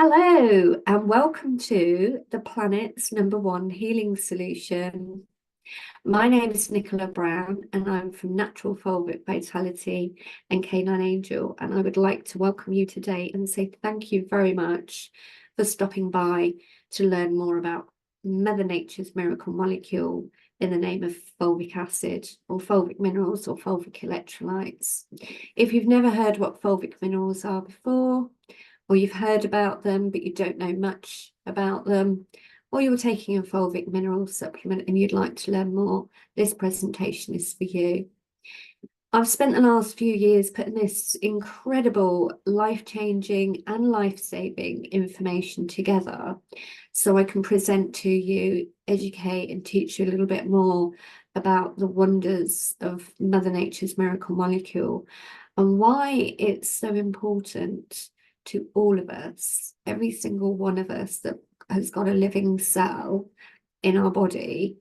Hello and welcome to the planet's #1 healing solution. My name is Nicola Brown and I'm from Natural Fulvic Vitality and Canine Angel, and I would like to welcome you today and say thank you very much for stopping by to learn more about Mother Nature's miracle molecule in the name of fulvic acid or fulvic minerals or fulvic electrolytes. If you've never heard what fulvic minerals are before, or you've heard about them but you don't know much about them, or you're taking a fulvic mineral supplement and you'd like to learn more, this presentation is for you. I've spent the last few years putting this incredible life-changing and life-saving information together so I can present to you, educate and teach you a little bit more about the wonders of Mother Nature's miracle molecule and why it's so important to all of us, every single one of us that has got a living cell in our body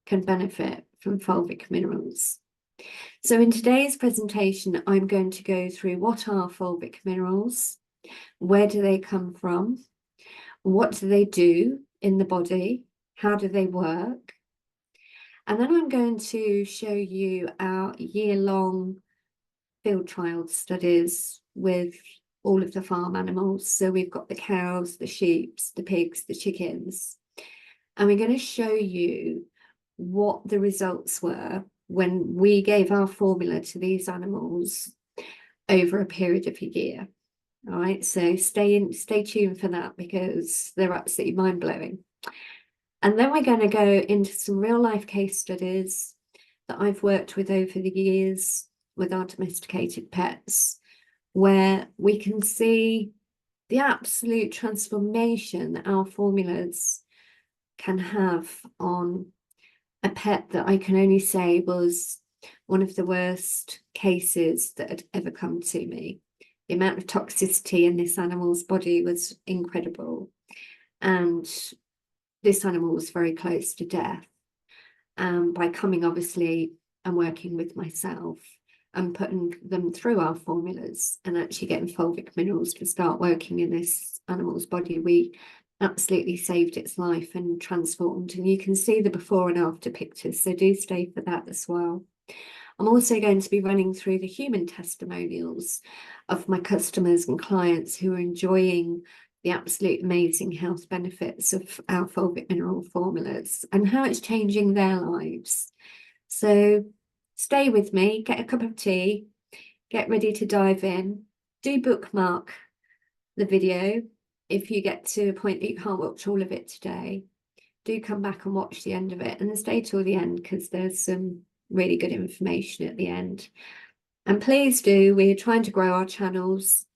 can benefit from fulvic minerals. So in today's presentation, I'm going to go through what are fulvic minerals, where do they come from, what do they do in the body, how do they work, and then I'm going to show you our year-long field trial studies with all of the farm animals. So we've got the cows, the sheep, the pigs, the chickens, and we're going to show you what the results were when we gave our formula to these animals over a period of a year. All right, so stay tuned for that because they're absolutely mind-blowing. And then we're going to go into some real-life case studies that I've worked with over the years with our domesticated pets, where we can see the absolute transformation that our formulas can have on a pet that I can only say was one of the worst cases that had ever come to me. The amount of toxicity in this animal's body was incredible, and this animal was very close to death. By coming, obviously, and working with myself and putting them through our formulas and actually getting fulvic minerals to start working in this animal's body, we absolutely saved its life and transformed. And you can see the before and after pictures, so do stay for that as well. I'm also going to be running through the human testimonials of my customers and clients who are enjoying the absolute amazing health benefits of our fulvic mineral formulas and how it's changing their lives. So stay with me, get a cup of tea, get ready to dive in. Do bookmark the video. If you get to a point that you can't watch all of it today, do come back and watch the end of it, and then stay till the end because there's some really good information at the end. And please do, we're trying to grow our channels.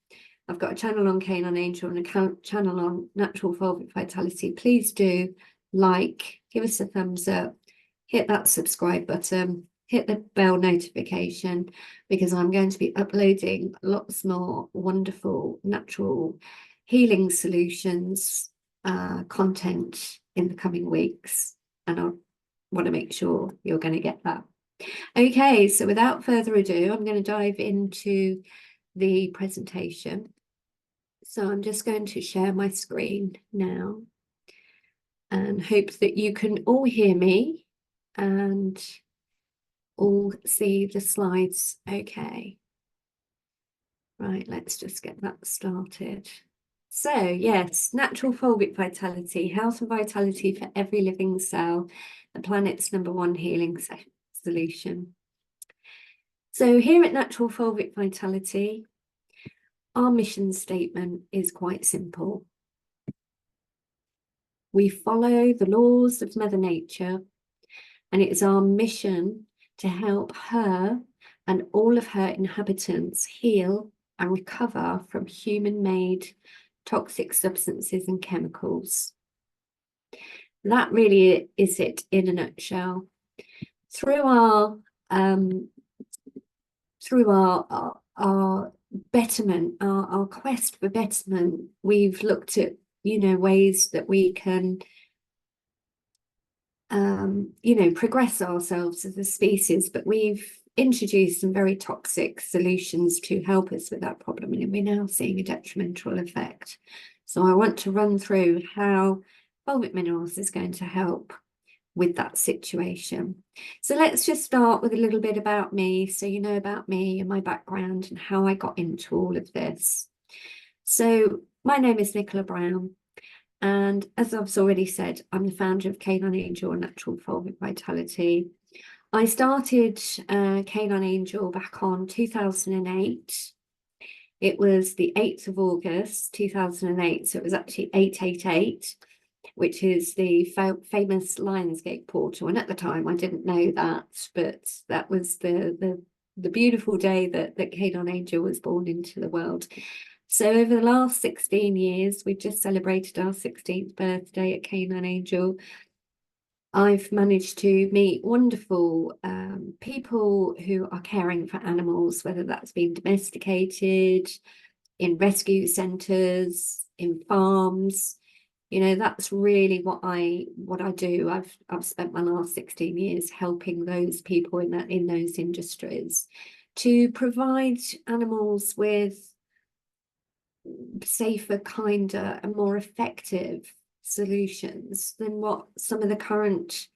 I've got a channel on Canine Angel and a channel on Natural Fulvic Vitality. Please do like, give us a thumbs up, hit that subscribe button, hit the bell notification, because I'm going to be uploading lots more wonderful natural healing solutions content in the coming weeks, and I want to make sure you're going to get that. Okay, so without further ado, I'm going to dive into the presentation. So I'm just going to share my screen now and hope that you can all hear me and all see the slides okay. Right, let's just get that started. So yes, Natural Fulvic Vitality, health and vitality for every living cell, the planet's #1 healing solution. So here at Natural Fulvic Vitality, our mission statement is quite simple. We follow the laws of Mother Nature, and it is our mission to help her and all of her inhabitants heal and recover from human-made toxic substances and chemicals. That really is it in a nutshell. Through our betterment, our quest for betterment, we've looked at, ways that we can, progress ourselves as a species, but we've introduced some very toxic solutions to help us with that problem, and we're now seeing a detrimental effect. So I want to run through how fulvic minerals is going to help with that situation. So let's just start with a little bit about me, so you know about me and my background and how I got into all of this. So my name is Nicola Brown, and as I've already said, I'm the founder of Canine Angel and Natural Fulvic Vitality. I started Canine Angel back on 2008. It was the 8th of August 2008, so it was actually 888, which is the famous Lionsgate portal. And at the time, I didn't know that, but that was the beautiful day that Canine Angel was born into the world. So over the last 16 years, we've just celebrated our 16th birthday at Canine Angel. I've managed to meet wonderful people who are caring for animals, whether that's been domesticated, in rescue centres, in farms. You know, that's really what I do. I've spent my last 16 years helping those people in those industries to provide animals with safer, kinder, and more effective solutions than what some of the current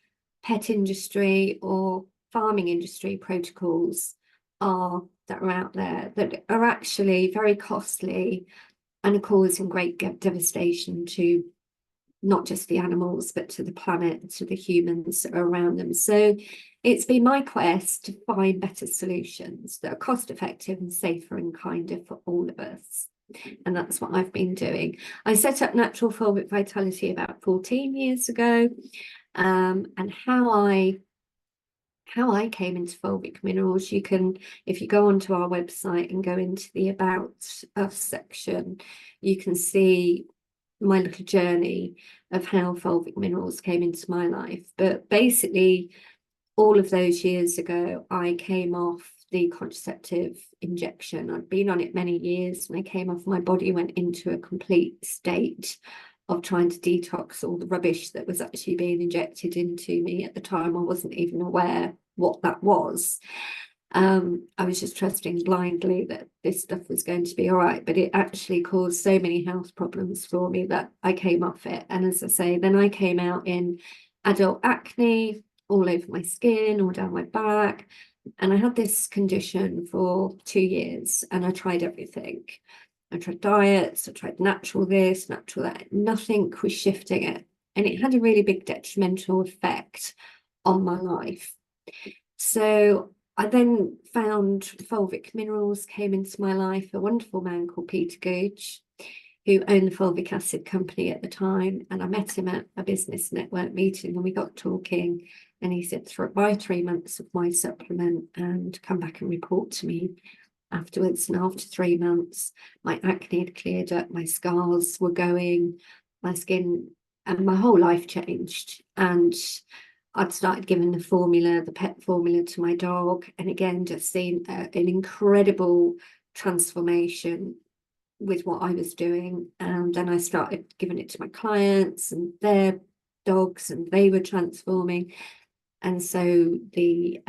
pet industry or farming industry protocols are that are out there, that are actually very costly and are causing great devastation to not just the animals, but to the planet, to the humans that are around them. So it's been my quest to find better solutions that are cost effective and safer and kinder for all of us. And that's what I've been doing. I set up Natural Fulvic Vitality about 14 years ago. And how I came into fulvic minerals, you can, if you go onto our website and go into the About Us section, you can see my little journey of how fulvic minerals came into my life. But basically, all of those years ago, I came off the contraceptive injection. I'd been on it many years. When I came off, my body went into a complete state of trying to detox all the rubbish that was actually being injected into me. At the time, I wasn't even aware what that was. I was just trusting blindly that this stuff was going to be all right, but it actually caused so many health problems for me that I came off it. And as I say, then I came out in adult acne all over my skin, all down my back. And I had this condition for 2 years, and I tried everything. I tried diets, I tried natural this, natural that. Nothing was shifting it. And it had a really big detrimental effect on my life. So I then found fulvic minerals came into my life, a wonderful man called Peter Gooch, who owned the fulvic acid company at the time. And I met him at a business network meeting, and we got talking, and he said, buy 3 months of my supplement and come back and report to me afterwards. And after 3 months, my acne had cleared up, my scars were going, my skin, and my whole life changed. And I'd started giving the pet formula to my dog. And again, just seeing an incredible transformation with what I was doing. And then I started giving it to my clients and their dogs, and they were transforming. And so the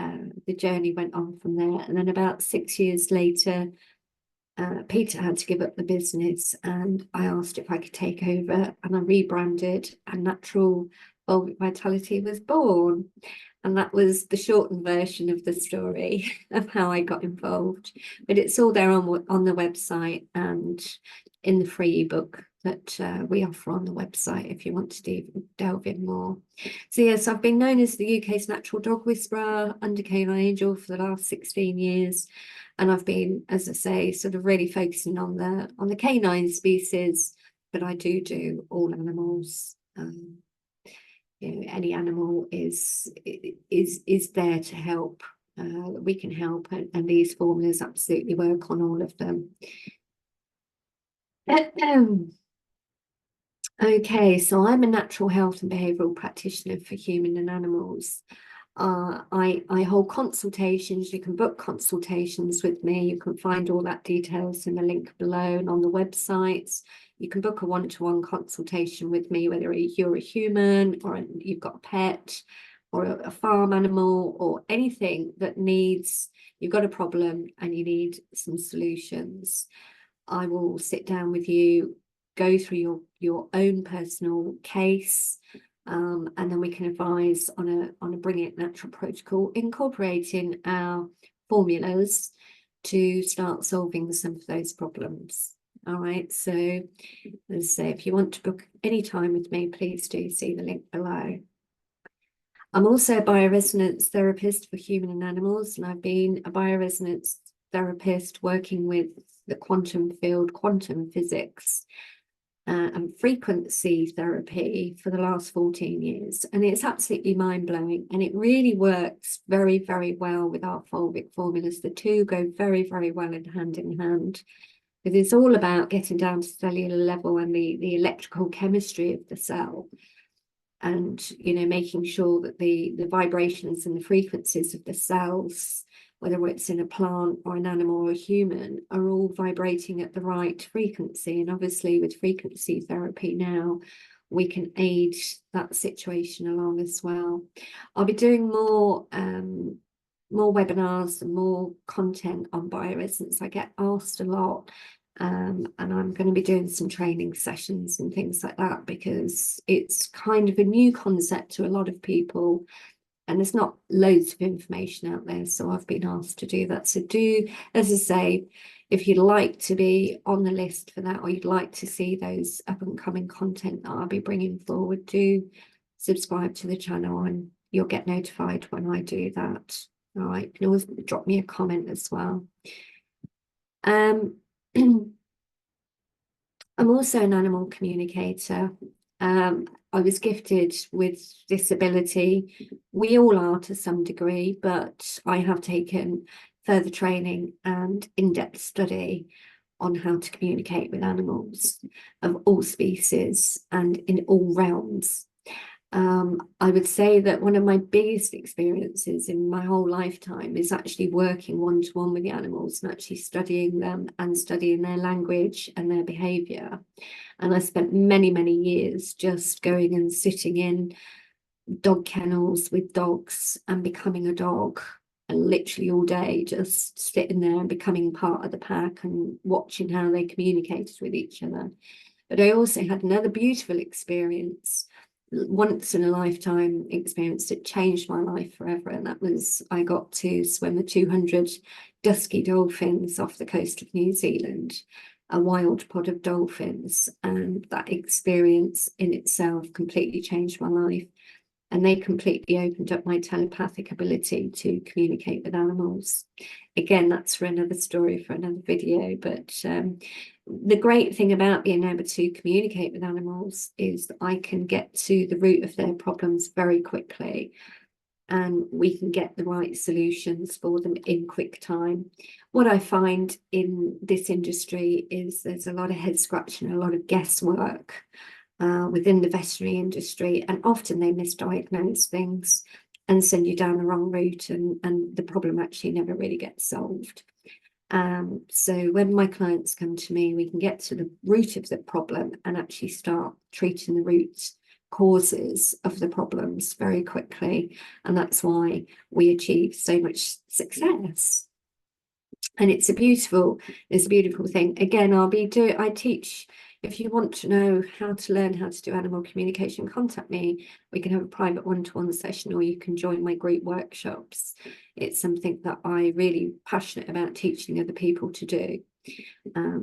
journey went on from there. And then about 6 years later, Peter had to give up the business, and I asked if I could take over, and I rebranded, and Natural Fulvic Vitality was born. And that was the shortened version of the story of how I got involved. But it's all there on the website and in the free ebook that we offer on the website if you want to delve in more. So yes, I've been known as the UK's natural dog whisperer under Canine Angel for the last 16 years. And I've been, as I say, sort of really focusing on the canine species, but I do all animals. You know, any animal is there to help. We can help, and these formulas absolutely work on all of them. Okay, so I'm a natural health and behavioural practitioner for human and animals. I hold consultations. You can book consultations with me. You can find all that details in the link below and on the websites. You can book a one-to-one consultation with me, whether you're a human or you've got a pet or a farm animal or anything that you've got a problem and you need some solutions. I will sit down with you go through your own personal case, and then we can advise on a brilliant natural protocol incorporating our formulas to start solving some of those problems. All right, so as I say, if you want to book any time with me, please do see the link below. I'm also a bioresonance therapist for human and animals, and I've been a bioresonance therapist working with the quantum field, quantum physics, and frequency therapy for the last 14 years. And it's absolutely mind-blowing, and it really works very, very well with our fulvic formulas. The two go very, very well in hand. Because it's all about getting down to cellular level and the electrical chemistry of the cell, and making sure that the vibrations and the frequencies of the cells, whether it's in a plant or an animal or a human, are all vibrating at the right frequency. And obviously with frequency therapy now, we can aid that situation along as well. I'll be doing more webinars and more content on bioresonance. I get asked a lot. And I'm going to be doing some training sessions and things like that, because it's kind of a new concept to a lot of people, and there's not loads of information out there. So I've been asked to do that. So do, as I say, if you'd like to be on the list for that, or you'd like to see those up and coming content that I'll be bringing forward, do subscribe to the channel and you'll get notified when I do that. All right, you can always drop me a comment as well. I'm also an animal communicator. I was gifted with this ability. We all are to some degree, but I have taken further training and in-depth study on how to communicate with animals of all species and in all realms. I would say that one of my biggest experiences in my whole lifetime is actually working one-to-one with the animals and actually studying them and studying their language and their behaviour. And I spent many, many years just going and sitting in dog kennels with dogs and becoming a dog, and literally all day just sitting there and becoming part of the pack and watching how they communicated with each other. But I also had another beautiful experience, once in a lifetime experience that changed my life forever, and that was I got to swim with 200 dusky dolphins off the coast of New Zealand, a wild pod of dolphins, and that experience in itself completely changed my life, and they completely opened up my telepathic ability to communicate with animals. Again, that's for another story, for another video, but the great thing about being able to communicate with animals is that I can get to the root of their problems very quickly, and we can get the right solutions for them in quick time. What I find in this industry is there's a lot of head scratching, a lot of guesswork within the veterinary industry, and often they misdiagnose things and send you down the wrong route, and the problem actually never really gets solved. So when my clients come to me, we can get to the root of the problem and actually start treating the root causes of the problems very quickly, and that's why we achieve so much success. And it's a beautiful thing. Again, I teach. If you want to know how to learn how to do animal communication, contact me. We can have a private one-to-one session, or you can join my group workshops. It's something that I'm really passionate about teaching other people to do,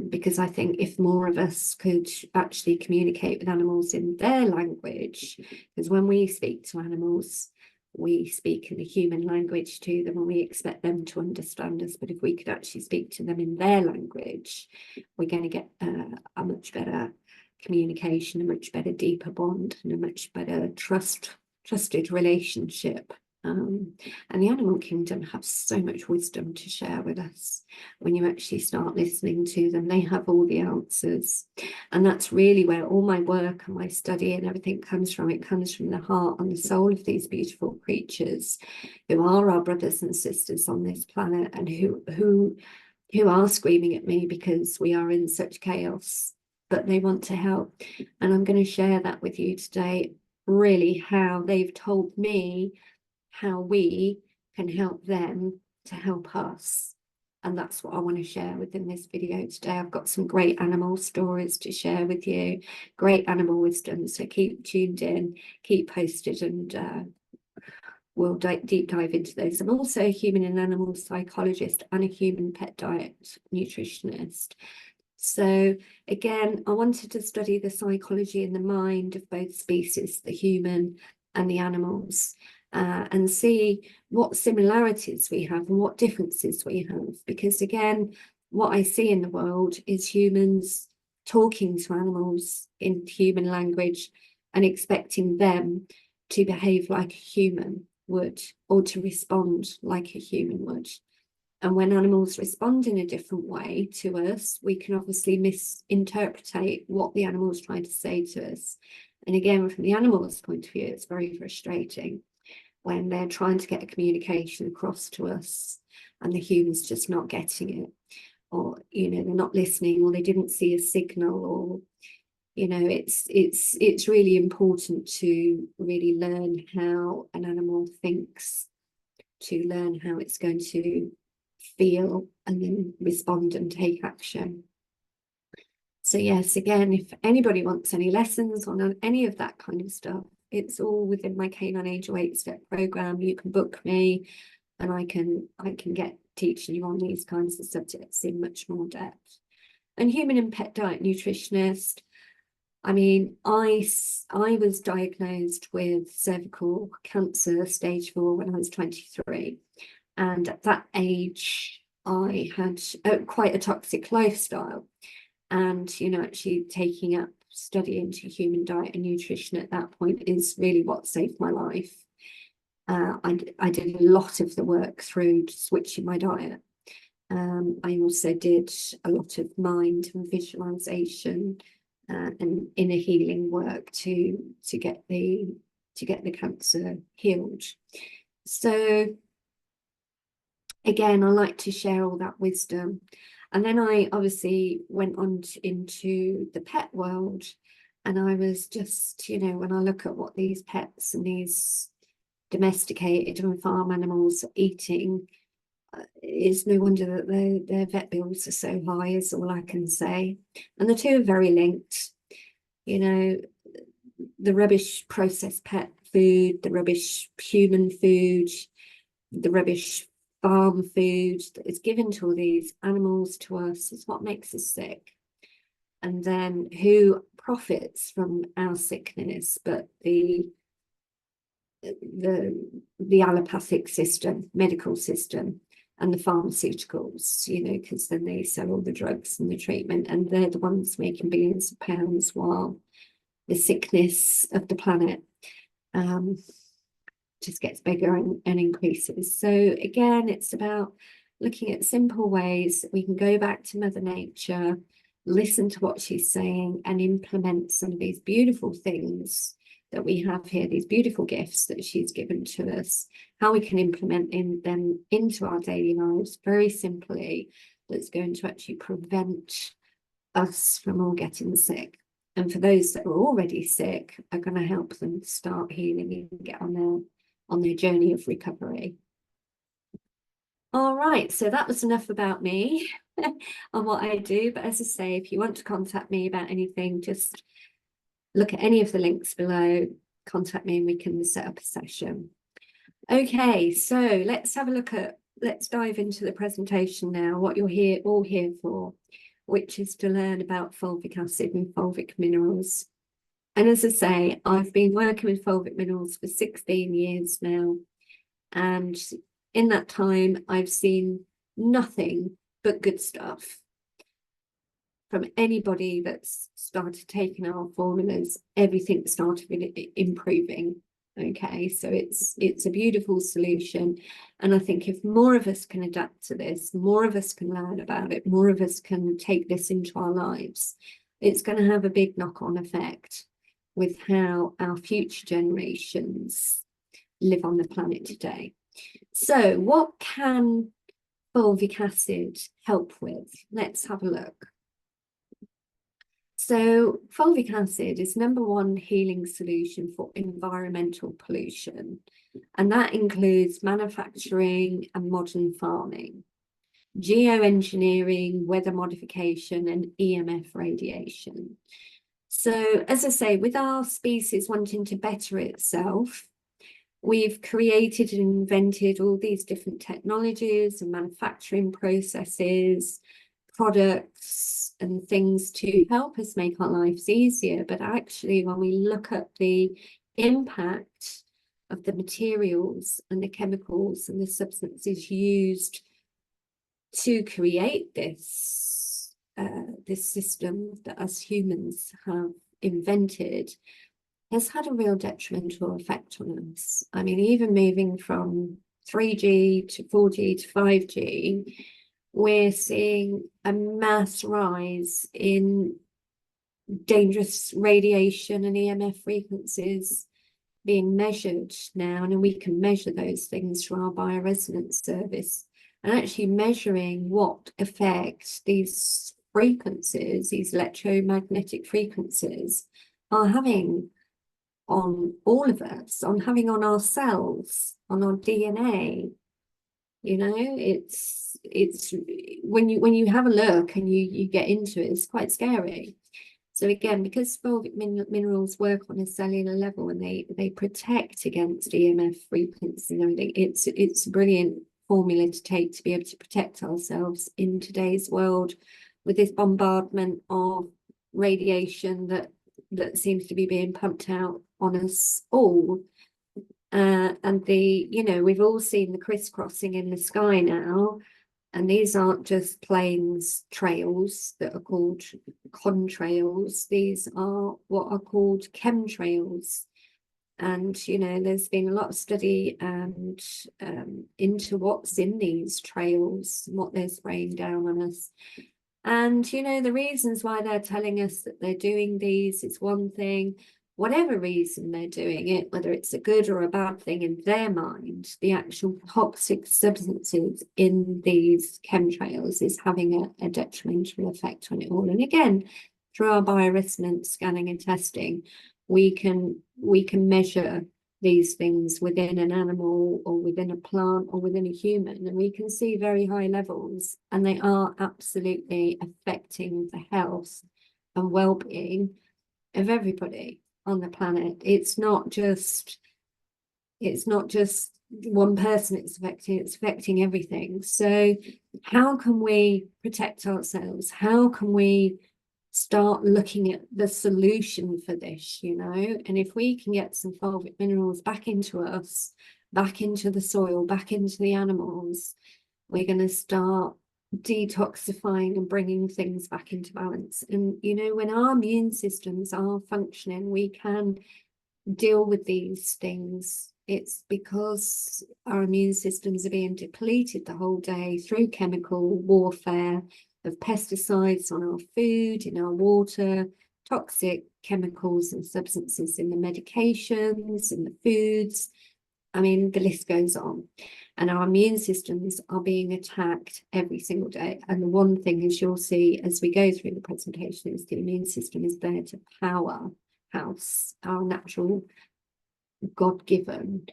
because I think if more of us could actually communicate with animals in their language, because when we speak to animals, we speak in the human language to them and we expect them to understand us. But if we could actually speak to them in their language, we're going to get a much better communication, a much better, deeper bond, and a much better trusted relationship. And the animal kingdom have so much wisdom to share with us. When you actually start listening to them, they have all the answers, and that's really where all my work and my study and everything comes from. It comes from the heart and the soul of these beautiful creatures who are our brothers and sisters on this planet, and who are screaming at me because we are in such chaos, but they want to help. And I'm going to share that with you today, really how they've told me how we can help them to help us. And that's what I want to share within this video today. I've got some great animal stories to share with you, great animal wisdom. So keep tuned in, keep posted, and we'll deep dive into those. I'm also a human and animal psychologist and a human pet diet nutritionist. So again, I wanted to study the psychology and the mind of both species, the human and the animals, and see what similarities we have and what differences we have. Because again, what I see in the world is humans talking to animals in human language and expecting them to behave like a human would, or to respond like a human would. And when animals respond in a different way to us, we can obviously misinterpret what the animal's trying to say to us. And again, from the animal's point of view, it's very frustrating when they're trying to get a communication across to us and the human's just not getting it, or, you know, they're not listening, or they didn't see a signal, or, you know, it's really important to really learn how an animal thinks, to learn how it's going to feel and then respond and take action. So yes, again, if anybody wants any lessons on any of that kind of stuff, it's all within my Canine Angel 8-step program. You can book me and I can get teaching you on these kinds of subjects in much more depth. And human and pet diet nutritionist, I mean, I was diagnosed with cervical cancer stage 4 when I was 23. And at that age, I had quite a toxic lifestyle. And, you know, actually taking up study into human diet and nutrition at that point is really what saved my life. I did a lot of the work through switching my diet. I also did a lot of mind and visualization and inner healing work to get the cancer healed. So again, I like to share all that wisdom. And then I obviously went on into the pet world, and I was just, you know, when I look at what these pets and these domesticated and farm animals are eating, it's no wonder that their vet bills are so high, is all I can say. And the two are very linked. You know, the rubbish processed pet food, the rubbish human food, the rubbish farm food that is given to all these animals to us is what makes us sick. And then who profits from our sickness but the allopathic system, medical system, and the pharmaceuticals, you know, because then they sell all the drugs and the treatment, and they're the ones making billions of pounds while the sickness of the planet just gets bigger and increases. So again, it's about looking at simple ways that we can go back to Mother Nature, listen to what she's saying, and implement some of these beautiful things that we have here, these beautiful gifts that she's given to us, how we can implement them into our daily lives very simply, that's going to actually prevent us from all getting sick. And for those that are already sick, are going to help them start healing and get on their journey of recovery. All right, so that was enough about me and what I do. But as I say, if you want to contact me about anything, just look at any of the links below, contact me and we can set up a session. Okay, so let's dive into the presentation now, what you're all here for, which is to learn about fulvic acid and fulvic minerals. And as I say, I've been working with fulvic minerals for 16 years now. And in that time, I've seen nothing but good stuff from anybody that's started taking our formulas. Everything started improving. Okay, so it's a beautiful solution. And I think if more of us can adapt to this, more of us can learn about it, more of us can take this into our lives, it's going to have a big knock-on effect with how our future generations live on the planet today. So what can fulvic acid help with? Let's have a look. So fulvic acid is #1 healing solution for environmental pollution, and that includes manufacturing and modern farming. geoengineering, weather modification, and EMF radiation. So, as I say, with our species wanting to better itself, we've created and invented all these different technologies and manufacturing processes, products and things to help us make our lives easier. But actually, when we look at the impact of the materials and the chemicals and the substances used to create this system that us humans have invented, has had a real detrimental effect on us. I mean, even moving from 3G to 4G to 5G, we're seeing a mass rise in dangerous radiation and EMF frequencies being measured now, and we can measure those things through our bioresonance service, and actually measuring what effect these frequencies, these electromagnetic frequencies, are having on all of us, on our cells, on our DNA. You know, it's when you have a look and you get into it, it's quite scary. So again, because fulvic minerals work on a cellular level and they protect against EMF frequency, you know, it's a brilliant formula to take to be able to protect ourselves in today's world with this bombardment of radiation that seems to be being pumped out on us all. And we've all seen the crisscrossing in the sky now, and these aren't just plains trails that are called contrails. These are what are called chemtrails. And there's been a lot of study and into what's in these trails and what they're spraying down on us. And the reasons why they're telling us that they're doing these is one thing. Whatever reason they're doing it, whether it's a good or a bad thing in their mind, the actual toxic substances in these chemtrails is having a detrimental effect on it all. And again, through our bioresonance scanning and testing, we can measure these things within an animal or within a plant or within a human, and we can see very high levels, and they are absolutely affecting the health and well-being of everybody on the planet. It's not just one person it's affecting everything. So how can we protect ourselves? How can we start looking at the solution for this? And if we can get some fulvic minerals back into us, back into the soil, back into the animals, we're going to start detoxifying and bringing things back into balance. And when our immune systems are functioning, we can deal with these things. It's because our immune systems are being depleted the whole day through chemical warfare of pesticides on our food, in our water, toxic chemicals and substances in the medications, in the foods. I mean, the list goes on. And our immune systems are being attacked every single day. And the one thing, as you'll see as we go through the presentation, is the immune system is there to powerhouse our natural, God-given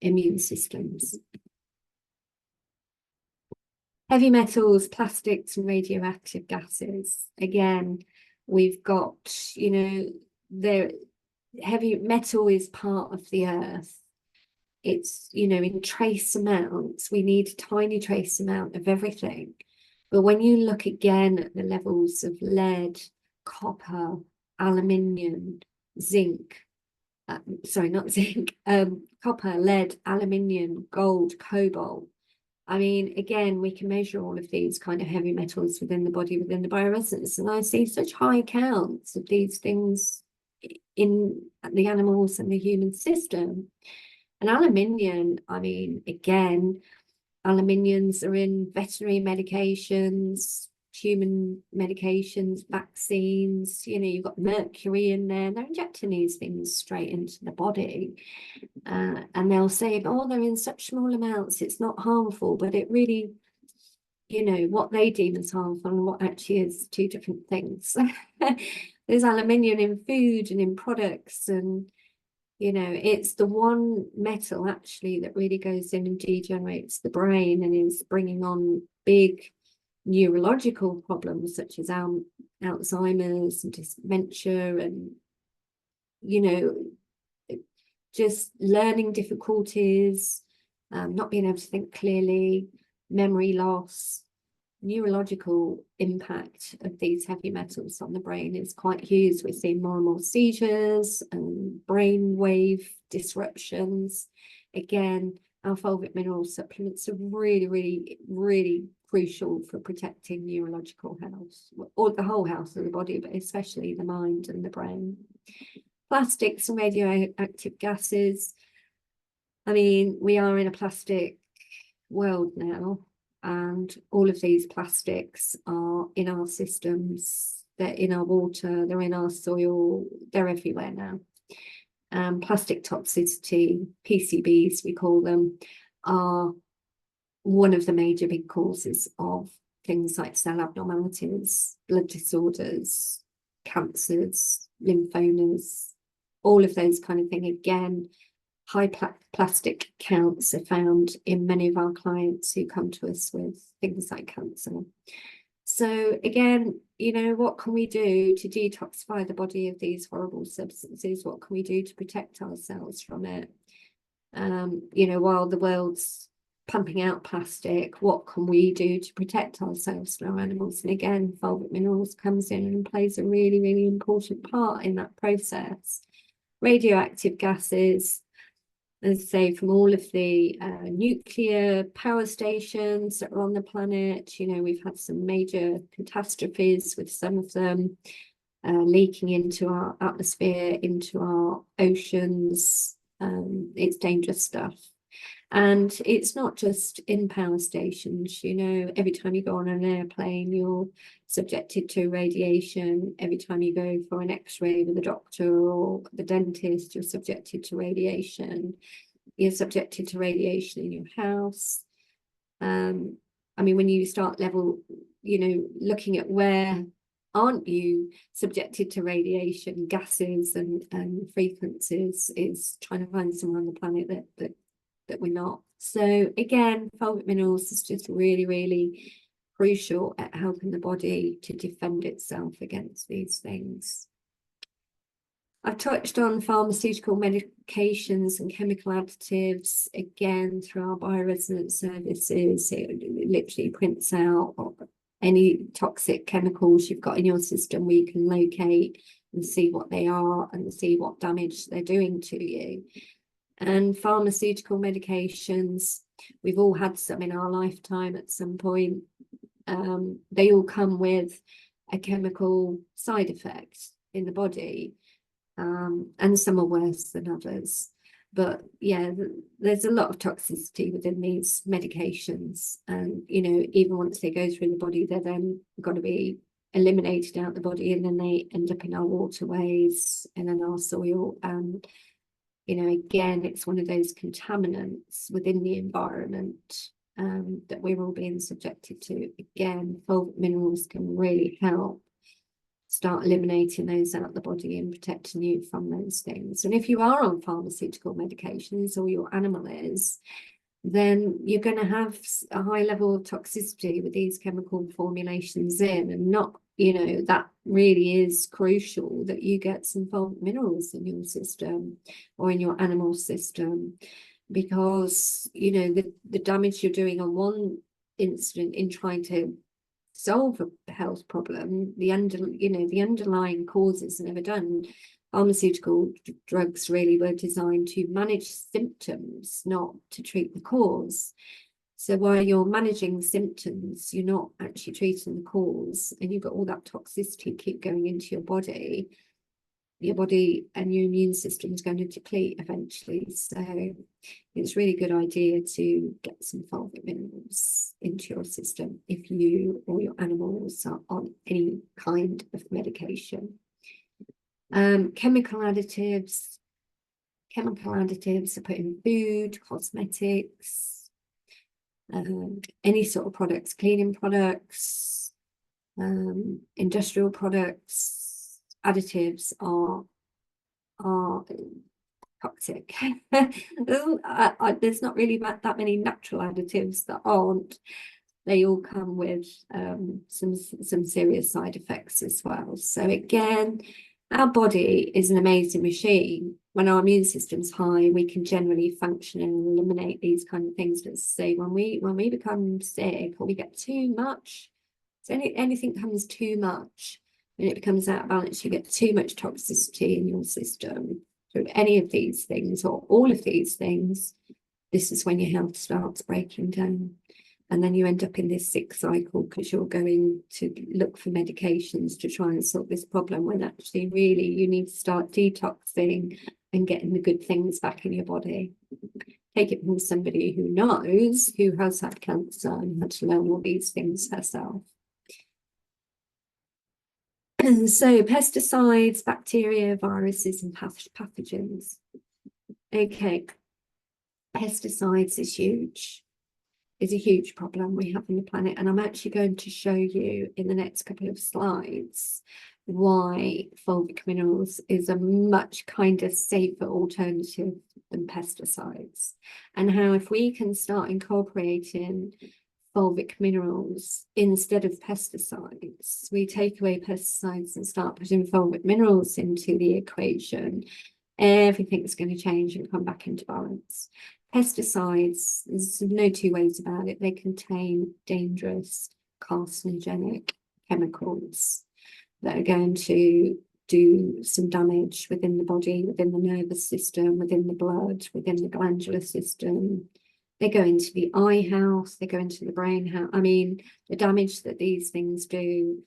immune systems. Heavy metals, plastics, and radioactive gases. Again, we've got, the heavy metal is part of the earth. It's, in trace amounts, we need a tiny trace amount of everything. But when you look again at the levels of lead, copper, aluminium, zinc, copper, lead, aluminium, gold, cobalt. I mean, again, we can measure all of these kind of heavy metals within the body, within the bioresonance. And I see such high counts of these things in the animals and the human system. And aluminium, I mean, again, aluminiums are in veterinary medications, human medications, vaccines. You've got mercury in there. They're injecting these things straight into the body. And they'll say, oh, they're in such small amounts, it's not harmful. But it really, what they deem as harmful and what actually is two different things. There's aluminium in food and in products, and it's the one metal actually that really goes in and degenerates the brain and is bringing on big neurological problems such as Alzheimer's and dementia, and just learning difficulties, not being able to think clearly, memory loss. Neurological impact of these heavy metals on the brain is quite huge. We're seeing more and more seizures and brain wave disruptions. Again, our fulvic mineral supplements are really, really, really crucial for protecting neurological health, or the whole health of the body, but especially the mind and the brain. Plastics and radioactive gases. I mean, we are in a plastic world now, and all of these plastics are in our systems, they're in our water, they're in our soil, they're everywhere now. Plastic toxicity, PCBs we call them, are one of the major big causes of things like cell abnormalities, blood disorders, cancers, lymphomas, all of those kind of thing. Again, high plastic counts are found in many of our clients who come to us with things like cancer. So again, what can we do to detoxify the body of these horrible substances? What can we do to protect ourselves from it? While the world's pumping out plastic, what can we do to protect ourselves and our animals? And again, fulvic minerals comes in and plays a really, really important part in that process. Radioactive gases, as I say, from all of the nuclear power stations that are on the planet. We've had some major catastrophes with some of them leaking into our atmosphere, into our oceans. It's dangerous stuff. And it's not just in power stations. Every time you go on an airplane, you're subjected to radiation. Every time you go for an x-ray with a doctor or the dentist, you're subjected to radiation. You're subjected to radiation in your house. I mean, when you start looking at where aren't you subjected to radiation, gases and frequencies, is trying to find somewhere on the planet that we're not. So again, fulvic minerals is just really, really crucial at helping the body to defend itself against these things. I've touched on pharmaceutical medications and chemical additives. Again, through our bioresonance services, it literally prints out any toxic chemicals you've got in your system. We can locate and see what they are and see what damage they're doing to you. And pharmaceutical medications, we've all had some in our lifetime at some point. They all come with a chemical side effect in the body, and some are worse than others. But yeah, there's a lot of toxicity within these medications, and even once they go through the body, they're then got to be eliminated out the body, and then they end up in our waterways and in our soil. And again, it's one of those contaminants within the environment that we're all being subjected to. Again, fulvic minerals can really help start eliminating those out the body and protecting you from those things. And if you are on pharmaceutical medications, or your animal is, then you're going to have a high level of toxicity with these chemical formulations in, and not, that really is crucial that you get some fulvic minerals in your system or in your animal system, because the damage you're doing on one incident in trying to solve a health problem, the underlying causes are never done. Pharmaceutical drugs really were designed to manage symptoms, not to treat the cause. So while you're managing symptoms, you're not actually treating the cause, and you've got all that toxicity keep going into your body and your immune system is going to deplete eventually. So it's a really good idea to get some fulvic minerals into your system if you or your animals are on any kind of medication. Chemical additives are put in food, cosmetics, any sort of products, cleaning products, industrial products. Additives are toxic. There's not really that many natural additives that aren't, they all come with some serious side effects as well. So again, our body is an amazing machine. When our immune system's high, we can generally function and eliminate these kind of things. Let's say when we become sick or we get too much, so anything comes too much, when it becomes out of balance, you get too much toxicity in your system. So any of these things or all of these things, this is when your health starts breaking down. And then you end up in this sick cycle because you're going to look for medications to try and solve this problem, when actually really you need to start detoxing and getting the good things back in your body. Take it from somebody who knows, who has had cancer and had to learn all these things herself. So pesticides, bacteria, viruses, and pathogens. Okay, pesticides is huge. Is a huge problem we have on the planet, and I'm actually going to show you in the next couple of slides why fulvic minerals is a much kinder, safer alternative than pesticides, and how if we can start incorporating fulvic minerals instead of pesticides, we take away pesticides and start putting fulvic minerals into the equation, everything's going to change and come back into balance. Pesticides, there's no two ways about it. They contain dangerous carcinogenic chemicals that are going to do some damage within the body, within the nervous system, within the blood, within the glandular system. They go into the eye house, they go into the brain house. I mean, the damage that these things do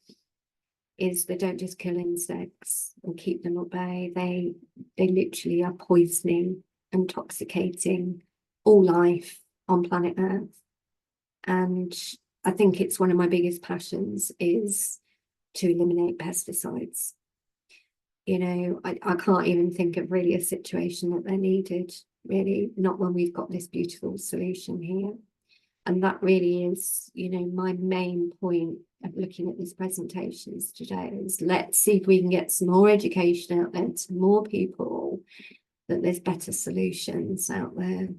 is they don't just kill insects or keep them at bay. They literally are poisoning, intoxicating all life on planet Earth. And I think it's one of my biggest passions is to eliminate pesticides. You know, I can't even think of really a situation that they're needed, really, not when we've got this beautiful solution here. And that really is, you know, my main point of looking at these presentations today is let's see if we can get some more education out there to more people, that there's better solutions out there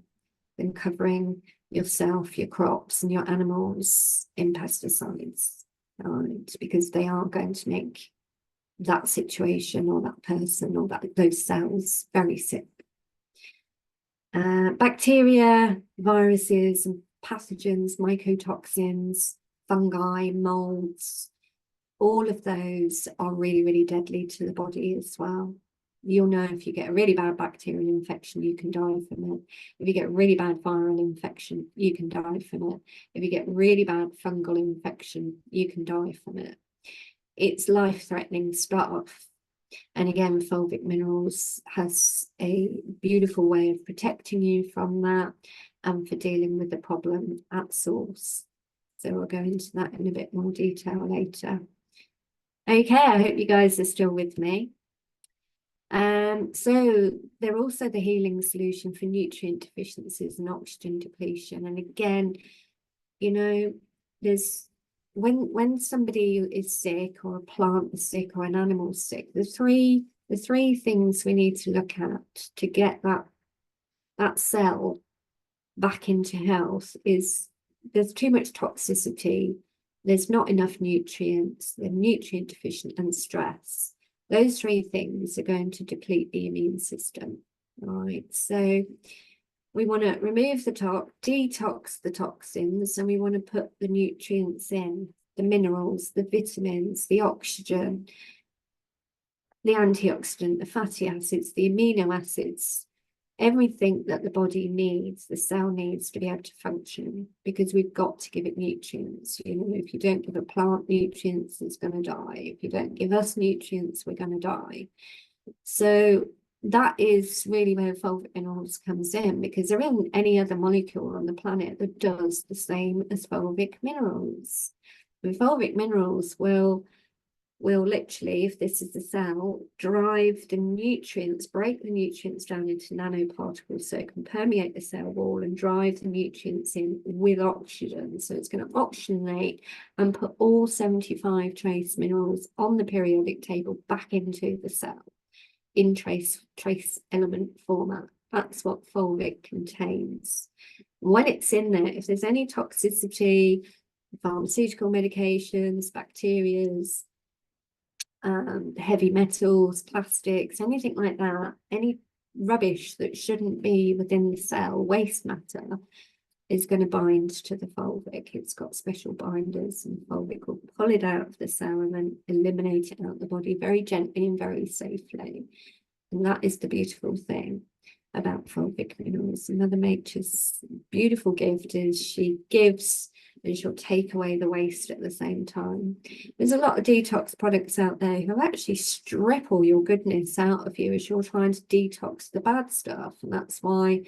than covering yourself, your crops and your animals in pesticides, right? Because they are going to make that situation or that person or those cells very sick. Bacteria, viruses and pathogens, mycotoxins, fungi, molds, all of those are really, really deadly to the body as well. You'll know if you get a really bad bacterial infection, you can die from it. If you get a really bad viral infection, you can die from it. If you get really bad fungal infection, you can die from it. It's life-threatening stuff. And again, fulvic minerals has a beautiful way of protecting you from that and for dealing with the problem at source. So we'll go into that in a bit more detail later. Okay, I hope you guys are still with me. So they're also the healing solution for nutrient deficiencies and oxygen depletion. And again, you know, there's when somebody is sick or a plant is sick or an animal is sick, the three things we need to look at to get that cell back into health is there's too much toxicity, there's not enough nutrients, they're nutrient deficient, and stress. Those three things are going to deplete the immune system, right? So we want to remove the detox the toxins, and we want to put the nutrients in, the minerals, the vitamins, the oxygen, the antioxidant, the fatty acids, the amino acids, everything that the body needs, the cell needs to be able to function, because we've got to give it nutrients. You know, if you don't give a plant nutrients, it's going to die. If you don't give us nutrients, we're going to die. So that is really where fulvic minerals comes in, because there isn't any other molecule on the planet that does the same as fulvic minerals. And fulvic minerals will literally, if this is the cell, drive the nutrients, break the nutrients down into nanoparticles so it can permeate the cell wall and drive the nutrients in with oxygen. So it's going to oxygenate and put all 75 trace minerals on the periodic table back into the cell in trace element format. That's what fulvic contains. When it's in there, if there's any toxicity, pharmaceutical medications, bacterias, heavy metals, plastics, anything like that, any rubbish that shouldn't be within the cell, waste matter, is going to bind to the fulvic. It's got special binders, and fulvic will pull it out of the cell and then eliminate it out of the body very gently and very safely. And that is the beautiful thing about fulvic minerals. Mother Nature's beautiful gift is she gives and she'll take away the waste at the same time. There's a lot of detox products out there who actually strip all your goodness out of you as you're trying to detox the bad stuff. And that's why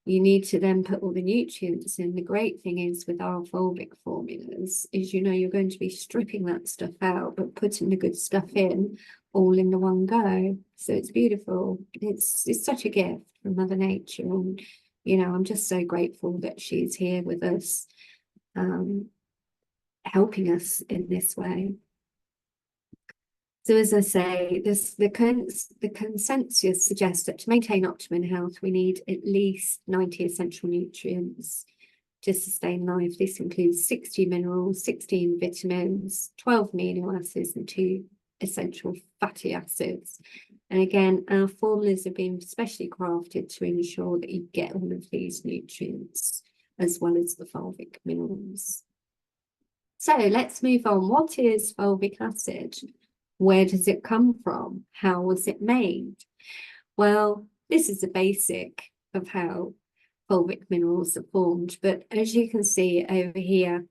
you need to then put all the nutrients in. The great thing is with our fulvic formulas is, you're going to be stripping that stuff out, but putting the good stuff in all in the one go. So it's beautiful. It's such a gift from Mother Nature. And, I'm just so grateful that she's here with us, helping us in this way. So as I say, the consensus suggests that to maintain optimum health, we need at least 90 essential nutrients to sustain life. This includes 60 minerals, 16 vitamins, 12 amino acids, and 2 essential fatty acids. And again, our formulas have been specially crafted to ensure that you get all of these nutrients as well as the fulvic minerals. So let's move on. What is fulvic acid? Where does it come from? How was it made? Well, this is the basic of how fulvic minerals are formed. But as you can see over here,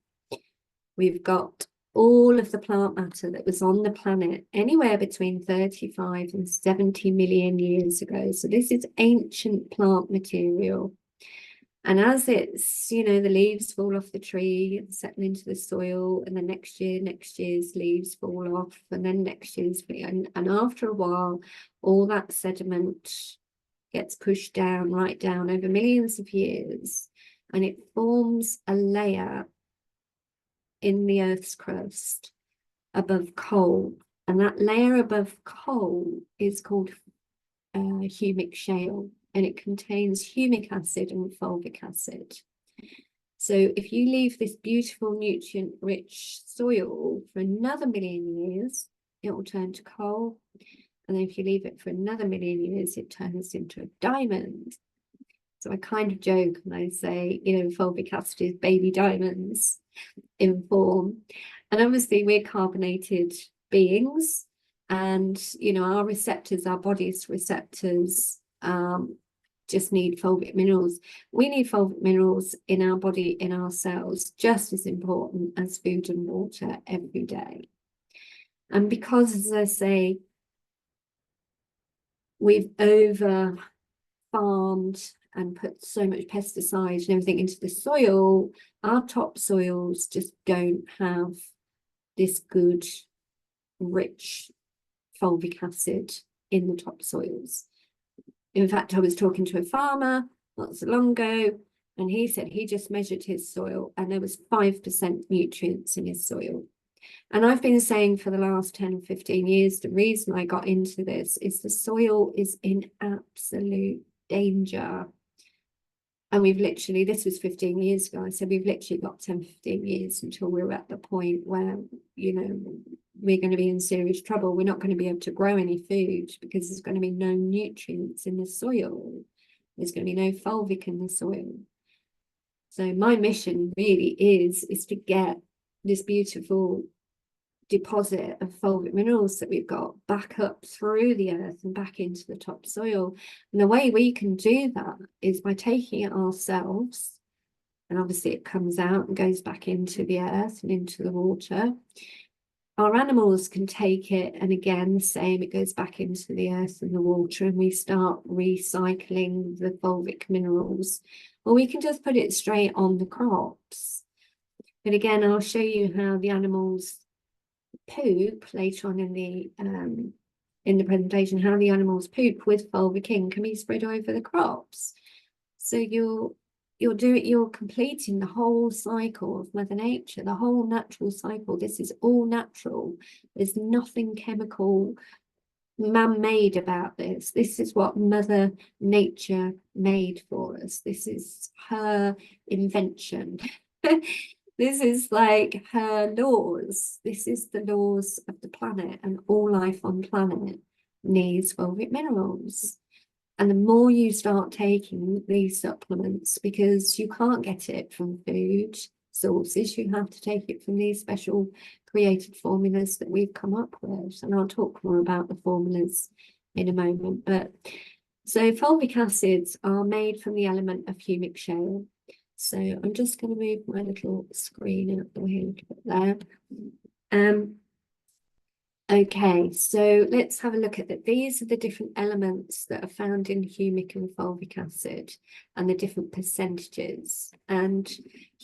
we've got all of the plant matter that was on the planet anywhere between 35 and 70 million years ago. So this is ancient plant material. And as it's, the leaves fall off the tree and settle into the soil, and then next year's leaves fall off, and then next year's, and after a while, all that sediment gets pushed down, right down over millions of years, and it forms a layer in the Earth's crust above coal. And that layer above coal is called humic shale. And it contains humic acid and fulvic acid. So if you leave this beautiful nutrient-rich soil for another million years, it will turn to coal. And then if you leave it for another million years, it turns into a diamond. So I kind of joke and I say, fulvic acid is baby diamonds in form. And obviously we're carbonated beings, and, our receptors, our body's receptors, just need fulvic minerals. We need fulvic minerals in our body, in our cells, just as important as food and water every day. And because, as I say, we've over farmed and put so much pesticides and everything into the soil, our topsoils just don't have this good, rich fulvic acid in the topsoils. In fact, I was talking to a farmer not so long ago, and he said he just measured his soil and there was 5% nutrients in his soil. And I've been saying for the last 10 or 15 years, the reason I got into this is the soil is in absolute danger. And we've literally, this was 15 years ago, I said we've literally got 10, 15 years until we're at the point where, we're going to be in serious trouble. We're not going to be able to grow any food because there's going to be no nutrients in the soil. There's going to be no fulvic in the soil. So my mission really is to get this beautiful deposit of fulvic minerals that we've got back up through the earth and back into the topsoil. And the way we can do that is by taking it ourselves, and obviously it comes out and goes back into the earth and into the water. Our animals can take it, and again, the same, it goes back into the earth and the water, and we start recycling the fulvic minerals. Or we can just put it straight on the crops. But again, I'll show you how the animals poop later on in the presentation, how the animals poop with fulvic in can be spread over the crops. So you're completing the whole cycle of Mother Nature, the whole natural cycle. This is all natural. There's nothing chemical, man-made about this. This is what Mother Nature made for us. This is her invention. This is like her laws. This is the laws of the planet, and all life on planet needs fulvic minerals. And the more you start taking these supplements, because you can't get it from food sources, you have to take it from these special created formulas that we've come up with. And I'll talk more about the formulas in a moment. But so fulvic acids are made from the element of humic shale. So I'm just going to move my little screen out the way a little bit there. Okay, so let's have a look at that. These are the different elements that are found in humic and fulvic acid and the different percentages. And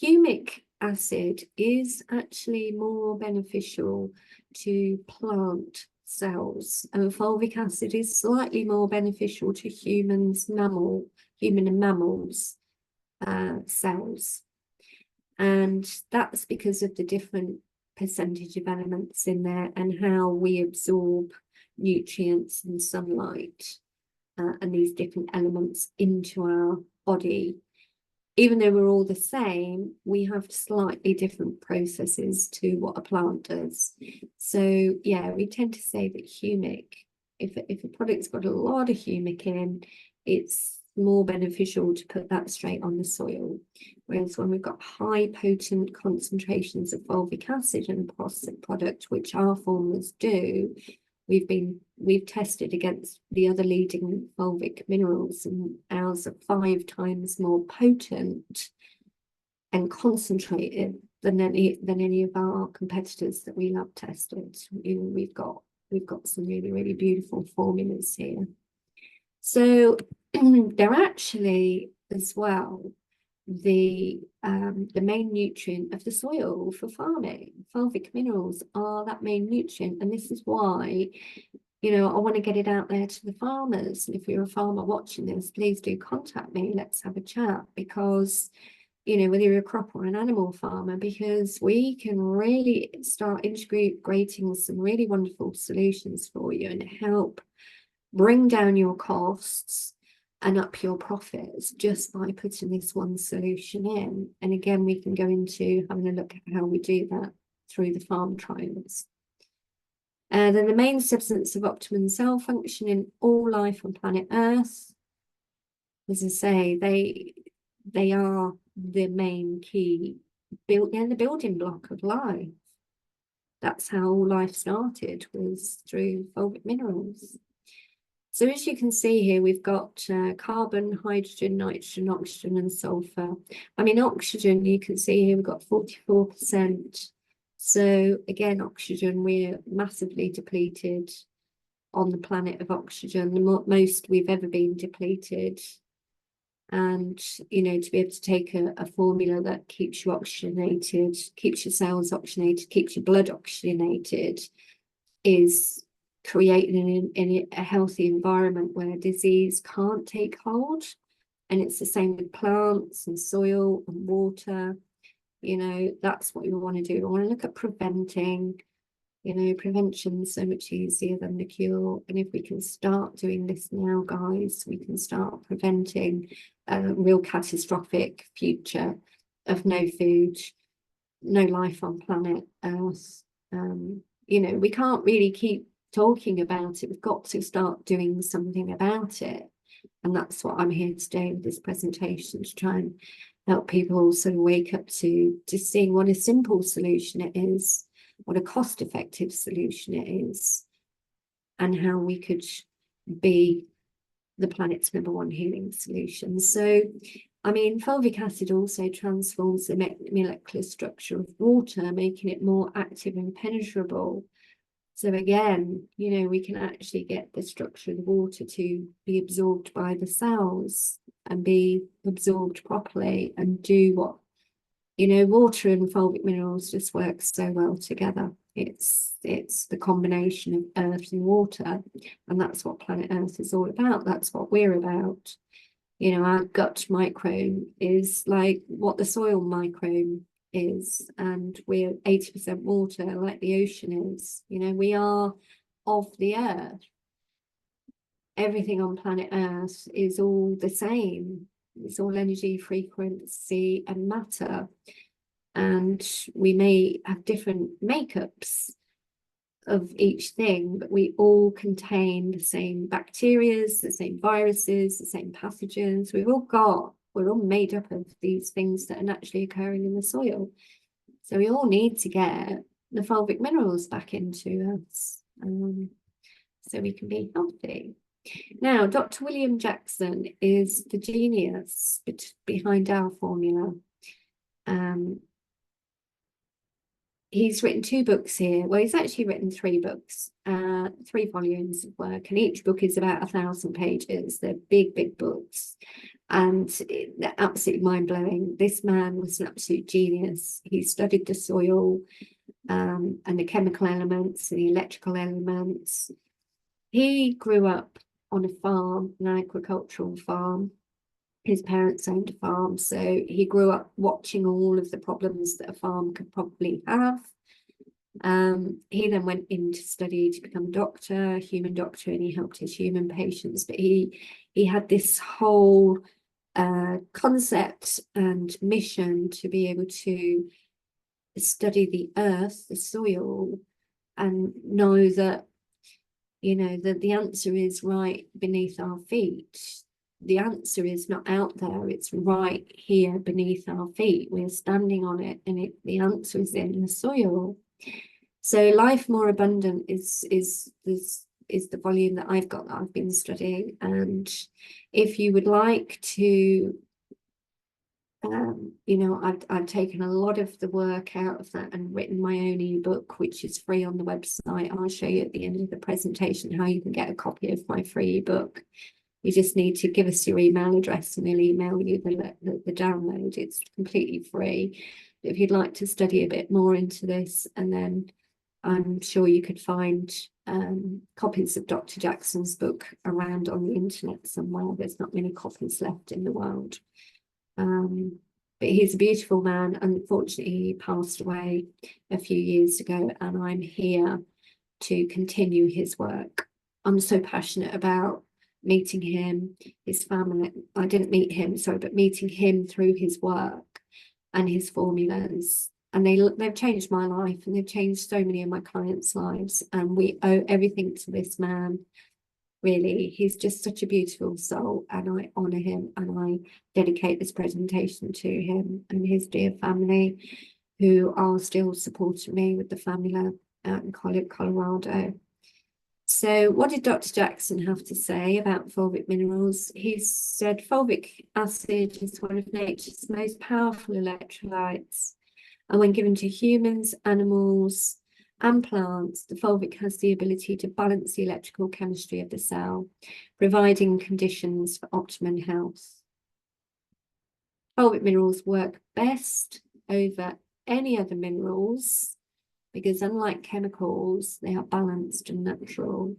humic acid is actually more beneficial to plant cells, and fulvic acid is slightly more beneficial to human and mammals cells. And that's because of the different percentage of elements in there and how we absorb nutrients and sunlight and these different elements into our body. Even though we're all the same, we have slightly different processes to what a plant does. So yeah, we tend to say that humic, if a product's got a lot of humic in, it's more beneficial to put that straight on the soil. Whereas when we've got high potent concentrations of fulvic acid in a product, which our formulas do, we've tested against the other leading fulvic minerals, and ours are 5 times more potent and concentrated than any of our competitors that we lab tested. You know, we've got some really, really beautiful formulas here. So they're actually as well the main nutrient of the soil for farming. Fulvic minerals are that main nutrient, and this is why, you know, I want to get it out there to the farmers. And if you're a farmer watching this, please do contact me. Let's have a chat, because, you know, whether you're a crop or an animal farmer, because we can really start integrating some really wonderful solutions for you and help bring down your costs and up your profits just by putting this one solution in. And again, we can go into having a look at how we do that through the farm trials. Then the main substance of optimum cell function in all life on planet Earth, as I say, they are the main key the building block of life. That's how all life started, was through fulvic minerals. So as you can see here, we've got carbon, hydrogen, nitrogen, oxygen, and sulfur. I mean, oxygen, you can see here, we've got 44%. So again, oxygen, we're massively depleted on the planet of oxygen, the most we've ever been depleted. And, you know, to be able to take a formula that keeps you oxygenated, keeps your cells oxygenated, keeps your blood oxygenated, is creating in a healthy environment where disease can't take hold. And it's the same with plants and soil and water. You know, that's what we want to do. We want to look at preventing. You know, prevention's so much easier than the cure. And if we can start doing this now, guys, we can start preventing a real catastrophic future of no food, no life on planet Earth. You know, we can't really keep talking about it. We've got to start doing something about it. And that's what I'm here today with this presentation, to try and help people sort of wake up to seeing what a simple solution it is, what a cost-effective solution it is, and how we could be the planet's #1 healing solution. So, I mean, fulvic acid also transforms the molecular structure of water, making it more active and penetrable. So again, you know, we can actually get the structure of the water to be absorbed by the cells and be absorbed properly and do what, you know, water and fulvic minerals just work so well together. It's the combination of earth and water, and that's what planet Earth is all about. That's what we're about. You know, our gut microbe is like what the soil microbe is, and we're 80% water, like the ocean is. You know, we are of the earth. Everything on planet Earth is all the same. It's all energy, frequency, and matter. and we may have different makeups of each thing, but we all contain the same bacteria, the same viruses, the same pathogens. We're all made up of these things that are naturally occurring in the soil. So we all need to get the fulvic minerals back into us, so we can be healthy. Now, Dr. William Jackson is the genius behind our formula. He's written 2 books here. Well, he's actually written 3 books, 3 volumes of work, and each book is about 1,000 pages. They're big, big books, and they're absolutely mind-blowing. This man was an absolute genius. He studied the soil, and the chemical elements and the electrical elements. He grew up on a farm, an agricultural farm. His parents owned a farm, so he grew up watching all of the problems that a farm could probably have. He then went in to study to become a doctor, a human doctor, and he helped his human patients. But he had this whole concept and mission to be able to study the earth, the soil, and know that, you know, that the answer is right beneath our feet. The answer is not out there, it's right here beneath our feet. We're standing on it, and the answer is in the soil. So Life More Abundant is the volume that I've got, that I've been studying. And if you would like to, you know, I've taken a lot of the work out of that and written my own ebook, which is free on the website. I'll show you at the end of the presentation how you can get a copy of my free ebook. You just need to give us your email address and we'll email you the download. It's completely free. If you'd like to study a bit more into this, and then I'm sure you could find copies of Dr. Jackson's book around on the internet somewhere. There's not many copies left in the world. But he's a beautiful man. Unfortunately, he passed away a few years ago, and I'm here to continue his work. I'm so passionate about meeting him, his family. I didn't meet him, sorry, but meeting him through his work and his formulas. And they've changed my life, and they've changed so many of my clients' lives. And we owe everything to this man. Really, he's just such a beautiful soul, and I honour him, and I dedicate this presentation to him and his dear family, who are still supporting me with the formula out in Colorado. So what did Dr. Jackson have to say about fulvic minerals? He said fulvic acid is one of nature's most powerful electrolytes, and when given to humans, animals, and plants, the fulvic has the ability to balance the electrical chemistry of the cell, providing conditions for optimum health. Fulvic minerals work best over any other minerals because, unlike chemicals, they are balanced and natural.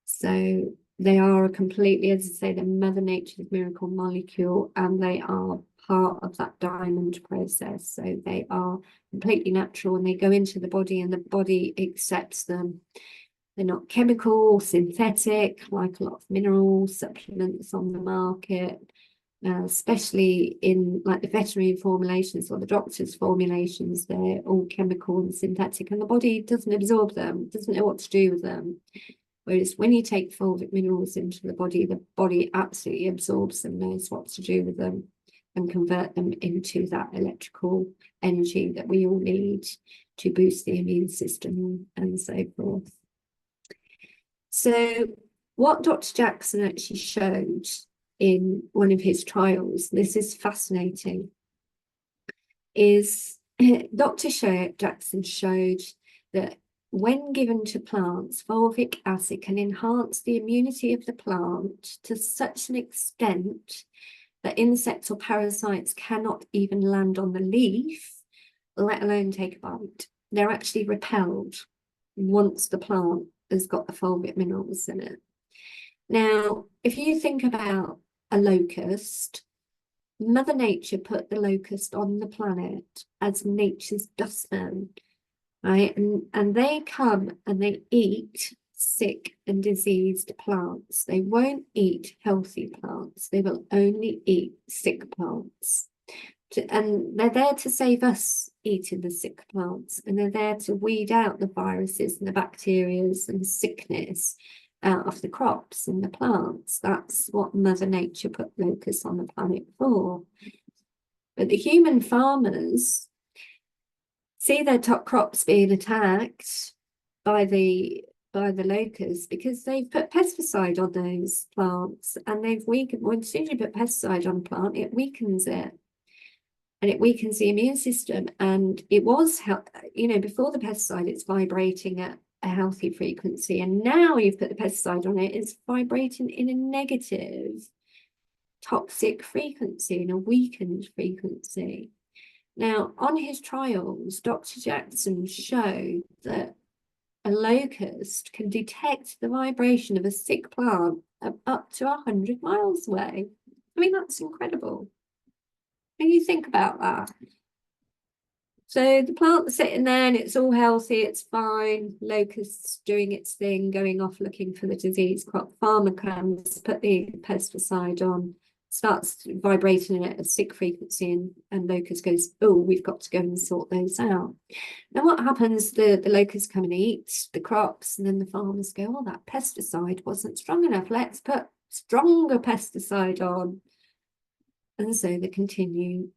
So they are a completely, as I say, the Mother Nature's miracle molecule, and they are part of that diamond process. So they are completely natural, and they go into the body, and the body accepts them. They're not chemical, synthetic, like a lot of mineral supplements on the market, especially in like the veterinary formulations or the doctor's formulations. They're all chemical and synthetic, and the body doesn't absorb them, doesn't know what to do with them. Whereas when you take fulvic minerals into the body absolutely absorbs them, knows what to do with them, and convert them into that electrical energy that we all need to boost the immune system and so forth. So what Dr. Jackson actually showed in one of his trials, this is fascinating, is Dr. Jackson showed that when given to plants, fulvic acid can enhance the immunity of the plant to such an extent that insects or parasites cannot even land on the leaf, let alone take a bite. They're actually repelled once the plant has got the fulvic minerals in it. Now, if you think about a locust, Mother Nature put the locust on the planet as nature's dustman, right? And they come and they eat sick and diseased plants. They won't eat healthy plants. They will only eat sick plants. and they're there to save us eating the sick plants, and they're there to weed out the viruses and the bacteria and sickness out of the crops and the plants. That's what Mother Nature put locusts on the planet for. But the human farmers see their top crops being attacked by the locusts because they've put pesticide on those plants, and they've weakened. Well, as soon as you put pesticide on a plant, it weakens it, and it weakens the immune system. And it was, before the pesticide, it's vibrating at a healthy frequency, and now you've put the pesticide on it, it's vibrating in a negative, toxic frequency, in a weakened frequency. Now, on his trials, Dr. Jackson showed that a locust can detect the vibration of a sick plant up to 100 miles away. I mean, that's incredible. When you think about that. So the plant's sitting there and it's all healthy, it's fine. Locust's doing its thing, going off looking for the disease crop. Farmer comes, put the pesticide on, starts vibrating at a sick frequency, and locust goes, oh, we've got to go and sort those out. Now what happens, the locusts come and eat the crops, and then the farmers go, oh, that pesticide wasn't strong enough, let's put stronger pesticide on. And so they continue.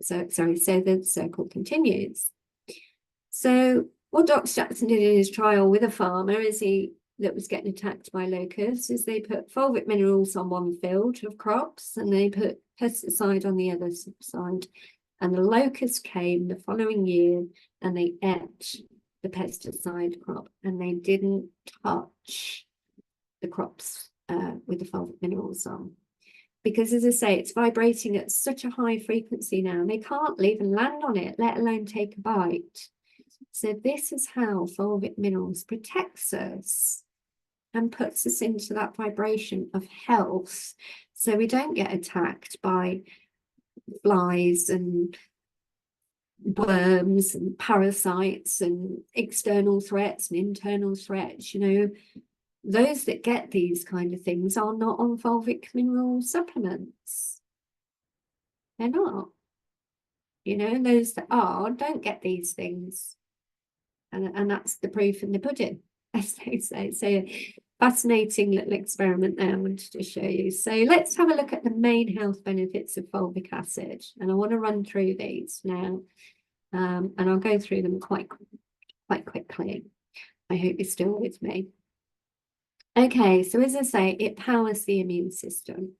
So the circle continues. So what Dr. Statment did in his trial with a farmer that was getting attacked by locusts is they put fulvic minerals on one field of crops, and they put pesticide on the other side. And the locusts came the following year and they ate the pesticide crop, and they didn't touch the crops with the fulvic minerals on. Because, as I say, it's vibrating at such a high frequency now, and they can't even land on it, let alone take a bite. So this is how fulvic minerals protects us and puts us into that vibration of health, so we don't get attacked by flies and worms and parasites and external threats and internal threats. Those that get these kind of things are not on fulvic mineral supplements. They're not. Those that are don't get these things. And that's the proof in the pudding, as they say. So fascinating little experiment there I wanted to show you. So let's have a look at the main health benefits of fulvic acid. And I want to run through these now. And I'll go through them quite quickly. I hope you're still with me. Okay, so as I say, it powers the immune system.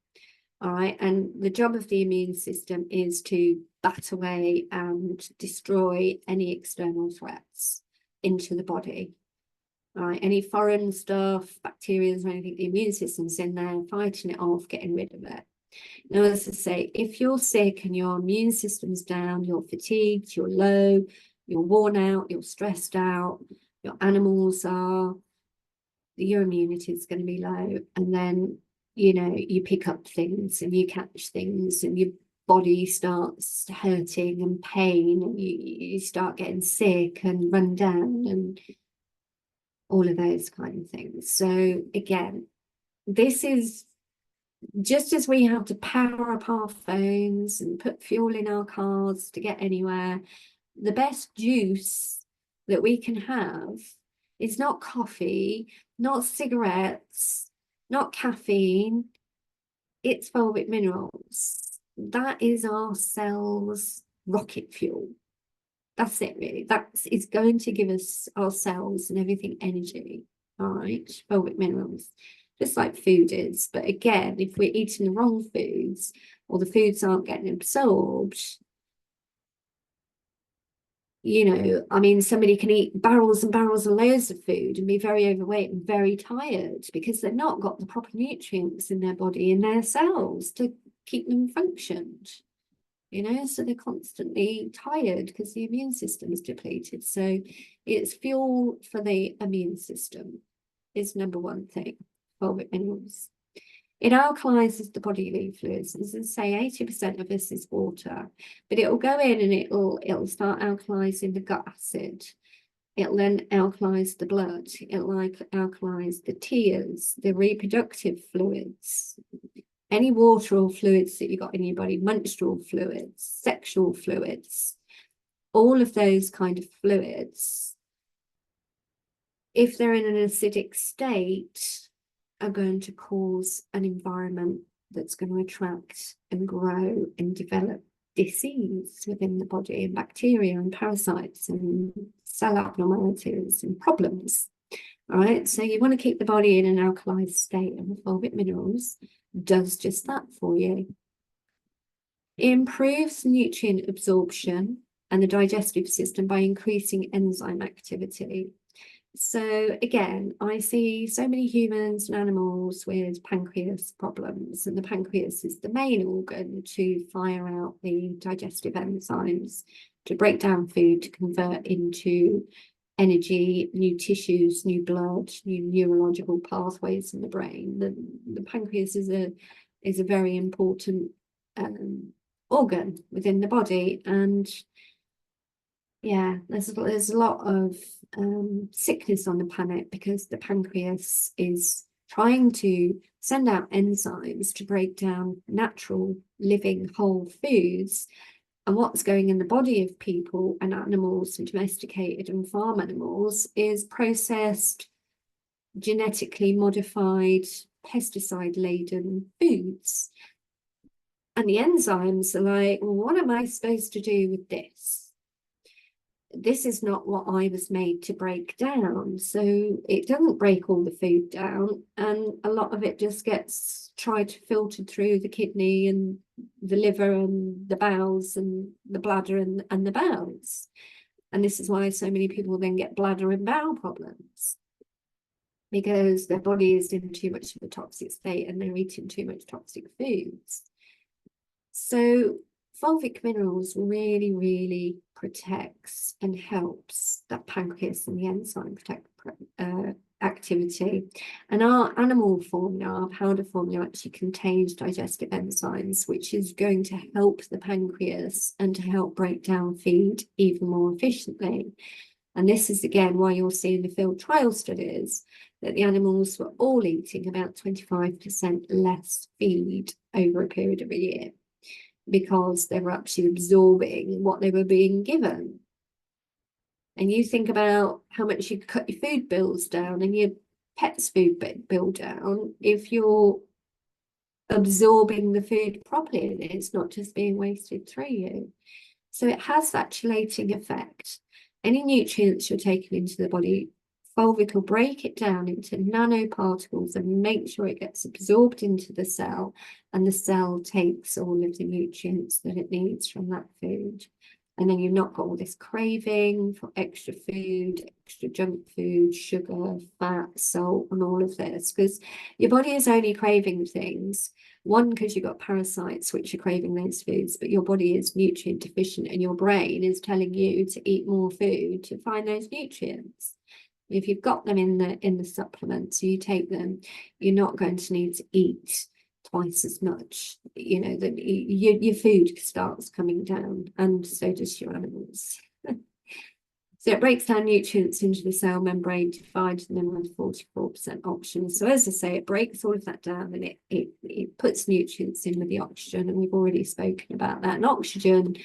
All right, and the job of the immune system is to bat away and destroy any external threats into the body. All right, any foreign stuff, bacteria or anything, the immune system's in there fighting it off, getting rid of it. Now, as I say, if you're sick and your immune system's down, you're fatigued, you're low, you're worn out, you're stressed out, your animals are, your immunity is going to be low, and then you pick up things and you catch things, and your body starts hurting and pain, and you start getting sick and run down and all of those kind of things. So again, this is just as we have to power up our phones and put fuel in our cars to get anywhere, the best juice that we can have is not coffee, not cigarettes, not caffeine. It's fulvic minerals. That is our cells' rocket fuel. That's it, really. It's going to give us, our cells and everything, energy. All right, fulvic minerals, just like food is. But again, if we're eating the wrong foods, or the foods aren't getting absorbed, I mean, somebody can eat barrels and barrels and loads of food and be very overweight and very tired because they've not got the proper nutrients in their body, in their cells, to keep them functioned. So they're constantly tired because the immune system is depleted. So it's fuel for the immune system is number one thing, fulvic minerals. It alkalizes the bodily fluids. As I say, 80% of this is water, but it'll go in and it'll start alkalizing the gut acid. It'll then alkalize the blood. It'll alkalize the tears, the reproductive fluids. any water or fluids that you got in your body, menstrual fluids, sexual fluids, all of those kind of fluids, if they're in an acidic state, are going to cause an environment that's going to attract and grow and develop disease within the body, and bacteria and parasites and cell abnormalities and problems. All right, so you want to keep the body in an alkalized state, and the fulvic minerals does just that for you. It improves nutrient absorption and the digestive system by increasing enzyme activity. So again, I see so many humans and animals with pancreas problems, and the pancreas is the main organ to fire out the digestive enzymes, to break down food, to convert into energy, new tissues, new blood, new neurological pathways in the brain. The pancreas is a very important organ within the body, and yeah, there's a lot of sickness on the planet because the pancreas is trying to send out enzymes to break down natural living whole foods. And what's going in the body of people and animals and domesticated and farm animals is processed, genetically modified, pesticide-laden foods. And the enzymes are like, well, what am I supposed to do with this? This is not what I was made to break down. So it doesn't break all the food down, and a lot of it just gets tried to filter through the kidney and the liver and the bowels and the bladder and the bowels. And this is why so many people then get bladder and bowel problems, because their body is in too much of a toxic state and they're eating too much toxic foods. So fulvic minerals really, really protects and helps that pancreas and the enzyme activity. And our animal formula, our powder formula, actually contains digestive enzymes, which is going to help the pancreas and to help break down feed even more efficiently. And this is again why you'll see in the field trial studies that the animals were all eating about 25% less feed over a period of a year, because they were actually absorbing what they were being given. And you think about how much you cut your food bills down and your pet's food bill down if you're absorbing the food properly and it's not just being wasted through you. So it has that chelating effect. Any nutrients you're taking into the body, fulvic will break it down into nanoparticles and make sure it gets absorbed into the cell, and the cell takes all of the nutrients that it needs from that food. And then you've not got all this craving for extra food, extra junk food, sugar, fat, salt, and all of this, because your body is only craving things, one, because you've got parasites which are craving those foods, but your body is nutrient deficient and your brain is telling you to eat more food to find those nutrients. If you've got them in the supplements, so you take them, you're not going to need to eat twice as much. You know, that your food starts coming down, and so does your animals. So it breaks down nutrients into the cell membrane, divides them with 44% oxygen. So as I say, it breaks all of that down, and it puts nutrients in with the oxygen, and we've already spoken about that. And oxygen,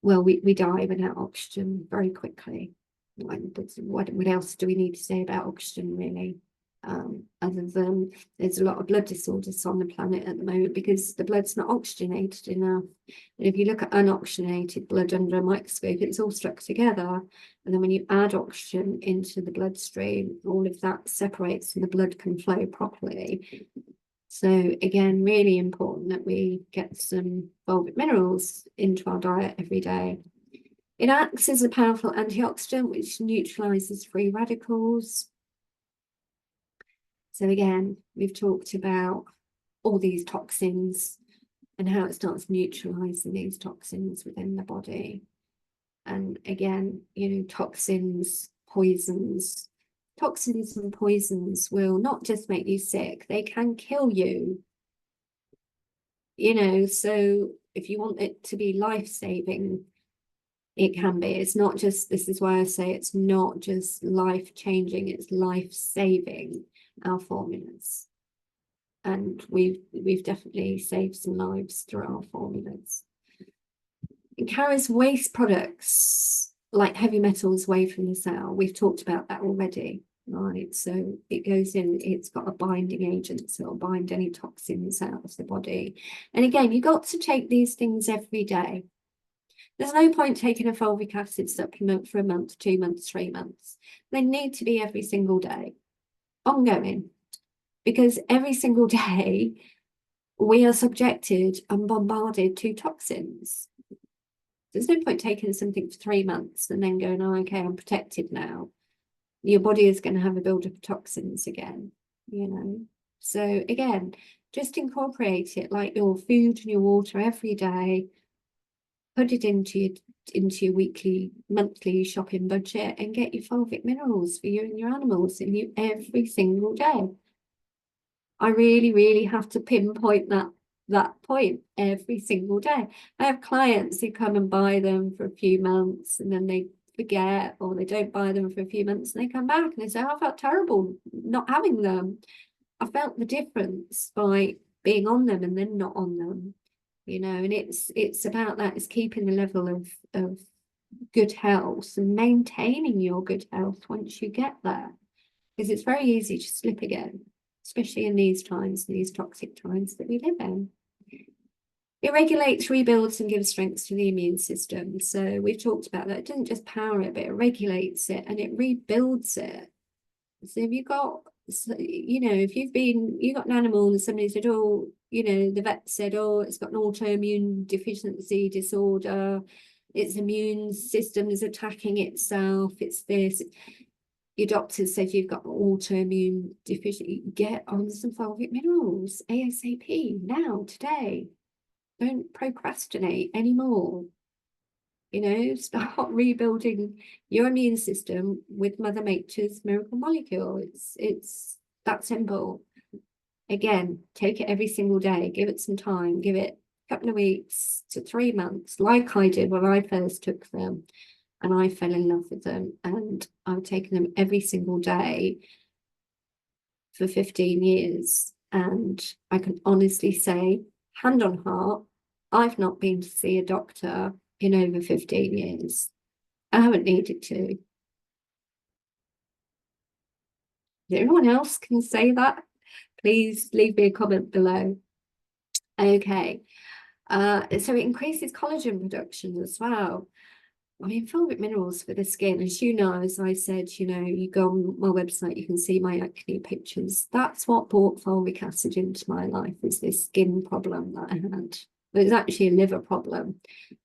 well, we die without oxygen very quickly. What else do we need to say about oxygen, really? Other than there's a lot of blood disorders on the planet at the moment because the blood's not oxygenated enough. And if you look at unoxygenated blood under a microscope, it's all stuck together. And then when you add oxygen into the bloodstream, all of that separates and the blood can flow properly. So again, really important that we get some fulvic minerals into our diet every day. It acts as a powerful antioxidant which neutralizes free radicals. So again, we've talked about all these toxins and how it starts neutralizing these toxins within the body. And again, you know, toxins and poisons will not just make you sick, they can kill you. You know, so if you want it to be life-saving, it can be. It's not just, this is why I say it's not just life-changing, it's life-saving, our formulas. and we've definitely saved some lives through our formulas. It carries waste products like heavy metals away from the cell. We've talked about that already, right? So it goes in, it's got a binding agent, so it'll bind any toxins out of the body. And again, you've got to take these things every day. There's no point taking a fulvic acid supplement for a month, 2 months, 3 months. They need to be every single day, ongoing, because every single day we are subjected and bombarded to toxins. There's no point taking something for 3 months and then going, oh, okay, I'm protected now. Your body is going to have a build-up of toxins again, you know. So again, just incorporate it like your food and your water every day. Put it into your weekly, monthly shopping budget and get your fulvic minerals for you and your animals in you every single day. I really, really have to pinpoint that point every single day. I have clients who come and buy them for a few months and then they forget, or they don't buy them for a few months and they come back and they say, oh, I felt terrible not having them. I felt the difference by being on them and then not on them, you know. And it's about that, it's keeping the level of good health and maintaining your good health once you get there, because it's very easy to slip again, especially in these times, these toxic times that we live in. It regulates, rebuilds, and gives strength to the immune system. So we've talked about that. It doesn't just power it, but it regulates it and it rebuilds it. So if you've got, you know, if you've got an animal and somebody said, oh, you know, the vet said, oh, it's got an autoimmune deficiency disorder, its immune system is attacking itself, it's this. Your doctor said you've got autoimmune deficiency, get on some fulvic minerals ASAP, now, today. Don't procrastinate anymore. You know, start rebuilding your immune system with Mother Nature's miracle molecule. It's that simple. Again, take it every single day. Give it some time. Give it a couple of weeks to 3 months, like I did when I first took them. And I fell in love with them. And I've taken them every single day for 15 years. And I can honestly say, hand on heart, I've not been to see a doctor in over 15 years. I haven't needed to. If anyone else can say that, please leave me a comment below. Okay. So it increases collagen production as well. I mean, fulvic minerals for the skin, as you know, as I said, you know, you go on my website, you can see my acne pictures. That's what brought fulvic acid into my life, is this skin problem that I had. It was actually a liver problem,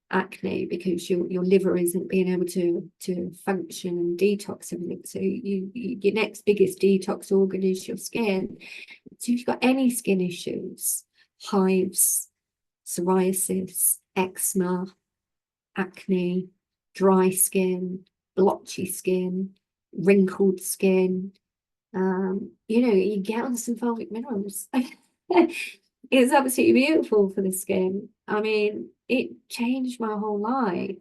acne, because your liver isn't being able to function and detox everything. So your next biggest detox organ is your skin. So if you've got any skin issues, hives, psoriasis, eczema, acne, dry skin, blotchy skin, wrinkled skin, you know, you get on some fulvic minerals. It's absolutely beautiful for the skin. I mean, it changed my whole life.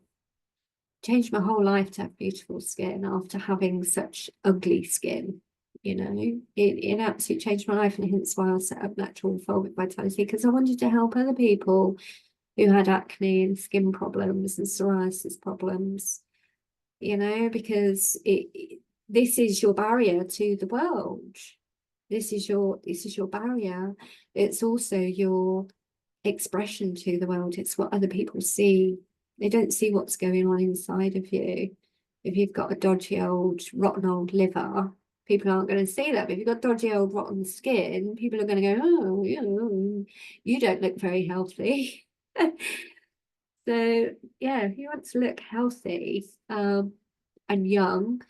Changed my whole life to have beautiful skin after having such ugly skin. You know, it absolutely changed my life, and hence why I set up Natural Fulvic Vitality, because I wanted to help other people who had acne and skin problems and psoriasis problems, you know, because this is your barrier to the world. This is your barrier. It's also your expression to the world. It's what other people see. They don't see what's going on inside of you. If you've got a dodgy old rotten old liver, people aren't going to see that. But if you've got dodgy old rotten skin, people are going to go, oh, you don't look very healthy. So yeah, if you want to look healthy and young,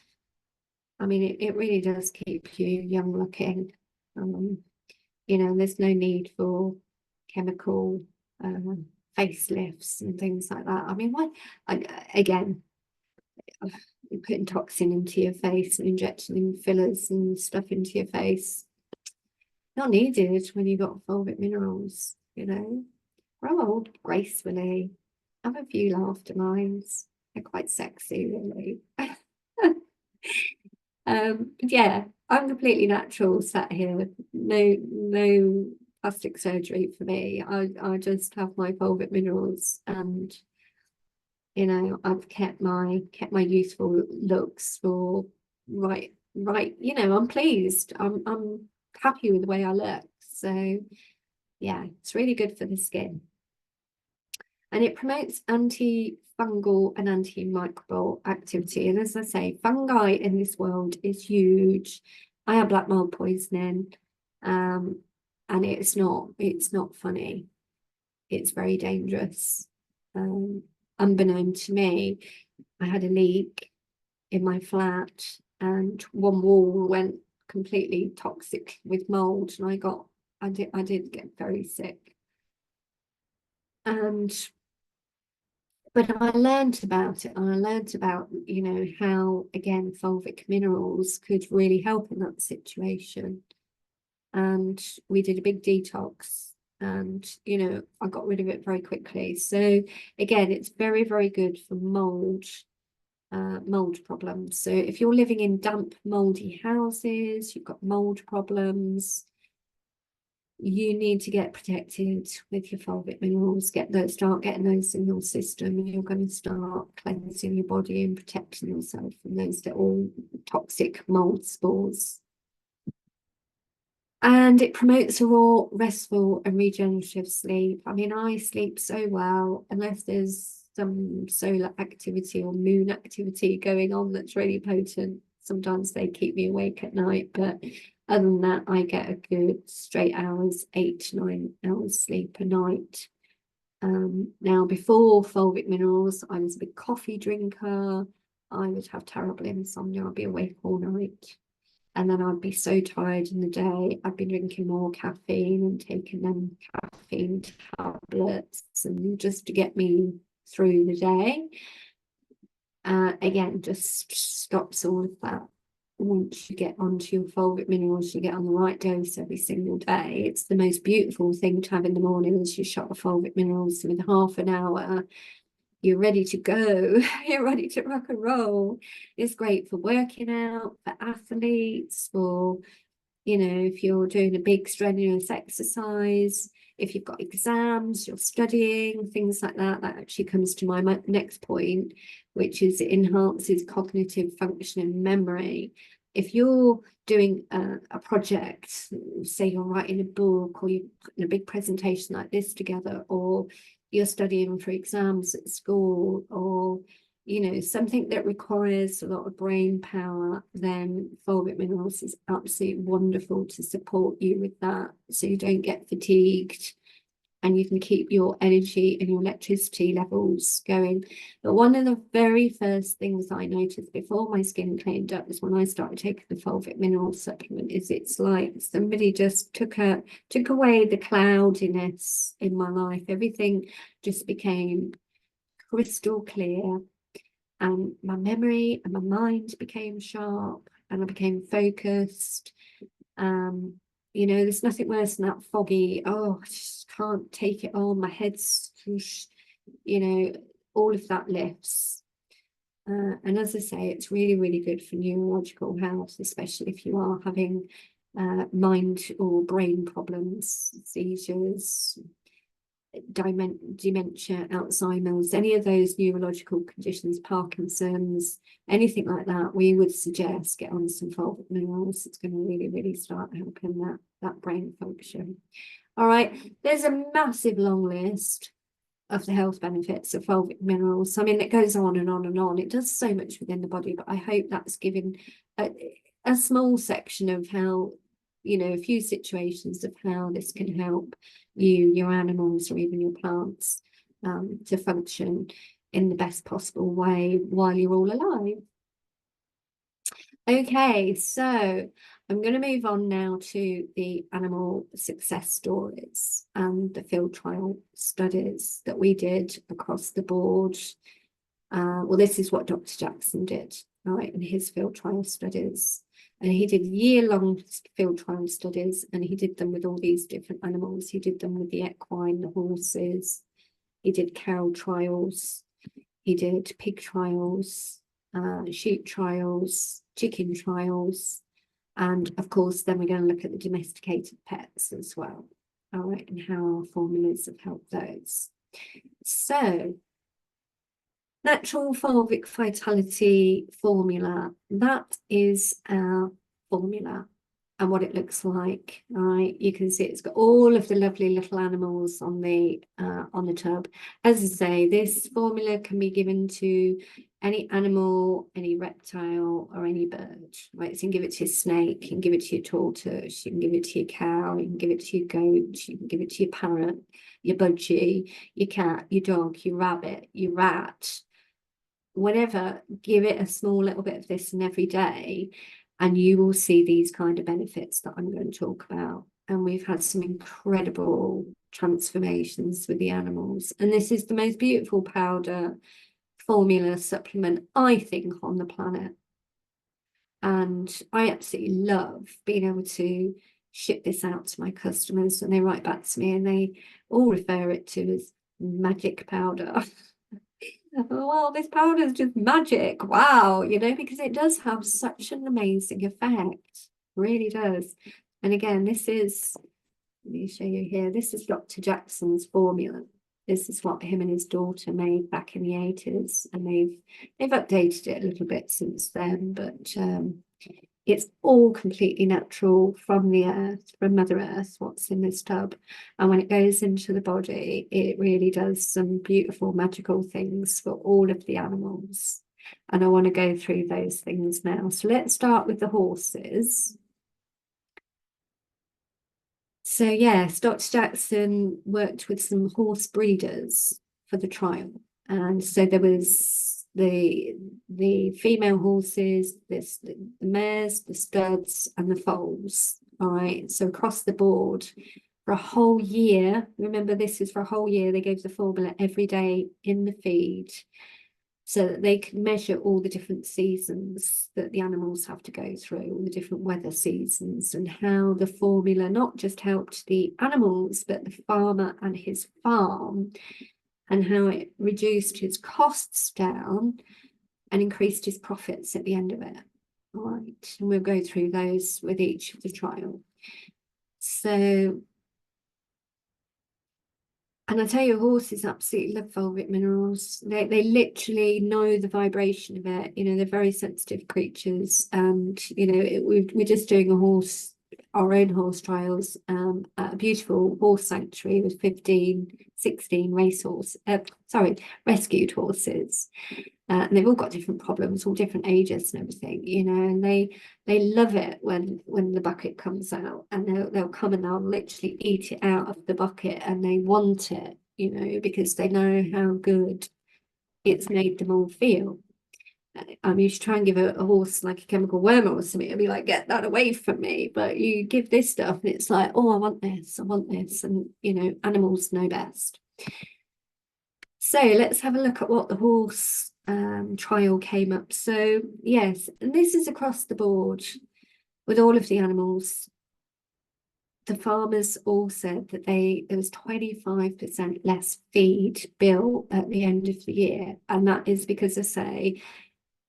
I mean, it really does keep you young looking. You know, there's no need for chemical facelifts and things like that. I mean, why? Again, putting toxin into your face and injecting fillers and stuff into your face, not needed when you've got fulvic minerals, you know. Grow old gracefully. Have a few laughter lines. They're quite sexy, really. Yeah, I'm completely natural, sat here. No plastic surgery for me. I just have my fulvic minerals, and I've kept my youthful looks for right. I'm pleased. I'm happy with the way I look. So yeah, it's really good for the skin. And it promotes antifungal and antimicrobial activity. And as I say, fungi in this world is huge. I have black mold poisoning, and it's not funny. It's very dangerous. Unbeknown to me, I had a leak in my flat, and one wall went completely toxic with mold, and I did get very sick. But I learned about it, and I learned about, how, again, fulvic minerals could really help in that situation. And we did a big detox, and, I got rid of it very quickly. So again, it's very, very good for mold problems. So if you're living in damp, moldy houses, you've got mold problems, you need to get protected with your fulvic minerals, start getting those in your system, and you're going to start cleansing your body and protecting yourself from those little toxic mold spores. And it promotes a raw, restful and regenerative sleep. I mean, I sleep so well, unless there's some solar activity or moon activity going on that's really potent. Sometimes they keep me awake at night, but other than that, I get a good straight hours, 8 to 9 hours sleep a night. Now, before fulvic minerals, I was a big coffee drinker. I would have terrible insomnia. I'd be awake all night. And then I'd be so tired in the day. I'd be drinking more caffeine and taking them caffeine tablets, and just to get me through the day. Again, just stops all of that. Once you get onto your fulvic minerals, you get on the right dose every single day. It's the most beautiful thing to have in the morning as you shot the fulvic minerals. So with half an hour, you're ready to go. You're ready to rock and roll. It's great for working out, for athletes, for, if you're doing a big strenuous exercise, if you've got exams, you're studying, things like that. That actually comes to my next point, which is it enhances cognitive function and memory. If you're doing a project, say you're writing a book, or you're putting a big presentation like this together, or you're studying for exams at school, or something that requires a lot of brain power, then fulvic minerals is absolutely wonderful to support you with that, so you don't get fatigued and you can keep your energy and your electricity levels going. But one of the very first things I noticed before my skin cleaned up was when I started taking the fulvic mineral supplement, is it's like somebody just took away the cloudiness in my life. Everything just became crystal clear, and my memory and my mind became sharp, and I became focused. There's nothing worse than that foggy, I just can't take it on, my head's, all of that lifts. And as I say, it's really, really good for neurological health, especially if you are having mind or brain problems, seizures, dementia, Alzheimer's, any of those neurological conditions, Parkinson's, anything like that, we would suggest get on some fulvic minerals. It's going to really, really start helping that brain function. All right, there's a massive long list of the health benefits of fulvic minerals. I mean, it goes on and on and on. It does so much within the body, but I hope that's given a small section of how, a few situations of how this can help you, your animals, or even your plants to function in the best possible way while you're all alive. Okay, so I'm going to move on now to the animal success stories and the field trial studies that we did across the board. Well, this is what Dr. Jackson did, right, in his field trial studies. And he did year-long field trial studies, and he did them with all these different animals. He did them with the equine, the horses. He did cow trials. He did pig trials, sheep trials, chicken trials. And of course, then we're going to look at the domesticated pets as well. All right, and how our formulas have helped those. So, Natural Fulvic Vitality formula, that is our formula and what it looks like. All right, you can see it's got all of the lovely little animals on the tub. As I say, this formula can be given to any animal, any reptile, or any bird. Right, so you can give it to your snake, you can give it to your tortoise, you can give it to your cow, you can give it to your goat, you can give it to your parrot, your budgie, your cat, your dog, your rabbit, your rat. Whatever, give it a small little bit of this and every day, and you will see these kind of benefits that I'm going to talk about. And we've had some incredible transformations with the animals. And this is the most beautiful powder formula supplement, I think, on the planet. And I absolutely love being able to ship this out to my customers, and they write back to me and they all refer it to as magic powder. Well, this powder is just magic. Wow, you know, because it does have such an amazing effect. Really does. And again, this is, let me show you here. This is Dr. Jackson's formula. This is what him and his daughter made back in the 80s, and they've updated it a little bit since then, but it's all completely natural from the earth, from Mother Earth, what's in this tub. And when it goes into the body, it really does some beautiful, magical things for all of the animals. And I want to go through those things now. So let's start with the horses. So yes, Dr. Jackson worked with some horse breeders for the trial. And so there was the female horses, the mares, the studs, and the foals. All right. So across the board for a whole year, remember this is for a whole year, they gave the formula every day in the feed, so that they can measure all the different seasons that the animals have to go through, all the different weather seasons, and how the formula not just helped the animals, but the farmer and his farm, and how it reduced his costs down and increased his profits at the end of it. All right, and we'll go through those with each of the trial. So, and I tell you, horses absolutely love fulvic minerals. They literally know the vibration of it. You know, they're very sensitive creatures. And, you know, we're just doing our own horse trials at a beautiful horse sanctuary with 16 rescued horses. And they've all got different problems, all different ages and everything, you know, and they love it when the bucket comes out, and they'll come and they'll literally eat it out of the bucket, and they want it, you know, because they know how good it's made them all feel. You should try and give a horse like a chemical worm or something, it'll be like, get that away from me. But you give this stuff and it's like, oh, I want this, and you know, animals know best. So let's have a look at what the horse trial came up. So yes, and this is across the board with all of the animals. The farmers all said that there was 25% less feed bill at the end of the year, and that is because, I say,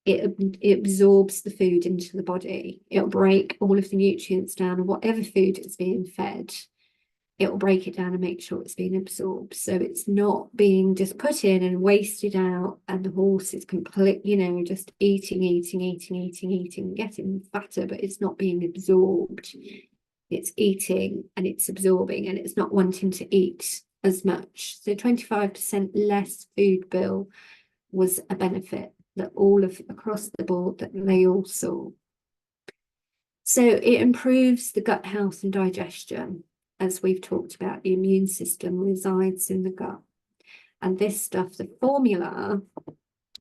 it absorbs the food into the body. It'll break all of the nutrients down, and whatever food is being fed, it will break it down and make sure it's being absorbed. So it's not being just put in and wasted out, and the horse is complete, you know, just eating, getting fatter, but it's not being absorbed. It's eating and it's absorbing, and it's not wanting to eat as much. So 25% less food bill was a benefit that across the board that they all saw. So it improves the gut health and digestion. As we've talked about, the immune system resides in the gut. And this stuff, the formula,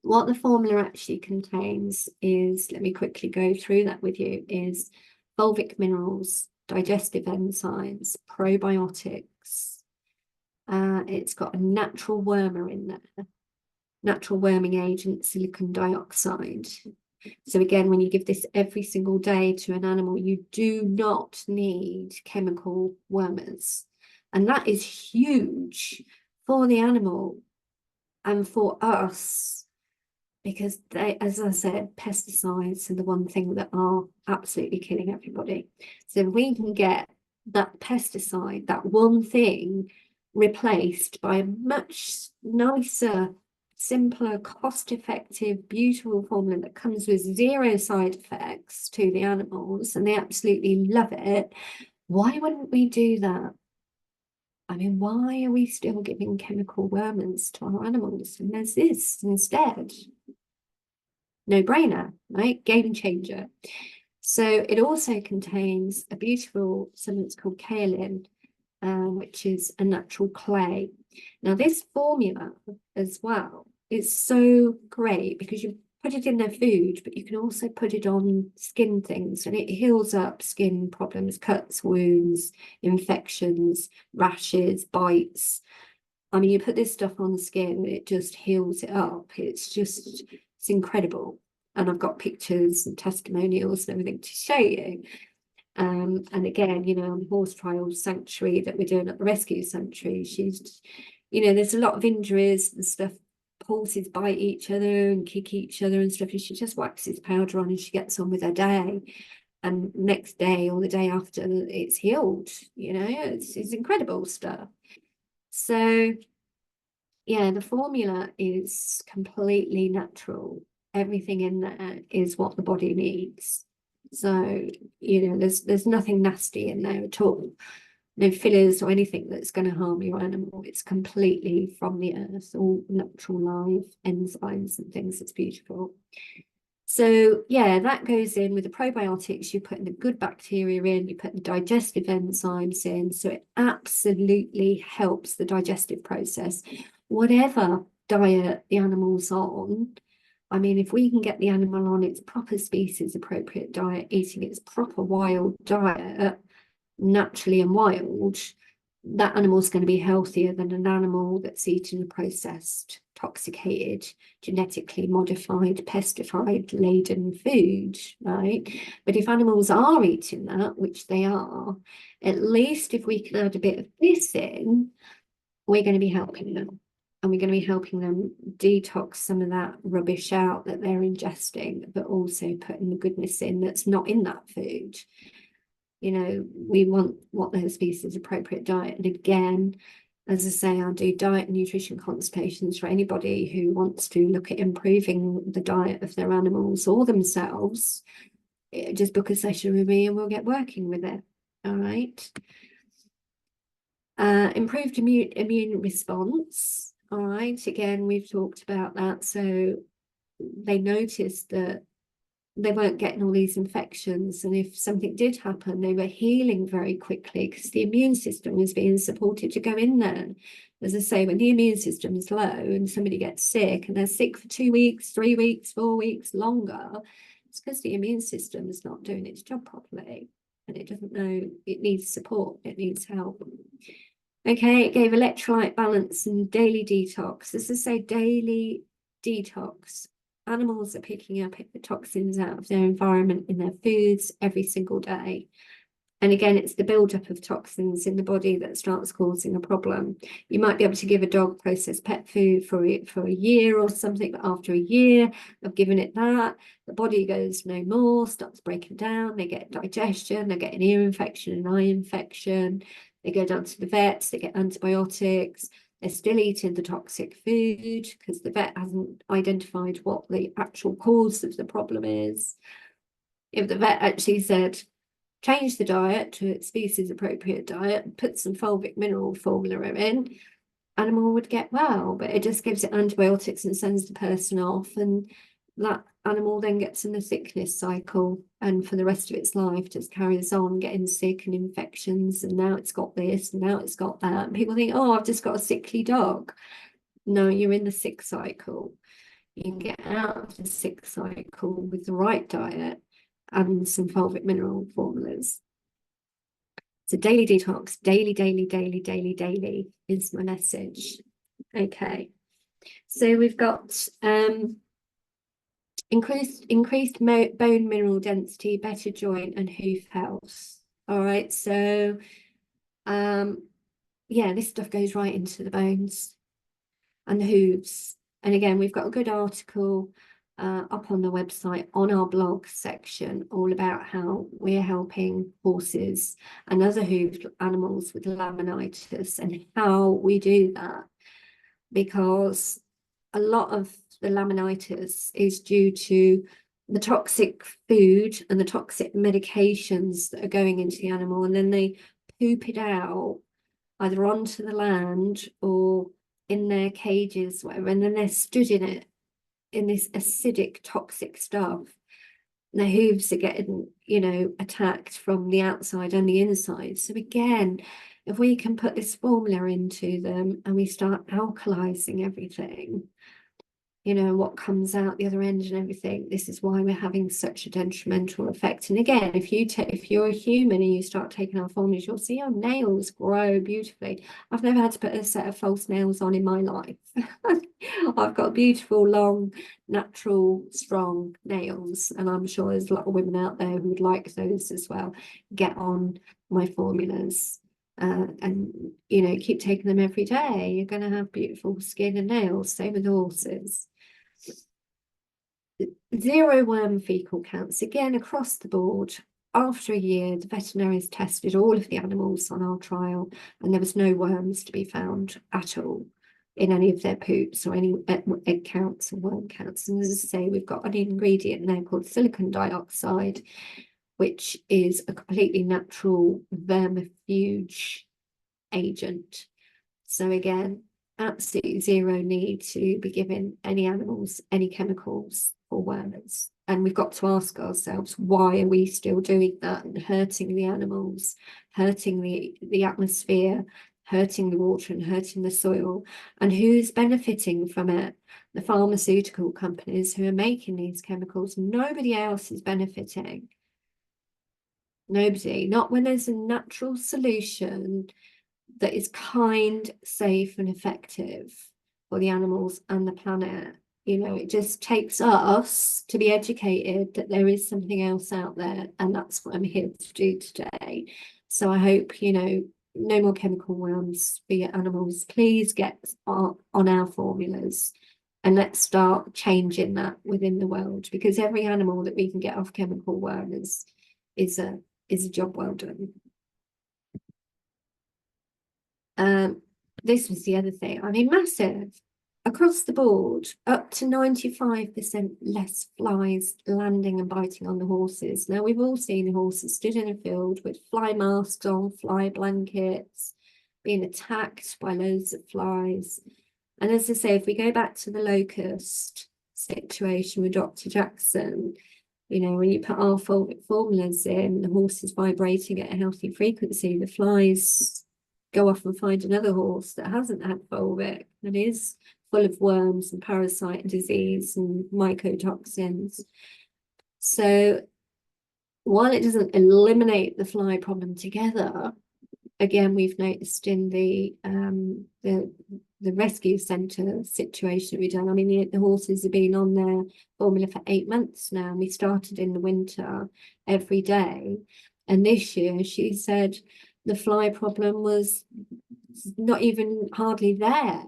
what the formula actually contains is, let me quickly go through that with you, is fulvic minerals, digestive enzymes, probiotics. It's got a natural wormer in there, natural worming agent, silicon dioxide. So again, when you give this every single day to an animal, you do not need chemical wormers. And that is huge for the animal and for us, because they, as I said, pesticides are the one thing that are absolutely killing everybody. So if we can get that pesticide, that one thing, replaced by a much nicer, simpler, cost-effective, beautiful formula that comes with zero side effects to the animals, and they absolutely love it, why wouldn't we do that? I mean, why are we still giving chemical wormers to our animals? And there's this instead. No-brainer, right? Game changer. So it also contains a beautiful, something that's called kaolin, which is a natural clay. Now, this formula as well is so great because you put it in their food, but you can also put it on skin things, and it heals up skin problems, cuts, wounds, infections, rashes, bites. I mean, you put this stuff on the skin, it just heals it up. It's incredible. And I've got pictures and testimonials and everything to show you. And again, you know, on the horse trial sanctuary that we're doing at the rescue sanctuary, she's, you know, there's a lot of injuries and stuff. Horses bite each other and kick each other and stuff, and she just waxes powder on and she gets on with her day. And next day or the day after, it's healed. You know, it's incredible stuff. So yeah, the formula is completely natural. Everything in there is what the body needs. So, you know, there's nothing nasty in there at all. No fillers or anything that's going to harm your animal. It's completely from the earth, all natural live enzymes and things. It's beautiful. So yeah, that goes in with the probiotics. You put in the good bacteria in, you put the digestive enzymes in, so it absolutely helps the digestive process. Whatever diet the animal's on, I mean, if we can get the animal on its proper species appropriate diet, eating its proper wild diet, naturally and wild, that animal's going to be healthier than an animal that's eaten a processed, toxicated, genetically modified, pesticide laden food, right? But if animals are eating that, which they are, at least if we can add a bit of this in, we're going to be helping them. And we're going to be helping them detox some of that rubbish out that they're ingesting, but also putting the goodness in that's not in that food. You know, we want what their species appropriate diet. And again, as I say, I do diet and nutrition consultations for anybody who wants to look at improving the diet of their animals or themselves. Just book a session with me and we'll get working with it. All right. Improved immune response. All right. Again, we've talked about that. So they noticed that they weren't getting all these infections, and if something did happen, they were healing very quickly because the immune system was being supported to go in there. As I say, when the immune system is low and somebody gets sick and they're sick for 2 weeks, 3 weeks, 4 weeks, longer, it's because the immune system is not doing its job properly and it doesn't know it needs support, it needs help. Okay, it gave electrolyte balance and daily detox. As I say, daily detox. Animals are picking up the toxins out of their environment in their foods every single day. And again, it's the buildup of toxins in the body that starts causing a problem. You might be able to give a dog processed pet food for a year or something, but after a year of giving it that, the body goes no more, starts breaking down, they get digestion, they get an ear infection, an eye infection, they go down to the vets, they get antibiotics. They're still eating the toxic food because the vet hasn't identified what the actual cause of the problem is. If the vet actually said, change the diet to its species appropriate diet, put some fulvic mineral formula in, animal would get well, but it just gives it antibiotics and sends the person off, and that animal then gets in the sickness cycle, and for the rest of its life just carries on getting sick and infections, and now it's got this and now it's got that, and people think, oh, I've just got a sickly dog. No, you're in the sick cycle. You can get out of the sick cycle with the right diet and some fulvic mineral formulas. So daily detox, daily, daily, daily, daily, daily is my message. Okay. So we've got increased bone mineral density, better joint and hoof health. All right. So yeah, this stuff goes right into the bones and the hooves. And again, we've got a good article up on the website on our blog section, all about how we're helping horses and other hooved animals with laminitis and how we do that, because a lot of the laminitis is due to the toxic food and the toxic medications that are going into the animal, and then they poop it out either onto the land or in their cages, whatever, and then they're stood in it, in this acidic, toxic stuff. Their hooves are getting, you know, attacked from the outside and the inside. So again, if we can put this formula into them and we start alkalizing everything, you know, what comes out the other end and everything, this is why we're having such a detrimental effect. And again, if you're a human and you start taking our formulas, you'll see your nails grow beautifully. I've never had to put a set of false nails on in my life. I've got beautiful, long, natural, strong nails, and I'm sure there's a lot of women out there who would like those as well. Get on my formulas. And you know, keep taking them every day. You're going to have beautiful skin and nails. Same with horses. 0 worm fecal counts, again across the board. After a year, the veterinaries tested all of the animals on our trial, and there was no worms to be found at all in any of their poops or any egg counts or worm counts. And as I say, we've got an ingredient there called silicon dioxide, which is a completely natural vermifuge agent. So again, absolutely zero need to be giving any animals any chemicals or worms. And we've got to ask ourselves, why are we still doing that and hurting the animals, hurting the atmosphere, hurting the water and hurting the soil? And who's benefiting from it? The pharmaceutical companies who are making these chemicals. Nobody else is benefiting. Nobody, not when there's a natural solution that is kind, safe and effective for the animals and the planet. You know, it just takes us to be educated that there is something else out there, and that's what I'm here to do today. So I hope, you know, no more chemical worms for your animals. Please get on our formulas and let's start changing that within the world, because every animal that we can get off chemical worms is a job well done. This was the other thing. I mean, massive. Across the board, up to 95% less flies landing and biting on the horses. Now, we've all seen the horses stood in a field with fly masks on, fly blankets, being attacked by loads of flies. And as I say, if we go back to the locust situation with Dr. Jackson, you know, when you put our fulvic formulas in, the horse is vibrating at a healthy frequency, the flies go off and find another horse that hasn't had fulvic and is full of worms and parasite and disease and mycotoxins. So while it doesn't eliminate the fly problem together, again, we've noticed in the rescue centre situation we've done. I mean, the horses have been on their formula for 8 months now. And we started in the winter every day. And this year, she said the fly problem was not even hardly there.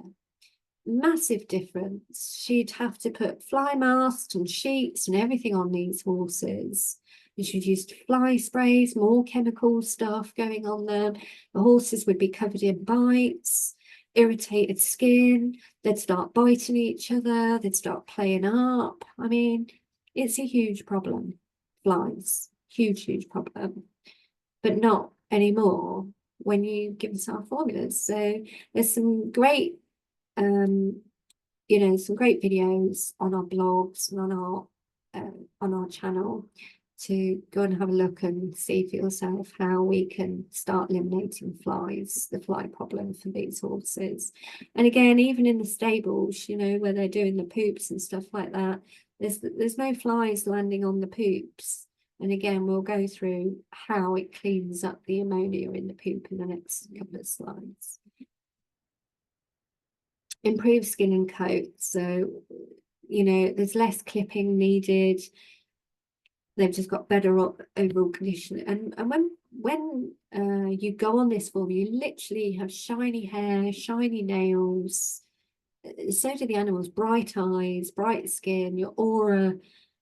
Massive difference. She'd have to put fly masks and sheets and everything on these horses. And she'd used fly sprays, more chemical stuff going on them. The horses would be covered in bites, irritated skin. They'd start biting each other. They'd start playing up. I mean, it's a huge problem. Flies, huge problem. But not anymore when you give us our formulas. So there's some great you know, some great videos on our blogs and on our channel to go and have a look and see for yourself how we can start eliminating flies, the fly problem for these horses. And again, even in the stables, you know, where they're doing the poops and stuff like that, there's no flies landing on the poops. And again, we'll go through how it cleans up the ammonia in the poop in the next couple of slides. Improve skin and coat. So, you know, there's less clipping needed. They've just got better overall condition. And when you go on this form, you literally have shiny hair, shiny nails. so do the animals. Bright eyes, bright skin, your aura,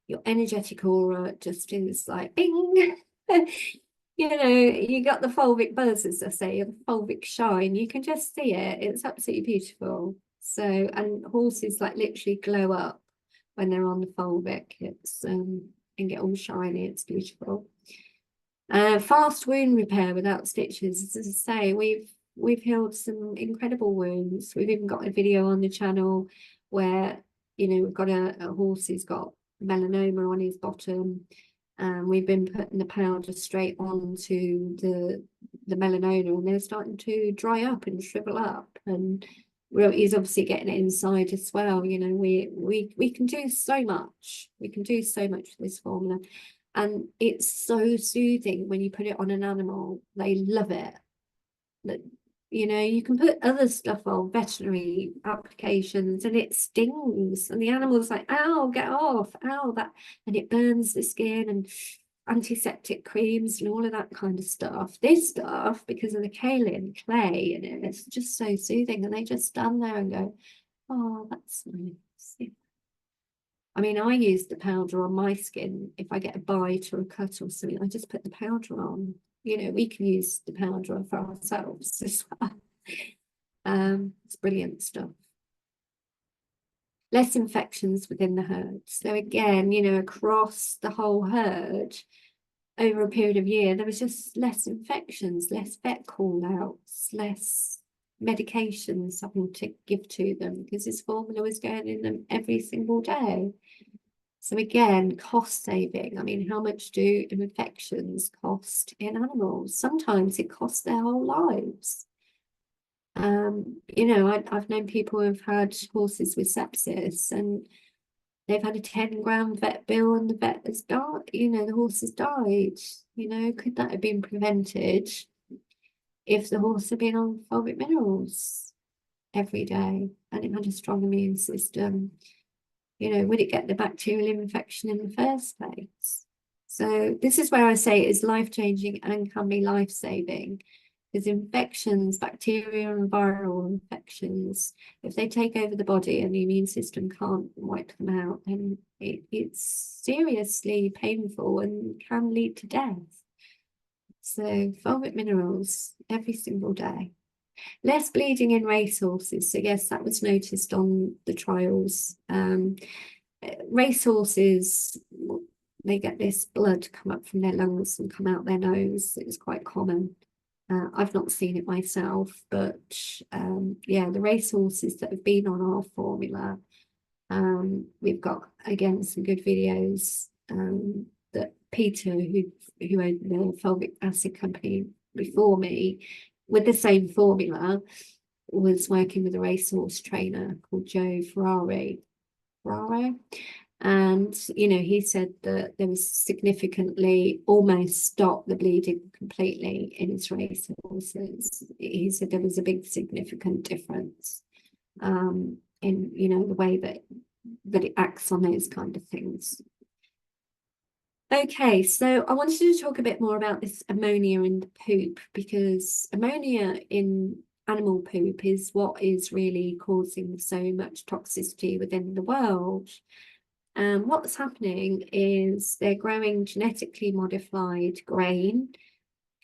your energetic aura just is like bing. You know, you got the fulvic buzz, as I say, the fulvic shine. You can just see it. It's absolutely beautiful. So, and horses like literally glow up when they're on the fulvic. It's and get all shiny. It's beautiful. Fast wound repair without stitches. As I say, we've healed some incredible wounds. We've even got a video on the channel where, you know, we've got a horse who's got melanoma on his bottom, and we've been putting the powder straight onto the melanoma, and they're starting to dry up and shrivel up. And he's obviously getting it inside as well. You know, we can do so much. We can do so much with this formula. And it's so soothing when you put it on an animal. They love it. That, you know, you can put other stuff on, veterinary applications, and it stings. And the animal's like, ow, get off, ow, that, and it burns the skin, and antiseptic creams and all of that kind of stuff. This stuff, because of the kaolin clay in it, it's just so soothing. And they just stand there and go, oh, that's nice. I mean, I use the powder on my skin. If I get a bite or a cut or something, I just put the powder on. You know, we can use the powder for ourselves as well. It's brilliant stuff. Less infections within the herd. So again, you know, across the whole herd, over a period of year, there was just less infections, less vet call-outs, less medications having to give to them, because this formula was going in them every single day. So again, cost saving. I mean, how much do infections cost in animals? Sometimes it costs their whole lives. You know, I've known people who've had horses with sepsis, and they've had a 10 grand vet bill, and the vet has died, you know, the horse has died. You know, could that have been prevented if the horse had been on fulvic minerals every day and it had a strong immune system? You know, would it get the bacterial infection in the first place? So this is where I say it is life-changing and can be life-saving. Because infections, bacterial and viral infections, if they take over the body and the immune system can't wipe them out, then it's seriously painful and can lead to death. So fulvic minerals every single day. Less bleeding in racehorses. So yes, that was noticed on the trials. Racehorses, they get this blood come up from their lungs and come out their nose. It's quite common. I've not seen it myself, but yeah, the racehorses that have been on our formula, we've got again some good videos that Peter, who owned the fulvic acid company before me, with the same formula, was working with a racehorse trainer called Joe Ferraro. And, you know, he said that there was significantly almost stopped the bleeding completely in his racehorses. He said there was a big significant difference in, you know, the way that it acts on those kind of things. Okay, so I wanted to talk a bit more about this ammonia in the poop, because ammonia in animal poop is what is really causing so much toxicity within the world. What's happening is they're growing genetically modified grain,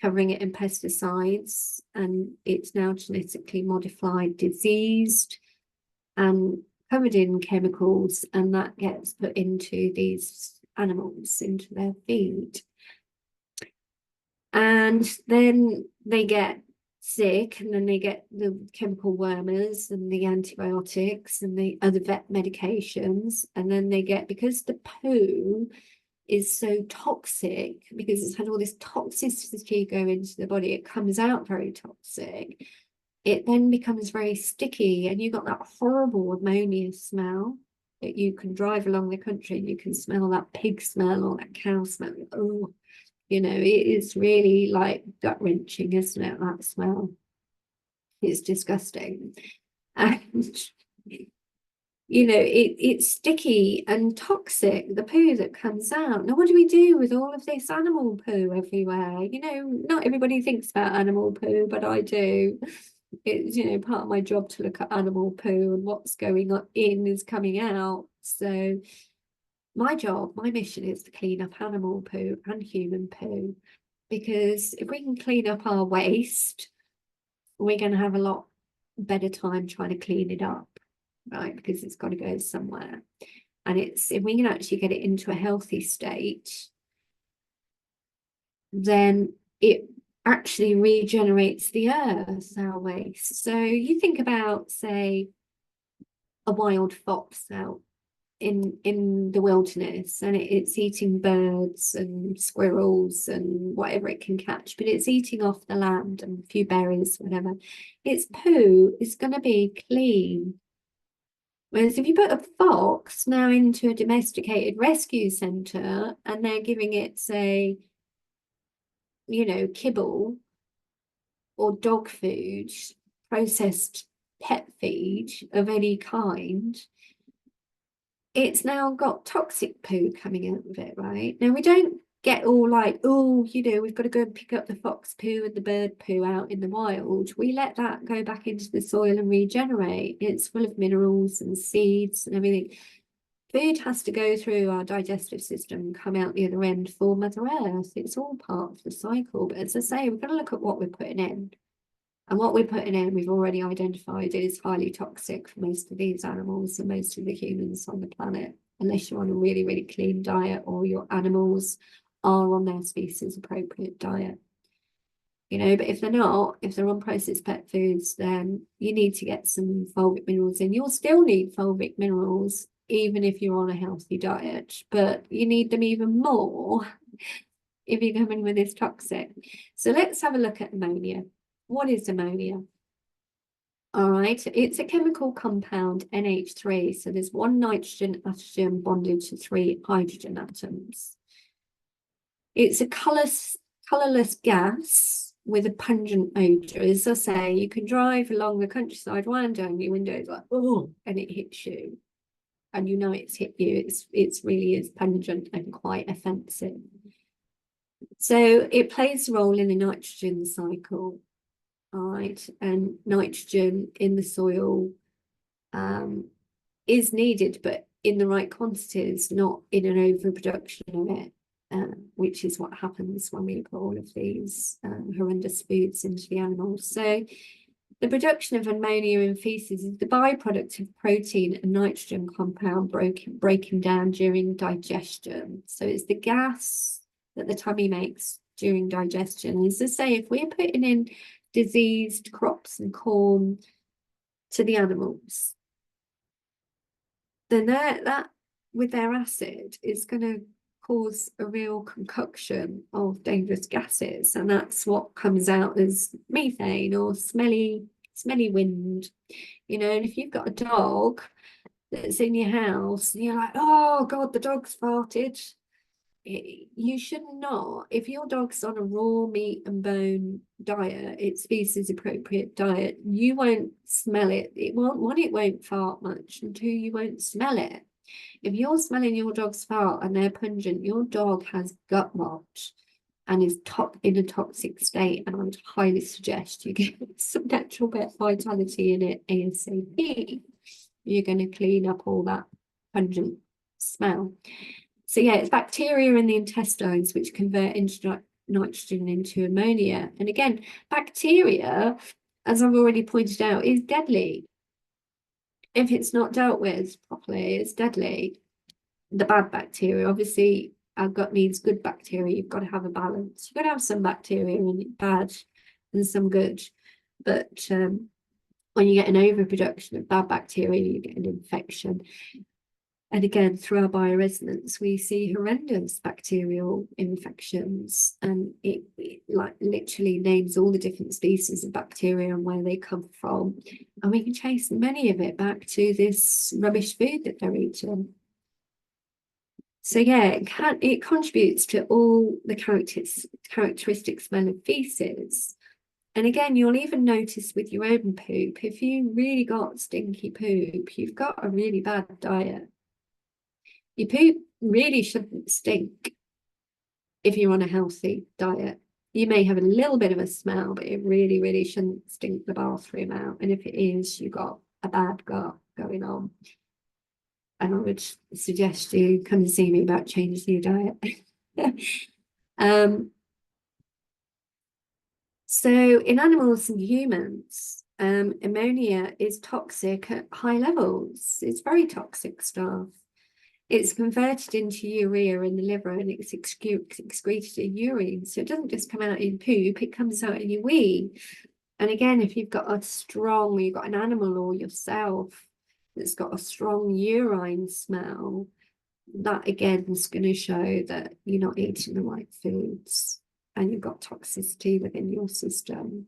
covering it in pesticides, and it's now genetically modified, diseased, and covered in chemicals, and that gets put into these animals, into their feed. And then they get sick, and then they get the chemical wormers and the antibiotics and the other vet medications, and then they get, because the poo is so toxic, because it's had all this toxicity go into the body, it comes out very toxic. It then becomes very sticky, and you got that horrible ammonia smell that you can drive along the country and you can smell that pig smell or that cow smell. Oh, you know, it is really like gut-wrenching, isn't it, that smell? It's disgusting. And, you know, it's sticky and toxic, the poo that comes out. Now, what do we do with all of this animal poo everywhere? You know, not everybody thinks about animal poo, but I do. It's, you know, part of my job to look at animal poo, and what's going on in is coming out. So my job, my mission is to clean up animal poo and human poo, because if we can clean up our waste, we're going to have a lot better time trying to clean it up, right? Because it's got to go somewhere. And it's, if we can actually get it into a healthy state, then it actually regenerates the earth, our waste. So you think about, say, a wild fox out in the wilderness, and it's eating birds and squirrels and whatever it can catch, but it's eating off the land and a few berries, whatever. Its poo is going to be clean. Whereas if you put a fox now into a domesticated rescue centre and they're giving it, say, you know, kibble or dog food, processed pet feed of any kind, it's now got toxic poo coming out of it, right? Now, we don't get all like, oh, you know, we've got to go and pick up the fox poo and the bird poo out in the wild. We let that go back into the soil and regenerate. It's full of minerals and seeds and everything. Food has to go through our digestive system and come out the other end for Mother Earth. It's all part of the cycle. But as I say, we've got to look at what we're putting in. And what we're putting in, we've already identified, is highly toxic for most of these animals and most of the humans on the planet, unless you're on a really, really clean diet or your animals are on their species appropriate diet. You know, but if they're not, if they're on processed pet foods, then you need to get some fulvic minerals in. You'll still need fulvic minerals even if you're on a healthy diet, but you need them even more if you come in with this toxic. So let's have a look at ammonia. What is ammonia? All right, it's a chemical compound, NH3. So there's one nitrogen atom bonded to 3 hydrogen atoms. It's a colourless gas with a pungent odour. As I say, you can drive along the countryside, wind down your windows like, oh, and it hits you. And you know it's hit you. It's really is pungent and quite offensive. So it plays a role in the nitrogen cycle. All right, and nitrogen in the soil is needed, but in the right quantities, not in an overproduction of it, which is what happens when we put all of these horrendous foods into the animals. So the production of ammonia in feces is the byproduct of protein and nitrogen compound breaking down during digestion. So it's the gas that the tummy makes during digestion. As I say, if we're putting in diseased crops and corn to the animals, then that with their acid is going to cause a real concoction of dangerous gases, and that's what comes out as methane or smelly wind. You know, and if you've got a dog that's in your house and you're like, oh God, the dog's farted, you should not. If your dog's on a raw meat and bone diet, it's species appropriate diet, you won't smell it. It won't fart much, and 2, you won't smell it. If you're smelling your dog's fart and they're pungent, your dog has gut rot and is in a toxic state, and I would highly suggest you get some Natural Pet Vitality in it ASAP. You're going to clean up all that pungent smell. So yeah, it's bacteria in the intestines which convert nitrogen into ammonia. And again, bacteria, as I've already pointed out, is deadly. If it's not dealt with properly, it's deadly. The bad bacteria, obviously, our gut needs good bacteria. You've got to have a balance. You've got to have some bacteria and bad and some good. But when you get an overproduction of bad bacteria, you get an infection. And again, through our bioresonance, we see horrendous bacterial infections, and it like literally names all the different species of bacteria and where they come from. And we can trace many of it back to this rubbish food that they're eating. So yeah, it contributes to all the characteristic smell of feces. And again, you'll even notice with your own poop, if you really got stinky poop, you've got a really bad diet. Your poop really shouldn't stink if you're on a healthy diet. You may have a little bit of a smell, but it really, really shouldn't stink the bathroom out. And if it is, you've got a bad gut going on. And I would suggest you come and see me about changing your diet. So in animals and humans, ammonia is toxic at high levels. It's very toxic stuff. It's converted into urea in the liver and it's excreted in urine. So it doesn't just come out in poop, it comes out in your wee. And again, if you've got an animal or yourself that's got a strong urine smell, that again is going to show that you're not eating the right foods and you've got toxicity within your system.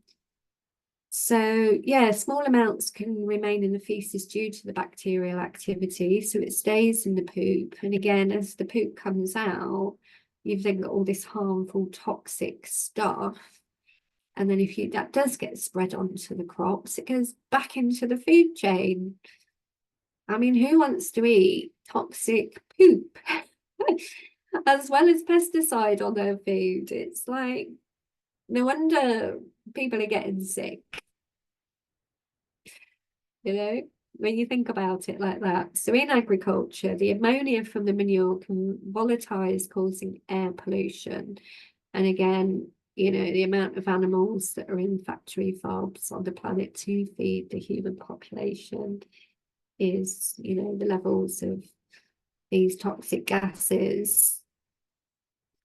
So yeah, small amounts can remain in the feces due to the bacterial activity, so it stays in the poop. And again, as the poop comes out, you've then got all this harmful toxic stuff. And then if that does get spread onto the crops, it goes back into the food chain. I mean, who wants to eat toxic poop as well as pesticide on their food? It's like, no wonder people are getting sick, when you think about it like that. So in agriculture, the ammonia from the manure can volatilize, causing air pollution. And again, the amount of animals that are in factory farms on the planet to feed the human population is, the levels of these toxic gases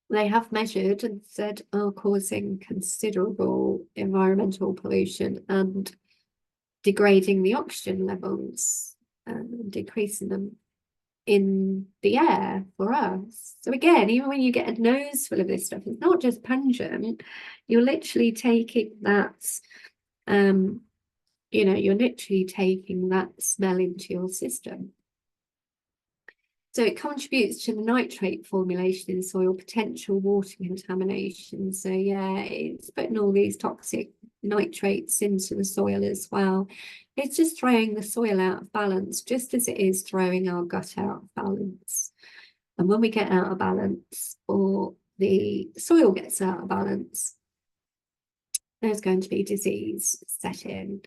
they have measured and said are causing considerable environmental pollution and degrading the oxygen levels and decreasing them in the air for us. So again, even when you get a nose full of this stuff, it's not just pungent. You're literally taking that, you're literally taking that smell into your system. So it contributes to the nitrate formulation in soil, potential water contamination. So yeah, it's putting all these toxic nitrates into the soil as well. It's just throwing the soil out of balance, just as it is throwing our gut out of balance. And when we get out of balance, or the soil gets out of balance, there's going to be disease set in.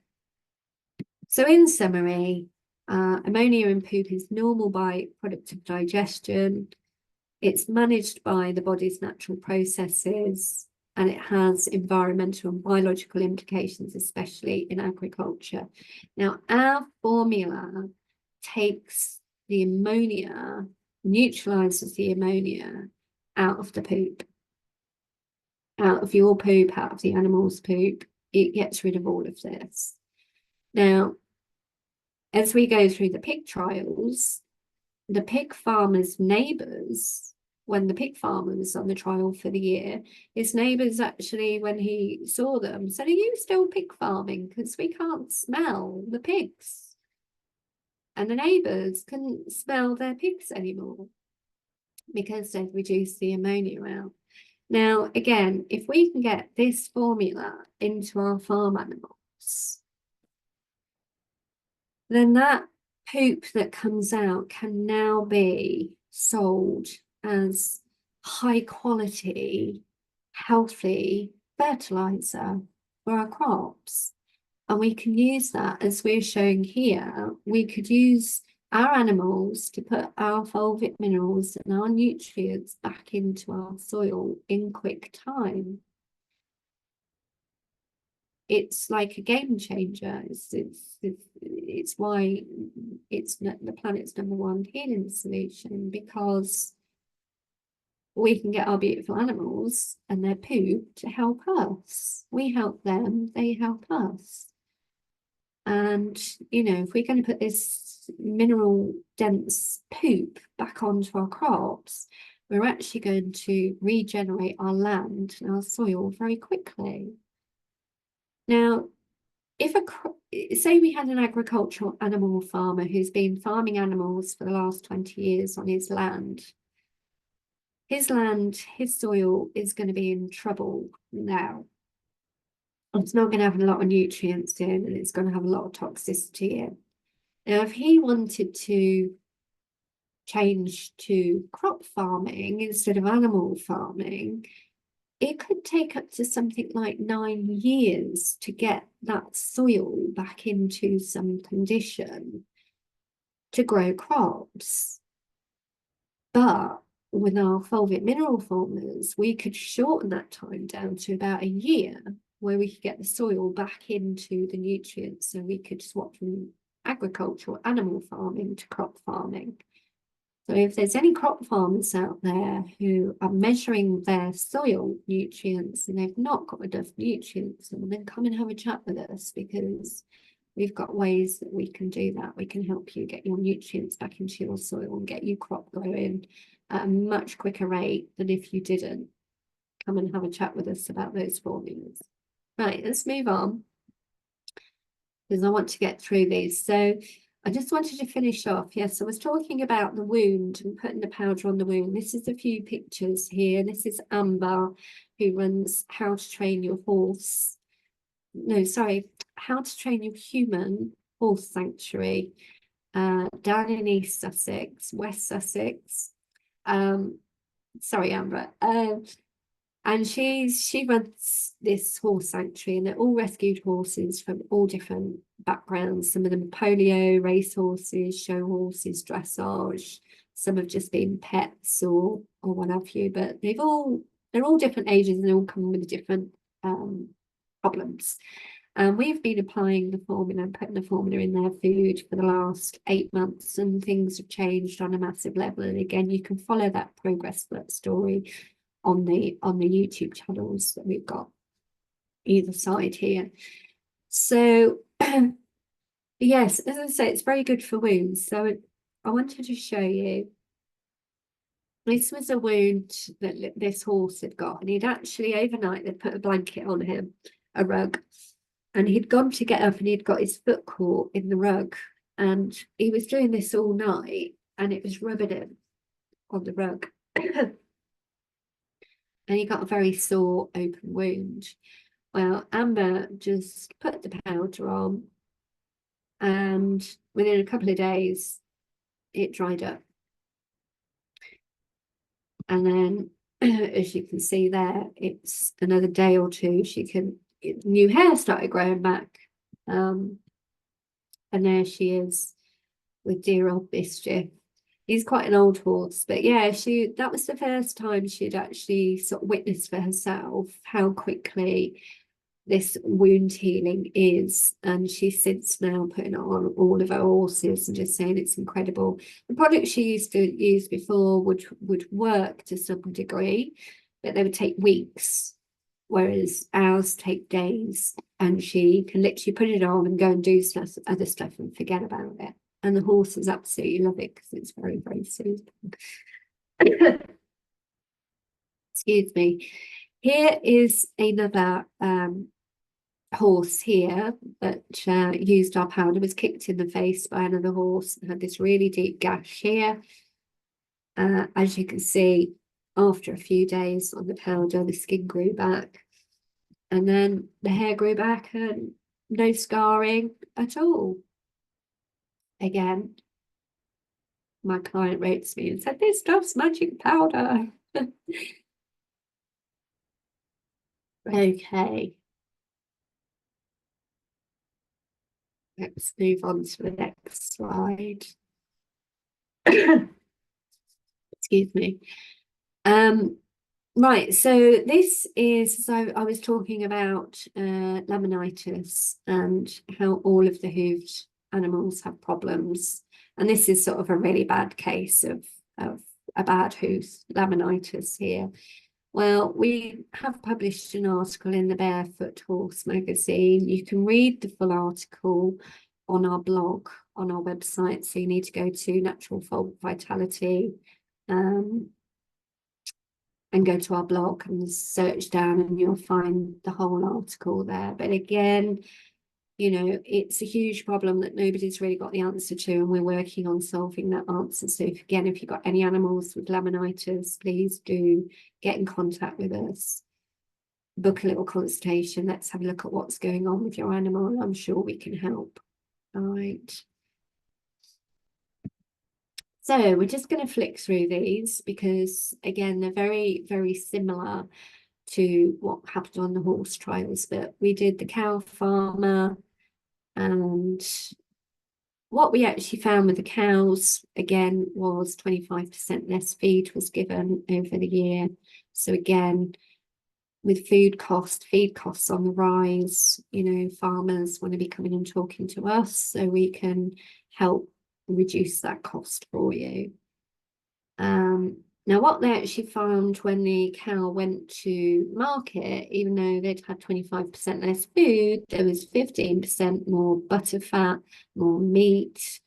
So in summary, ammonia in poop is normal byproduct of digestion. It's managed by the body's natural processes, and it has environmental and biological implications, especially in agriculture. Now, our formula takes the ammonia, neutralizes the ammonia out of the poop, out of your poop, out of the animal's poop. It gets rid of all of this. Now, as we go through the pig trials, the pig farmer's neighbours, when the pig farmer was on the trial for the year, his neighbours actually, when he saw them, said, "Are you still pig farming? Because we can't smell the pigs." And the neighbours couldn't smell their pigs anymore because they'd reduced the ammonia out. Now, again, if we can get this formula into our farm animals, then that poop that comes out can now be sold as high quality, healthy fertilizer for our crops. And we can use that, as we're showing here, we could use our animals to put our fulvic minerals and our nutrients back into our soil in quick time. It's like a game changer. It's why it's the planet's #1 healing solution, because we can get our beautiful animals and their poop to help us. We help them, they help us. And, if we're going to put this mineral dense poop back onto our crops, we're actually going to regenerate our land and our soil very quickly. Now, say we had an agricultural animal farmer who's been farming animals for the last 20 years on his land, his soil is going to be in trouble now. It's not going to have a lot of nutrients in, and it's going to have a lot of toxicity in. Now, if he wanted to change to crop farming instead of animal farming, it could take up to something like 9 years to get that soil back into some condition to grow crops. But with our fulvic mineral formers, we could shorten that time down to about a year, where we could get the soil back into the nutrients, so we could swap from agricultural animal farming to crop farming. So if there's any crop farmers out there who are measuring their soil nutrients and they've not got enough nutrients, then come and have a chat with us, because we've got ways that we can do that. We can help you get your nutrients back into your soil and get you crop growing at a much quicker rate than if you didn't. Come and have a chat with us about those formulas. Right, let's move on, because I want to get through these. So I just wanted to finish off. Yes, I was talking about the wound and putting the powder on the wound. This is a few pictures here. This is Amber, who runs How to Train Your Horse. No, sorry, How to Train Your Human Horse Sanctuary, down in East Sussex, West Sussex. Sorry, Amber. And she runs this horse sanctuary, and they're all rescued horses from all different backgrounds. Some of them are polio, race horses, show horses, dressage. Some have just been pets or what have you. But they're all different ages, and they all come with different problems. And we've been applying the formula and putting the formula in their food for the last 8 months, and things have changed on a massive level. And again, you can follow that progress story on the YouTube channels that we've got either side here. So yes, as I say, it's very good for wounds. So I wanted to show you, this was a wound that this horse had got, and he'd actually overnight they'd put a blanket on him, a rug, and he'd gone to get up and he'd got his foot caught in the rug, and he was doing this all night and it was rubbing him on the rug. And he got a very sore open wound. Well, Amber just put the powder on, and within a couple of days it dried up. And then as you can see there, it's another day or two, new hair started growing back. And there she is with dear old Mischief. He's quite an old horse, but yeah, that was the first time she'd actually sort of witnessed for herself how quickly this wound healing is. And she's since now putting it on all of her horses and just saying it's incredible. The products she used to use before would work to some degree, but they would take weeks, whereas ours take days, and she can literally put it on and go and do other stuff and forget about it. And the horses absolutely love it because it's very, very soothing. Excuse me. Here is another horse here that used our powder, was kicked in the face by another horse and had this really deep gash here. As you can see, after a few days on the powder, the skin grew back, and then the hair grew back, and no scarring at all. Again, my client wrote to me and said, this stuff's magic powder. Okay. Let's move on to the next slide. Excuse me. Right, so this is, so I was talking about laminitis and how all of the hooved animals have problems, and this is sort of a really bad case of a bad hoof laminitis here. Well, we have published an article in the Barefoot Horse magazine. You can read the full article on our blog, on our website, so you need to go to Natural Fulvic Vitality and go to our blog and search down, and you'll find the whole article there. But again, you know, it's a huge problem that nobody's really got the answer to, and we're working on solving that answer. So again, if you've got any animals with laminitis, please do get in contact with us. Book a little consultation. Let's have a look at what's going on with your animal. I'm sure we can help. All right. So we're just going to flick through these because, again, they're very, very similar to what happened on the horse trials, but we did the cow farmer, and what we actually found with the cows, again, was 25% less feed was given over the year. So again, with feed costs on the rise, you know, farmers want to be coming and talking to us so we can help reduce that cost for you. Now, what they actually found when the cow went to market, even though they'd had 25% less food, there was 15% more butter fat, more meat,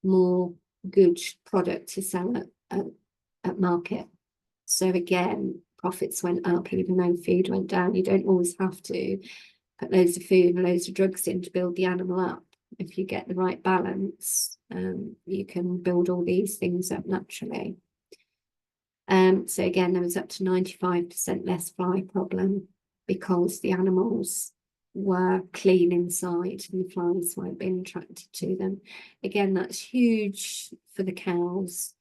more good product to sell at market. So again, profits went up even though food went down. You don't always have to put loads of food and loads of drugs in to build the animal up. If you get the right balance, you can build all these things up naturally. So again, there was up to 95% less fly problem because the animals were clean inside and the flies weren't being attracted to them. Again, that's huge for the cows.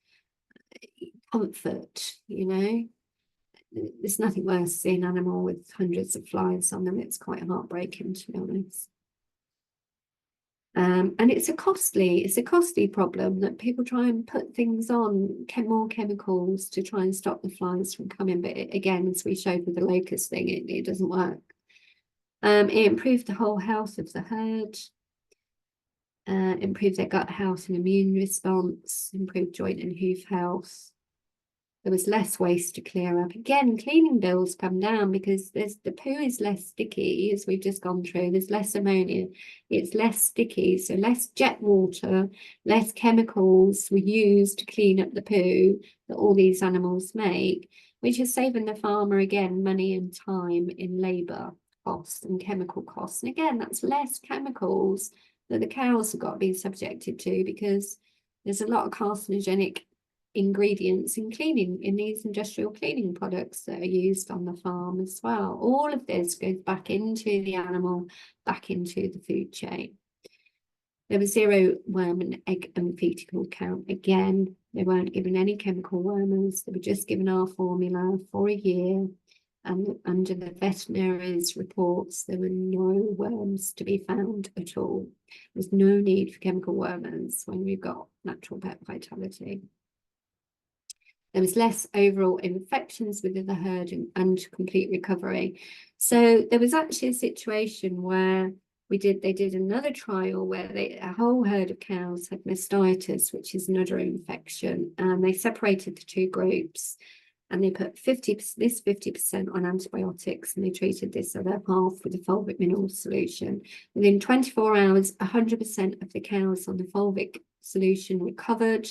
Comfort, you know. There's nothing worse seeing an animal with hundreds of flies on them. It's quite heartbreaking, to be honest. And it's a costly problem that people try and put things on, more chemicals to try and stop the flies from coming. But again, as we showed with the locust thing, it doesn't work. It improved the whole health of the herd, improved their gut health and immune response, improved joint and hoof health. There was less waste to clear up. Again, cleaning bills come down because the poo is less sticky, as we've just gone through. There's less ammonia. It's less sticky, so less jet water, less chemicals were used to clean up the poo that all these animals make, which is saving the farmer, again, money and time in labour costs and chemical costs. And again, that's less chemicals that the cows have got to be subjected to, because there's a lot of carcinogenic ingredients in these industrial cleaning products that are used on the farm as well. All of this goes back into the animal, back into the food chain. There was zero worm and egg and fecal count. Again, they weren't given any chemical wormers. They were just given our formula for a year, and under the veterinary's reports, there were no worms to be found at all. There's no need for chemical wormers when we've got natural pet vitality. There was less overall infections within the herd and complete recovery. So there was actually a situation where they did another trial where a whole herd of cows had mastitis, which is another infection, and they separated the two groups, and they put 50% on antibiotics, and they treated this other half with a fulvic mineral solution. Within 24 hours, 100% of the cows on the fulvic solution recovered,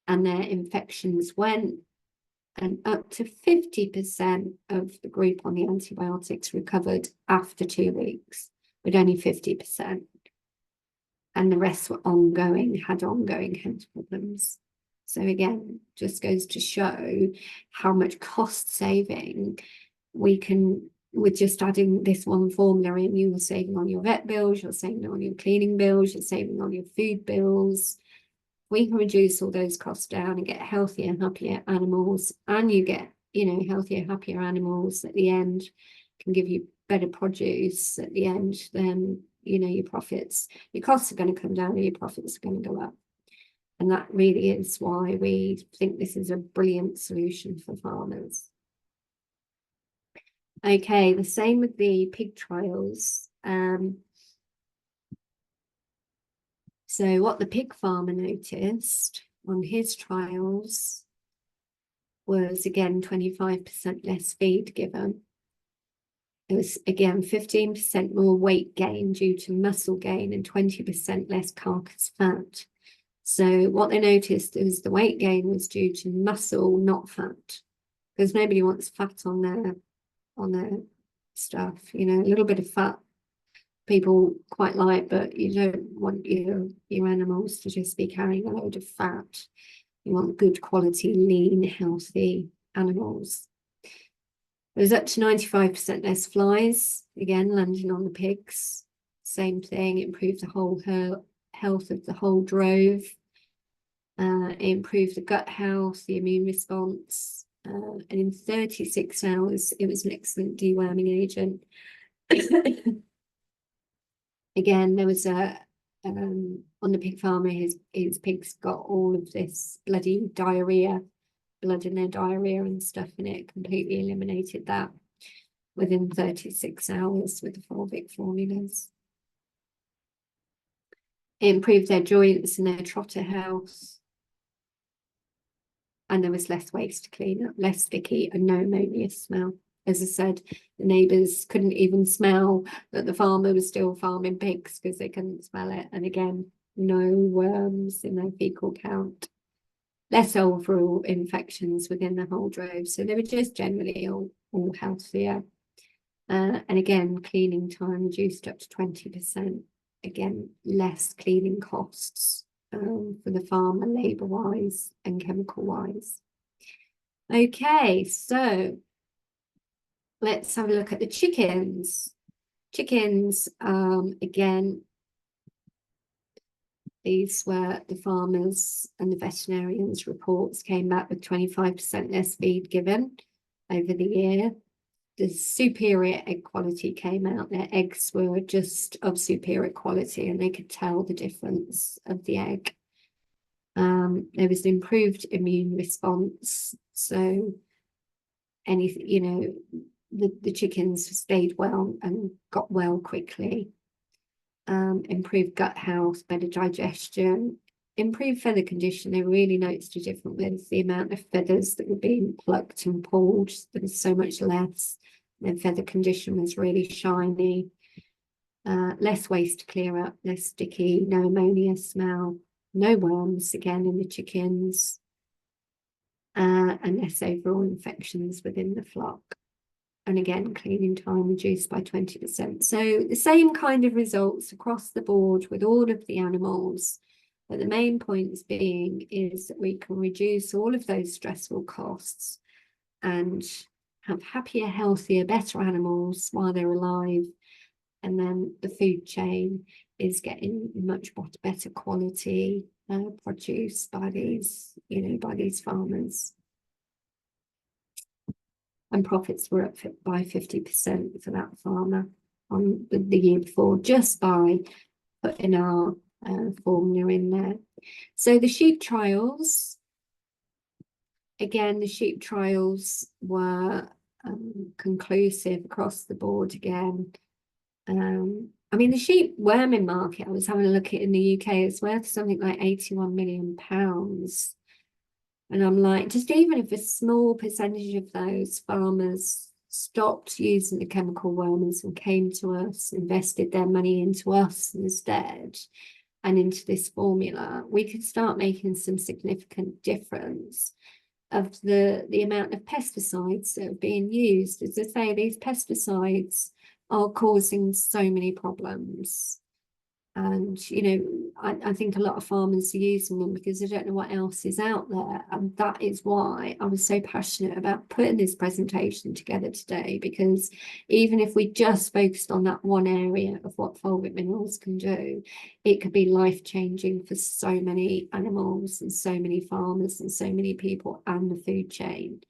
and their infections went, and up to 50% of the group on the antibiotics recovered after 2 weeks, but only 50%. And the rest were had ongoing health problems. So again, just goes to show how much cost saving we can, with just adding this one formula in. You're saving on your vet bills, you're saving on your cleaning bills, you're saving on your food bills. We can reduce all those costs down and get healthier and happier animals, and you get, you know, healthier, happier animals at the end can give you better produce at the end. Then, you know, your costs are going to come down and your profits are going to go up. And that really is why we think this is a brilliant solution for farmers. Okay, the same with the pig trials. So what the pig farmer noticed on his trials was, again, 25% less feed given. It was, again, 15% more weight gain due to muscle gain and 20% less carcass fat. So what they noticed is the weight gain was due to muscle, not fat, because nobody wants fat on their stuff. You know, a little bit of fat people quite like, but you don't want your animals to just be carrying a load of fat. You want good quality, lean, healthy animals. There's up to 95% less flies, again, landing on the pigs. Same thing, improved the whole health of the whole drove. It improved the gut health, the immune response, and in 36 hours, it was an excellent deworming agent. Again, there was a on the pig farmer, his pigs got all of this bloody diarrhea, blood in their diarrhea and stuff, and it completely eliminated that within 36 hours with the fulvic formulas. It improved their joints and their trotter health. And there was less waste to clean up, less sticky, and no ammonia smell. As I said, the neighbours couldn't even smell that the farmer was still farming pigs because they couldn't smell it. And again, no worms in their fecal count. Less overall infections within the whole drove. So they were just generally all healthier. And again, cleaning time reduced up to 20%. Again, less cleaning costs for the farmer, labour-wise and chemical-wise. Okay, so let's have a look at the chickens. Chickens, again, these were the farmers and the veterinarians' reports came back with 25% less feed given over the year. The superior egg quality came out. Their eggs were just of superior quality, and they could tell the difference of the egg. There was an improved immune response. So anything, you know, the chickens stayed well and got well quickly. Improved gut health, better digestion, improved feather condition. They really noticed a difference with the amount of feathers that were being plucked and pulled. There was so much less. Their feather condition was really shiny. Less waste to clear up, less sticky, no ammonia smell, no worms again in the chickens, and less overall infections within the flock. And again, cleaning time reduced by 20%. So the same kind of results across the board with all of the animals. But the main points being is that we can reduce all of those stressful costs and have happier, healthier, better animals while they're alive. And then the food chain is getting much better quality produce by these, you know, by these farmers. And profits were up by 50% for that farmer on the year before, just by putting our formula in there. So the sheep trials, again, the sheep trials were conclusive across the board again. I mean, the sheep worming market, I was having a look at in the UK, it's worth something like £81 million. And I'm like, just even if a small percentage of those farmers stopped using the chemical wormers and came to us, invested their money into us instead, and into this formula, we could start making some significant difference of the amount of pesticides that are being used. As I say, these pesticides are causing so many problems. And, you know, I think a lot of farmers are using them because they don't know what else is out there. And that is why I was so passionate about putting this presentation together today, because even if we just focused on that one area of what fulvic minerals can do, it could be life-changing for so many animals and so many farmers and so many people and the food chain,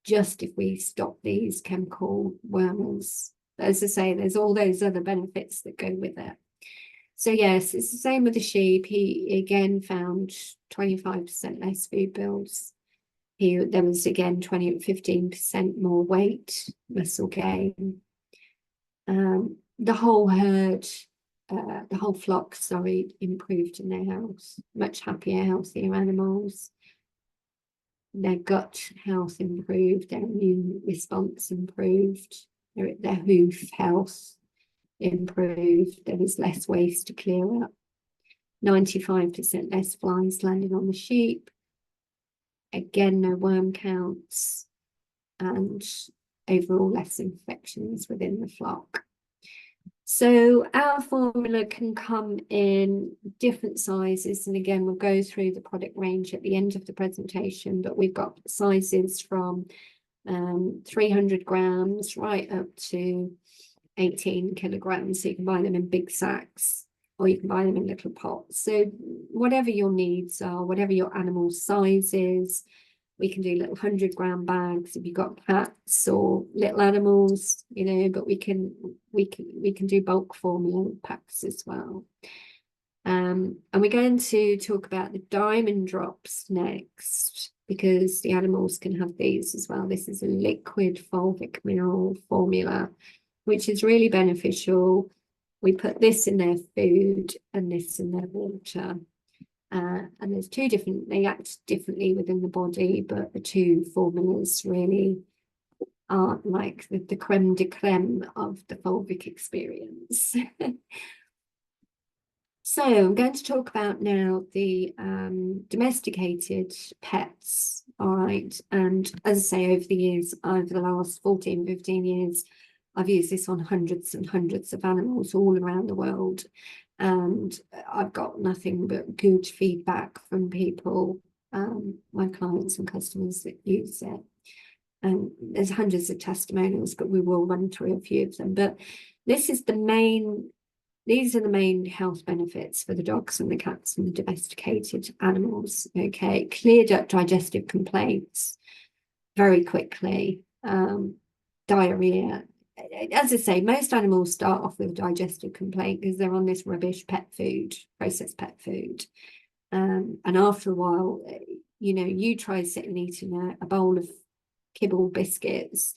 just if we stop these chemical wormers. As I say, there's all those other benefits that go with it. So yes, it's the same with the sheep. He again found 25% less food bills. There was again 15% more weight, muscle gain. The whole herd, the whole flock, sorry, improved in their health. Much happier, healthier animals. Their gut health improved, their immune response improved, their hoof health improved. There was less waste to clear up. 95% less flies landing on the sheep. Again, no worm counts, and overall less infections within the flock. So our formula can come in different sizes, and again, we'll go through the product range at the end of the presentation, but we've got sizes from 300 grams right up to 18 kilograms. So you can buy them in big sacks, or you can buy them in little pots. So whatever your needs are, whatever your animal size is, We can do little 100-gram bags if you've got cats or little animals, you know, but we can do bulk formula packs as well. And we're going to talk about the diamond drops next, because the animals can have these as well. This is a liquid fulvic mineral formula, which is really beneficial. We put this in their food and this in their water. And there's two different, they act differently within the body, but the two formulas really are like the creme de creme of the fulvic experience. So I'm going to talk about now the domesticated pets, all right? And as I say, over the years, over the last 14, 15 years, I've used this on hundreds and hundreds of animals all around the world. And I've got nothing but good feedback from people, my clients and customers that use it. And there's hundreds of testimonials, but we will run through a few of them. But this is the main... These are the main health benefits for the dogs and the cats and the domesticated animals. Okay, cleared up digestive complaints very quickly. Diarrhea. As I say, most animals start off with a digestive complaint because they're on this rubbish pet food, processed pet food. And after a while, you know, you try sitting eating a bowl of kibble biscuits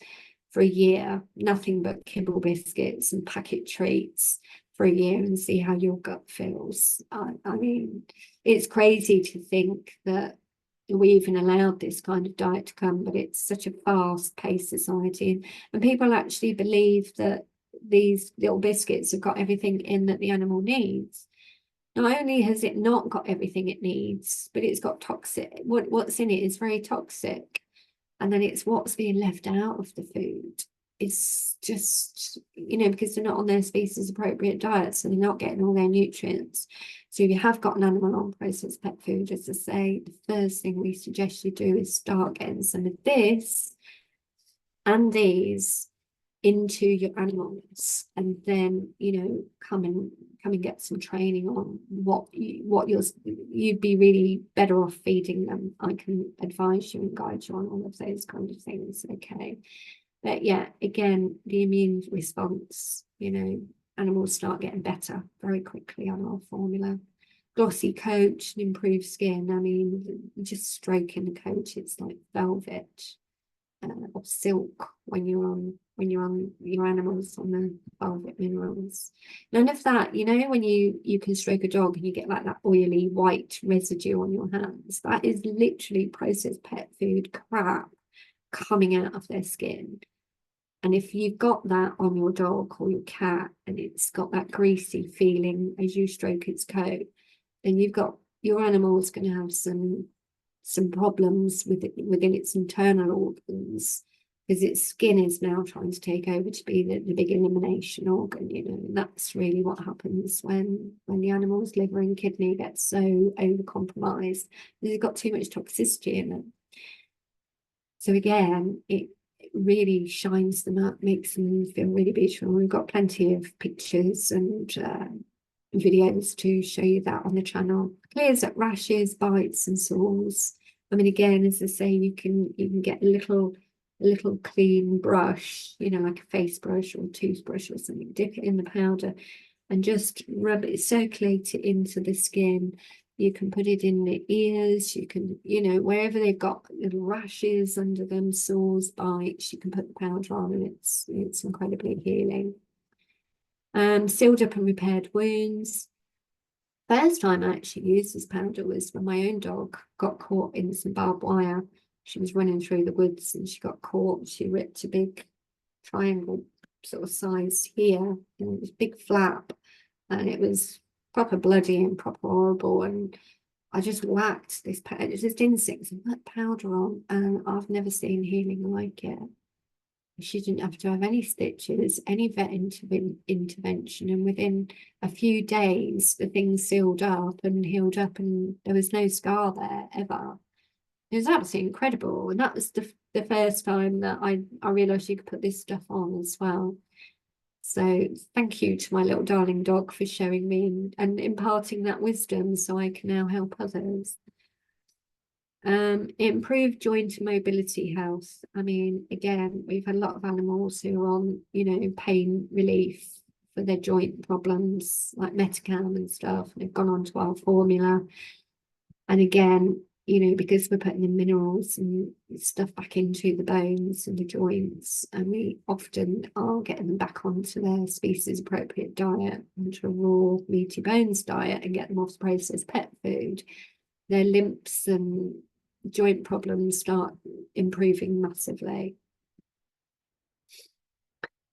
for a year, nothing but kibble biscuits and packet treats for a year, and see how your gut feels. I mean, it's crazy to think that we even allowed this kind of diet to come, but it's such a fast-paced society, and people actually believe that these little biscuits have got everything in that the animal needs. Not only has it not got everything it needs, but it's got toxic, what's in it is very toxic, and then it's what's being left out of the food. It's just, you know, because they're not on their species appropriate diet, so they're not getting all their nutrients. So if you have got an animal on processed pet food, as I say, the first thing we suggest you do is start getting some of this and these into your animals, and then, you know, come and get some training on what you'd be really better off feeding them. I can advise you and guide you on all of those kind of things. Okay. But yeah, again, the immune response, you know, animals start getting better very quickly on our formula. Glossy coat and improved skin. I mean, just stroking the coat, it's like velvet or silk when you're on your animals on the velvet minerals. None of that, you know, when you can stroke a dog and you get like that oily white residue on your hands, that is literally processed pet food crap coming out of their skin. And if you've got that on your dog or your cat and it's got that greasy feeling as you stroke its coat, then you've got your animal's going to have some problems within its internal organs, because its skin is now trying to take over to be the big elimination organ, you know. And that's really what happens when the animal's liver and kidney get so overcompromised. They've got too much toxicity in them. So again, it really shines them up, makes them feel really beautiful. We've got plenty of pictures and videos to show you that on the channel. Clears up rashes, bites and sores. I mean, again, as I say, you can get a little clean brush, you know, like a face brush or toothbrush or something, dip it in the powder and just rub it, circulate it into the skin. You can put it in the ears, you can, you know, wherever they've got little rashes under them, sores, bites, you can put the powder on, and it's incredibly healing. Sealed up and repaired wounds. First time I actually used this powder was when my own dog got caught in some barbed wire. She was running through the woods and she got caught. She ripped a big triangle sort of size here, and it was a big flap, and it was proper bloody and proper horrible. And I just whacked this powder, just insects and put powder on, and I've never seen healing like it. She didn't have to have any stitches, any vet intervention, and within a few days the thing sealed up and healed up, and there was no scar there ever. It was absolutely incredible, and that was the first time that I realised you could put this stuff on as well. So thank you to my little darling dog for showing me and imparting that wisdom, so I can now help others. Improved joint and mobility health. I mean, again, we've had a lot of animals who are on, you know, pain relief for their joint problems, like Metacam and stuff. They've gone on to our formula. And again, you know, because we're putting the minerals and stuff back into the bones and the joints, and we often are getting them back onto their species appropriate diet, onto a raw meaty bones diet, and get them off processed pet food, their limps and joint problems start improving massively.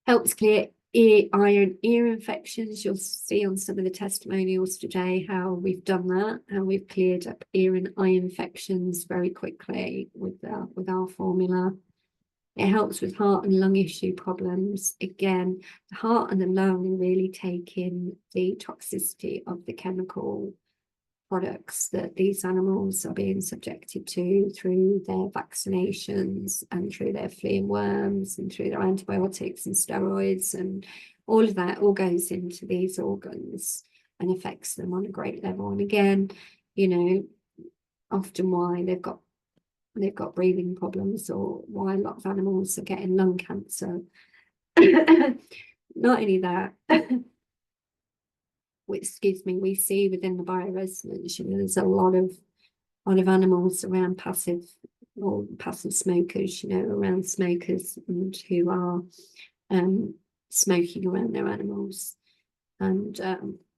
Helps clear eye and ear infections. You'll see on some of the testimonials today how we've done that, and we've cleared up ear and eye infections very quickly with our formula. It helps with heart and lung issue problems. Again, the heart and the lung really take in the toxicity of the chemical products that these animals are being subjected to through their vaccinations and through their flea and worms and through their antibiotics and steroids, and all of that all goes into these organs and affects them on a great level. And again, you know, often why they've got breathing problems, or why a lot of animals are getting lung cancer. Not only that, excuse me, we see within the bioresonance, you know, there's a lot of animals around passive smokers, you know, around smokers, and who are smoking around their animals. And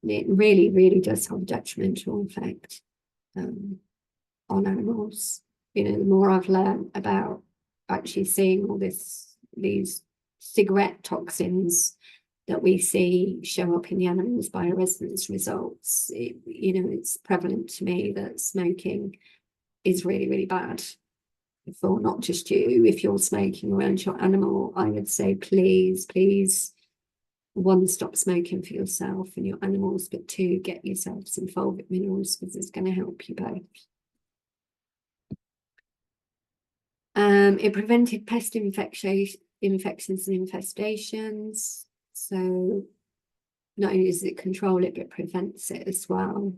it really, really does have a detrimental effect on animals. You know, the more I've learned about actually seeing all these cigarette toxins that we see show up in the animals' bioresonance results, you know, it's prevalent to me that smoking is really, really bad for not just you. If you're smoking around your animal, I would say please, one, stop smoking for yourself and your animals, but two, get yourself some fulvic minerals, because it's going to help you both. It prevented pest infections and infestations. So not only does it control it, but prevents it as well.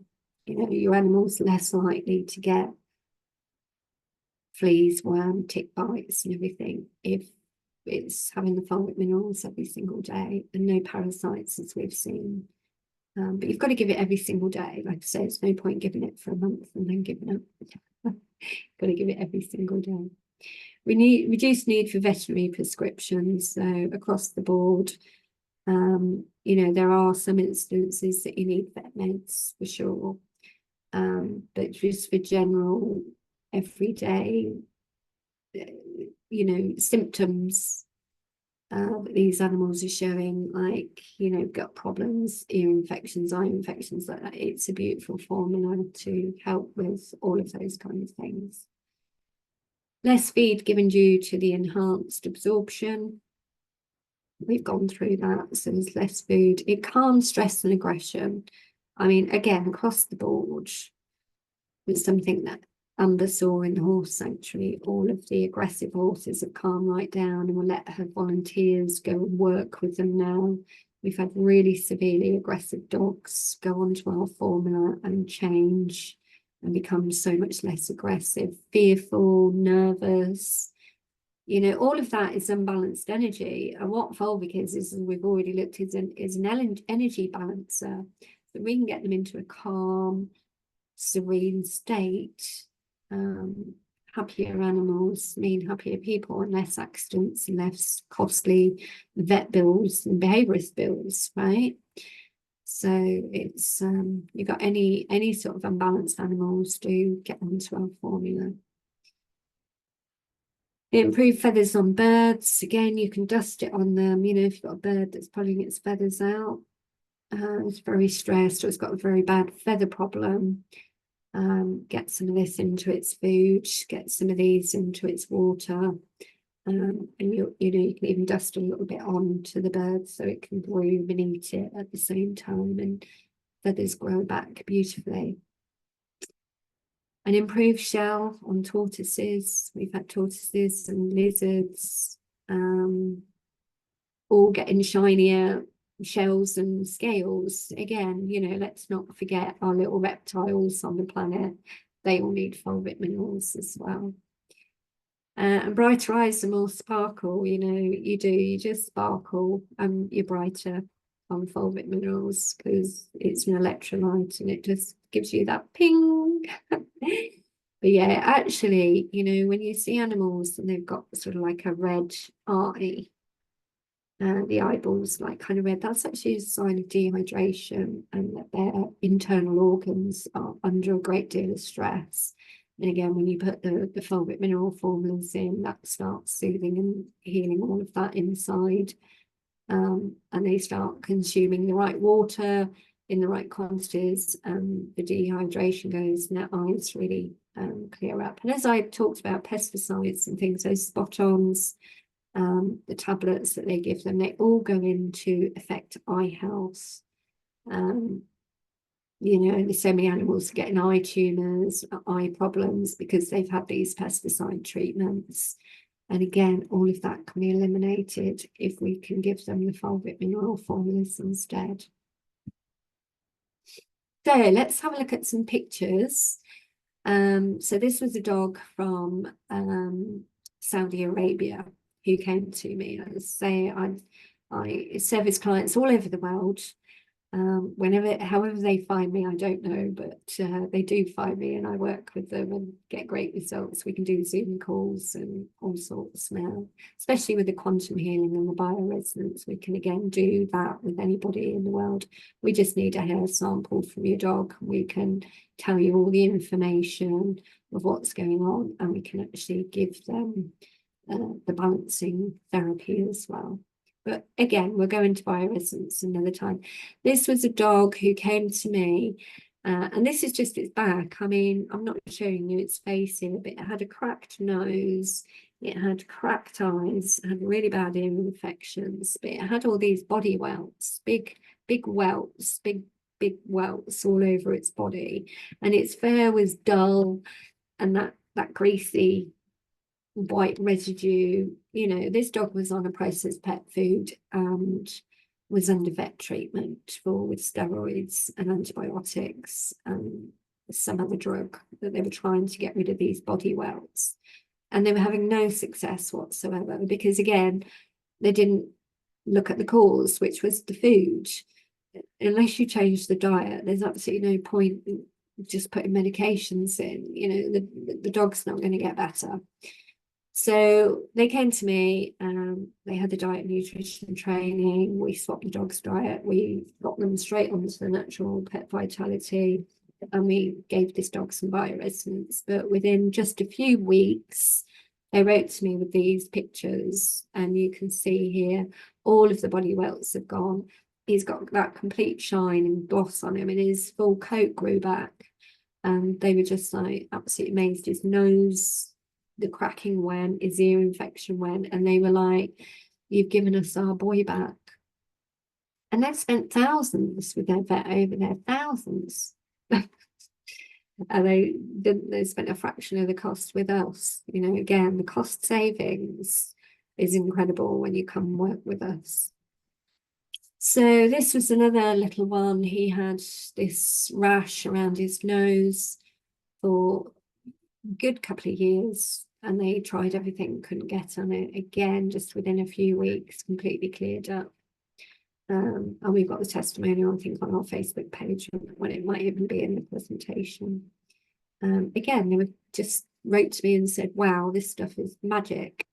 You know, your animal's less likely to get fleas, worm, tick bites and everything if it's having the fulvic minerals every single day, and no parasites as we've seen. But you've got to give it every single day. Like I say, there's no point giving it for a month and then giving up. Got to give it every single day. We need reduced need for veterinary prescriptions, so across the board. You know, there are some instances that you need vet meds for sure, but just for general everyday, you know, symptoms that these animals are showing, like, you know, gut problems, ear infections, eye infections, like that, it's a beautiful formula to help with all of those kinds of things. Less feed given due to the enhanced absorption. We've gone through that, so there's less food. It calms stress and aggression. I mean, again, across the board, it's something that Amber saw in the horse sanctuary. All of the aggressive horses have calmed right down, and we'll let her volunteers go and work with them now. We've had really severely aggressive dogs go onto our formula and change and become so much less aggressive, fearful, nervous. You know, all of that is unbalanced energy. And what fulvic is, as we've already looked, is an energy balancer. So we can get them into a calm, serene state. Happier animals mean happier people, and less accidents and less costly vet bills and behaviourist bills, right? So it's you've got any sort of unbalanced animals, do get onto our formula. Improve feathers on birds. Again, you can dust it on them. You know, if you've got a bird that's pulling its feathers out, it's very stressed, or it's got a very bad feather problem, get some of this into its food, get some of these into its water, and you know, you can even dust a little bit onto the bird so it can groom and eat it at the same time, and feathers grow back beautifully. An improved shell on tortoises. We've had tortoises and lizards all getting shinier shells and scales. Again, you know, let's not forget our little reptiles on the planet. they all need fulvic minerals as well. And brighter eyes and more sparkle, you know, you just sparkle and you're brighter on fulvic minerals because it's an electrolyte and it just gives you that ping. But yeah, actually, you know, when you see animals and they've got sort of like a red eye, the eyeballs like kind of red, that's actually a sign of dehydration and that their internal organs are under a great deal of stress. And again, when you put the fulvic mineral formulas in, that starts soothing and healing all of that inside. And they start consuming the right water in the right quantities, and the dehydration goes and their eyes really clear up. And as I talked about pesticides and things, those spot-ons, the tablets that they give them, they all go into affect eye health. You know, there's so many animals getting eye tumours, eye problems because they've had these pesticide treatments. And again, all of that can be eliminated if we can give them the fulvic mineral formulas instead. So let's have a look at some pictures. So this was a dog from Saudi Arabia who came to me. I say I service clients all over the world. However they find me, I don't know, but they do find me and I work with them and get great results. We can do Zoom calls and all sorts now, especially with the quantum healing and the bioresonance. We can again do that with anybody in the world. We just need a hair sample from your dog. We can tell you all the information of what's going on, and we can actually give them the balancing therapy as well. But again, we'll go into bioresonance another time. This was a dog who came to me, and this is just its back. I mean, I'm not showing you its face here, but it had a cracked nose, it had cracked eyes, it had really bad ear infections, but it had all these body welts, big welts, big welts all over its body, and its fur was dull, and that greasy white residue. You know, this dog was on a processed pet food and was under vet treatment with steroids and antibiotics and some other drug that they were trying to get rid of these body welts, and they were having no success whatsoever because again they didn't look at the cause, which was the food. Unless you change the diet, there's absolutely no point in just putting medications in. You know, the dog's not going to get better. So they came to me, they had the diet and nutrition training. We swapped the dog's diet. We got them straight onto the Natural Pet Vitality, and we gave this dog some bioresonance. But within just a few weeks, they wrote to me with these pictures, and you can see here, all of the body welts have gone. He's got that complete shine and gloss on him, and his full coat grew back. And they were just like absolutely amazed. His nose, the cracking went, his ear infection went, and they were like, "You've given us our boy back." And they've spent thousands with their vet over there, thousands. And they spent a fraction of the cost with us. You know, again, the cost savings is incredible when you come work with us. So this was another little one. He had this rash around his nose for good couple of years, and they tried everything, couldn't get on it. Again, just within a few weeks, completely cleared up. And we've got the testimonial, I think, on our Facebook page, when it might even be in the presentation. Again, they were just wrote to me and said, "Wow, this stuff is magic."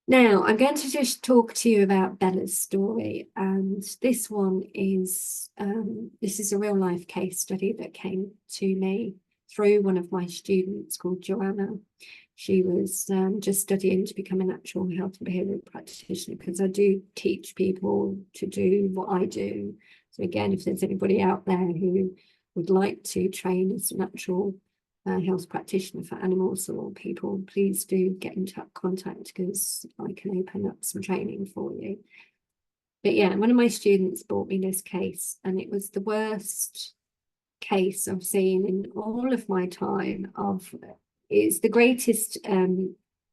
Now, I'm going to just talk to you about Bella's story, and this one is this is a real life case study that came to me through one of my students called Joanna. She was just studying to become a natural health and behavioural practitioner, because I do teach people to do what I do. So again, if there's anybody out there who would like to train as a natural health practitioner for animals or people, please do get in contact, because I can open up some training for you. But yeah, one of my students brought me this case, and it was the worst case I've seen in all of my time. It's the greatest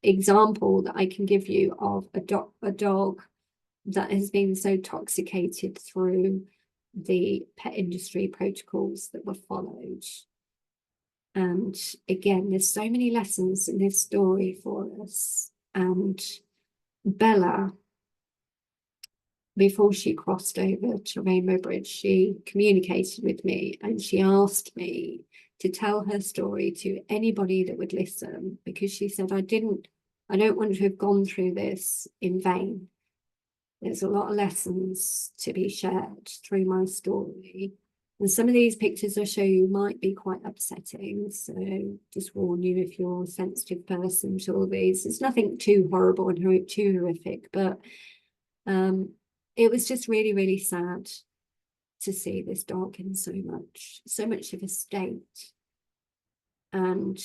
example that I can give you of a dog that has been so toxicated through the pet industry protocols that were followed. And again, there's so many lessons in this story for us. And Bella, before she crossed over to Rainbow Bridge, she communicated with me and she asked me to tell her story to anybody that would listen, because she said, I don't want to have gone through this in vain. There's a lot of lessons to be shared through my story. And some of these pictures I show you might be quite upsetting. So just warn you if you're a sensitive person to all these. It's nothing too horrible and too horrific, but it was just really, really sad to see this dog in so much of a state. And,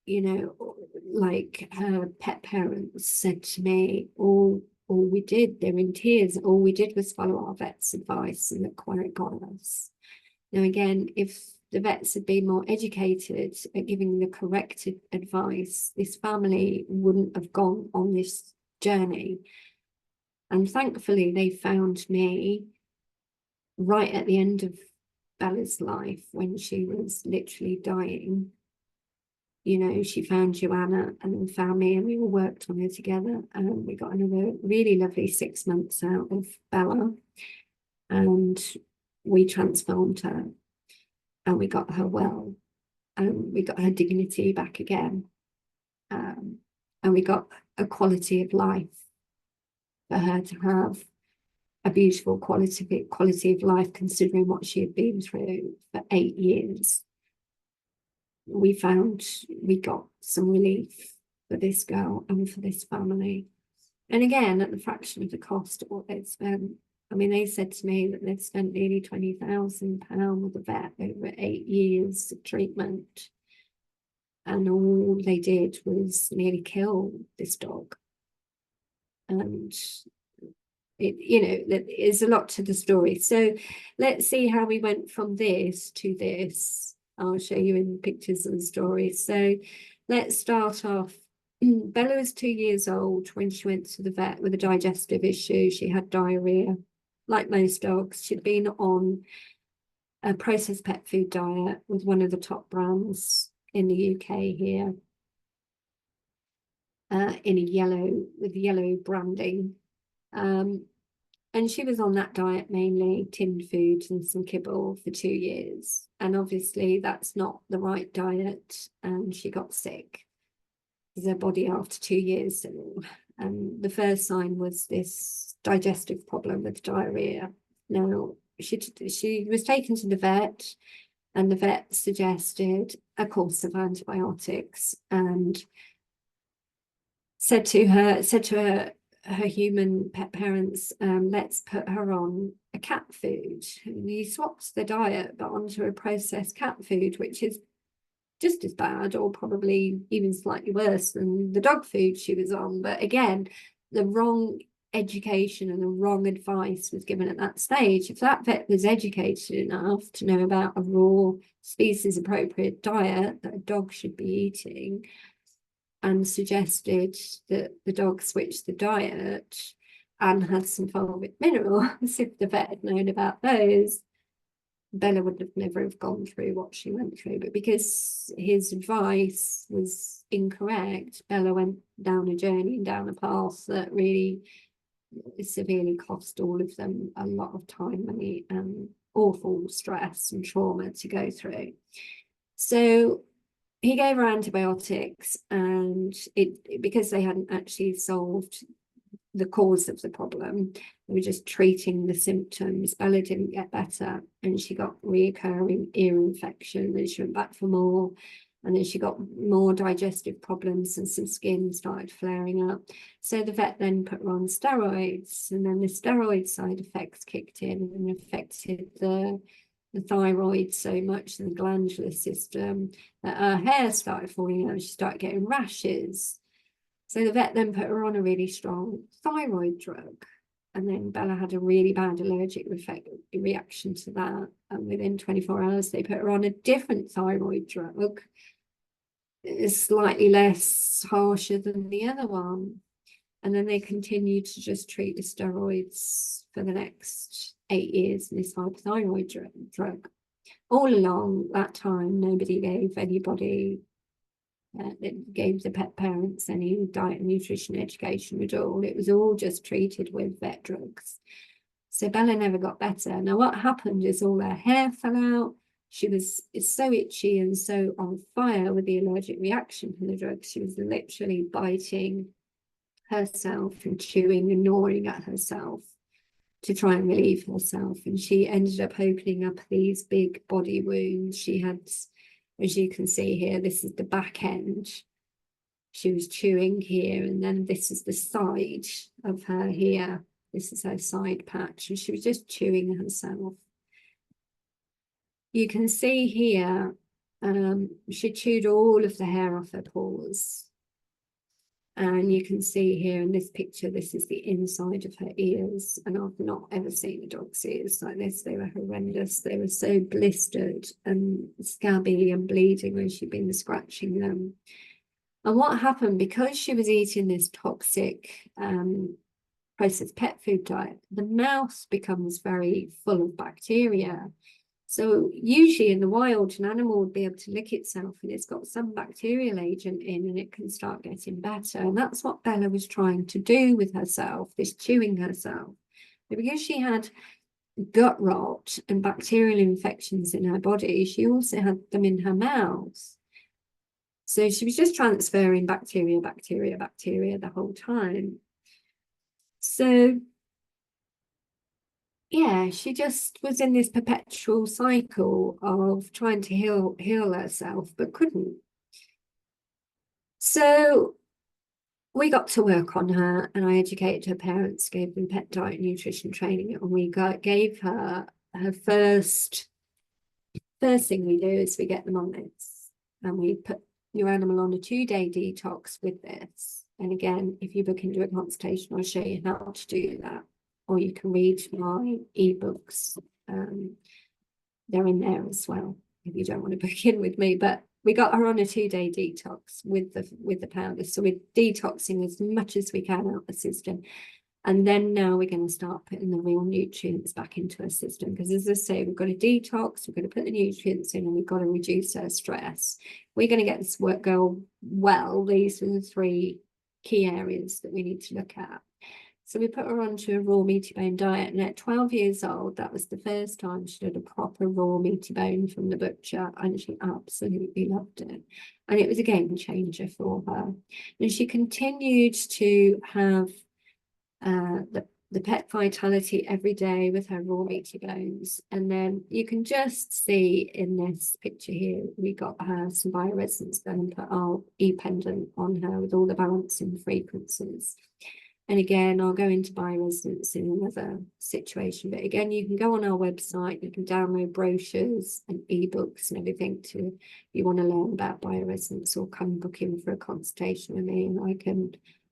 you know, like her pet parents said to me, all we did, they're in tears, all we did was follow our vet's advice, and look where it got us. Now, again, if the vets had been more educated at giving the correct advice, this family wouldn't have gone on this journey. And thankfully, they found me right at the end of Bella's life when she was literally dying. You know, she found Joanna and then found me, and we all worked on her together. And we got another really lovely 6 months out of Bella. And we transformed her and we got her well. And we got her dignity back again. And we got a quality of life for her to have, a beautiful quality of life, considering what she had been through for 8 years. We got some relief for this girl and for this family. And again, at the fraction of the cost of what they'd spent. I mean, they said to me that they'd spent nearly £20,000 with the vet over 8 years of treatment. And all they did was nearly kill this dog. And there's a lot to the story. So let's see how we went from this to this. I'll show you in pictures and stories. So let's start off. Bella was 2 years old when she went to the vet with a digestive issue. She had diarrhea, like most dogs. She'd been on a processed pet food diet with one of the top brands in the UK here, with yellow branding. And she was on that diet, mainly tinned foods and some kibble, for 2 years. And obviously that's not the right diet. And she got sick. Her body after 2 years. And the first sign was this digestive problem with diarrhea. Now, she was taken to the vet, and the vet suggested a course of antibiotics and said to her human pet parents, let's put her on a cat food. And he swapped the diet, but onto a processed cat food, which is just as bad, or probably even slightly worse than the dog food she was on. But again, the wrong education and the wrong advice was given at that stage. If that vet was educated enough to know about a raw, species appropriate diet that a dog should be eating, and suggested that the dog switch the diet and had some fulvic minerals, if the vet had known about those, Bella would have never have gone through what she went through. But because his advice was incorrect, Bella went down a journey and down a path that really severely cost all of them a lot of time, money, and awful stress and trauma to go through. So he gave her antibiotics, and because they hadn't actually solved the cause of the problem, they were just treating the symptoms. Bella didn't get better, and she got reoccurring ear infection, and she went back for more, and then she got more digestive problems, and some skin started flaring up. So the vet then put her on steroids, and then the steroid side effects kicked in and affected the thyroid so much, and the glandular system, that her hair started falling out. She started getting rashes. So the vet then put her on a really strong thyroid drug. And then Bella had a really bad allergic reaction to that. And within 24 hours, they put her on a different thyroid drug. It's slightly less harsher than the other one. And then they continued to just treat the steroids for the next 8 years in this hypothyroid drug. all along that time, nobody gave anybody, gave the pet parents any diet and nutrition education at all. It was all just treated with vet drugs. So Bella never got better. Now what happened is all her hair fell out. She was so itchy and so on fire with the allergic reaction from the drugs. She was literally biting herself and chewing and gnawing at herself to try and relieve herself. And she ended up opening up these big body wounds. She had, as you can see here, this is the back end. She was chewing here, and then this is the side of her here. This is her side patch, and she was just chewing herself. You can see here, she chewed all of the hair off her paws. And you can see here in this picture, this is the inside of her ears. And I've not ever seen a dog's ears like this. They were horrendous. They were so blistered and scabby and bleeding when she'd been scratching them. And what happened, because she was eating this toxic processed pet food diet, the mouth becomes very full of bacteria. So usually in the wild, an animal would be able to lick itself and it's got some bacterial agent in and it can start getting better. And that's what Bella was trying to do with herself, this chewing herself. But because she had gut rot and bacterial infections in her body, she also had them in her mouth. So she was just transferring bacteria the whole time. So yeah, she just was in this perpetual cycle of trying to heal herself, but couldn't. So we got to work on her, and I educated her parents, gave them pet diet nutrition training, and we gave her first thing we do is we get them on this, and we put your animal on a 2-day detox with this. And again, if you book into a consultation, I'll show you how to do that. Or you can read my eBooks. They're in there as well if you don't want to book in with me. But we got her on a 2-day detox with the powder. So we're detoxing as much as we can out the system. And then now we're going to start putting the real nutrients back into her system. Because as I say, we've got to detox, we've got to put the nutrients in, and we've got to reduce her stress. We're going to get this work go well. These are the 3 key areas that we need to look at. So we put her onto a raw meaty bone diet, and at 12 years old, that was the first time she did a proper raw meaty bone from the butcher, and she absolutely loved it. And it was a game changer for her. And she continued to have the Pet Vitality every day with her raw meaty bones. And then you can just see in this picture here, we got her some bioresonance done and put our e-pendant on her with all the balancing frequencies. And again, I'll go into bioresonance in another situation. But again, you can go on our website, you can download brochures and ebooks and everything to, if you want to learn about bioresonance, or come book in for a consultation with me, and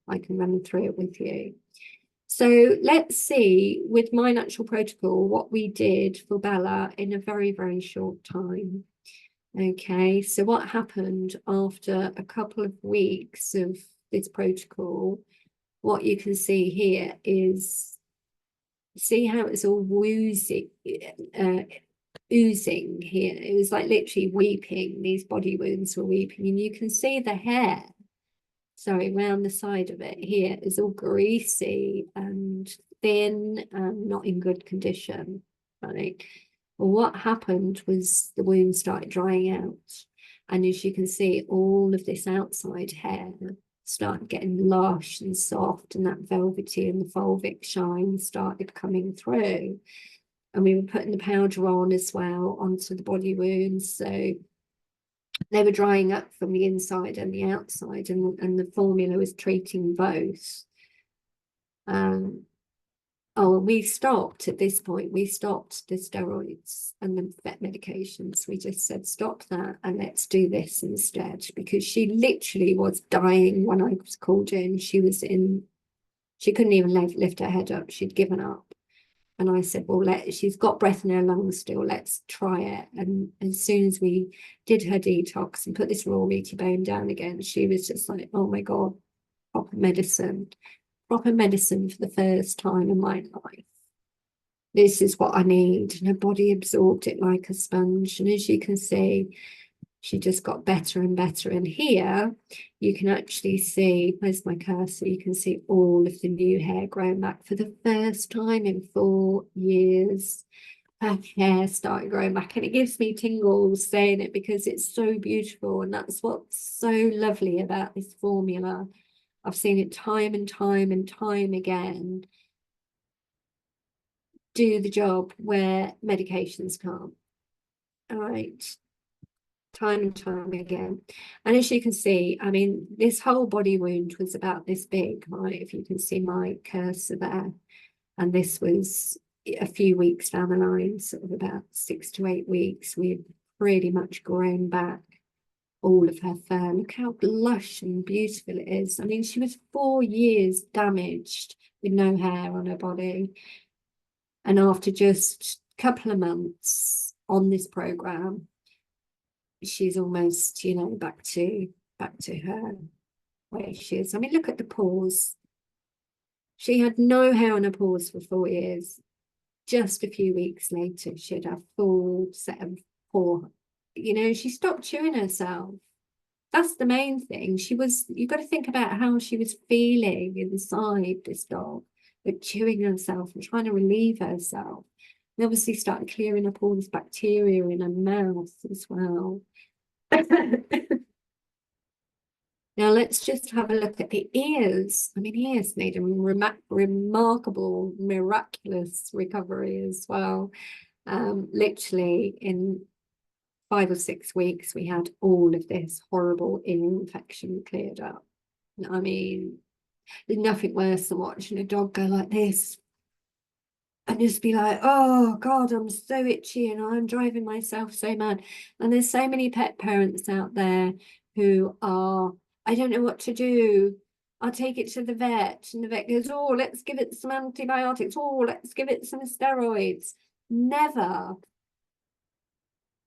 I can run through it with you. So let's see, with my natural protocol, what we did for Bella in a very, very short time. Okay, so what happened after a couple of weeks of this protocol? What you can see here is, see how it's all oozing here. It was like literally weeping. These body wounds were weeping, and you can see the hair, sorry, around the side of it here is all greasy and thin and not in good condition, right? Well, what happened was the wound started drying out, and as you can see, all of this outside hair started getting lush and soft, and that velvety and the fulvic shine started coming through. And we were putting the powder on as well onto the body wounds, so they were drying up from the inside and the outside, and the formula was treating both. Oh, we stopped at this point. We stopped the steroids and the vet medications. We just said, stop that and let's do this instead, because she literally was dying when I was called in. She couldn't even lift her head up. She'd given up. And I said, well, she's got breath in her lungs still. Let's try it. And as soon as we did her detox and put this raw meaty bone down again, she was just like, oh my God, proper medicine for the first time in my life. this is what I need. And her body absorbed it like a sponge. And as you can see, she just got better and better. And here you can actually see, where's my cursor? You can see all of the new hair growing back for the first time in 4 years. Her hair started growing back, and it gives me tingles saying it because it's so beautiful. And that's what's so lovely about this formula. I've seen it time and time and time again do the job where medications can't. All right, time and time again. And as you can see, I mean, this whole body wound was about this big, right? If you can see my cursor there. And this was a few weeks down the line, sort of about 6 to 8 weeks. We've pretty much grown back all of her fur. Look how lush and beautiful it is. I mean, she was 4 years damaged with no hair on her body. And after just a couple of months on this program, she's almost, you know, back to her way she is. I mean, look at the paws. She had no hair on her paws for 4 years. Just a few weeks later, she had a full set of paw. You know, she stopped chewing herself. That's the main thing. You've got to think about how she was feeling inside, this dog, but chewing herself and trying to relieve herself. And obviously started clearing up all this bacteria in her mouth as well. Now let's just have a look at the ears. I mean, he has made a remarkable, miraculous recovery as well. Literally in 5 or 6 weeks, we had all of this horrible ear infection cleared up. I mean, there's nothing worse than watching a dog go like this and just be like, oh God, I'm so itchy and I'm driving myself so mad. And there's so many pet parents out there who are, I don't know what to do. I'll take it to the vet. And the vet goes, oh, let's give it some antibiotics. Oh, let's give it some steroids. Never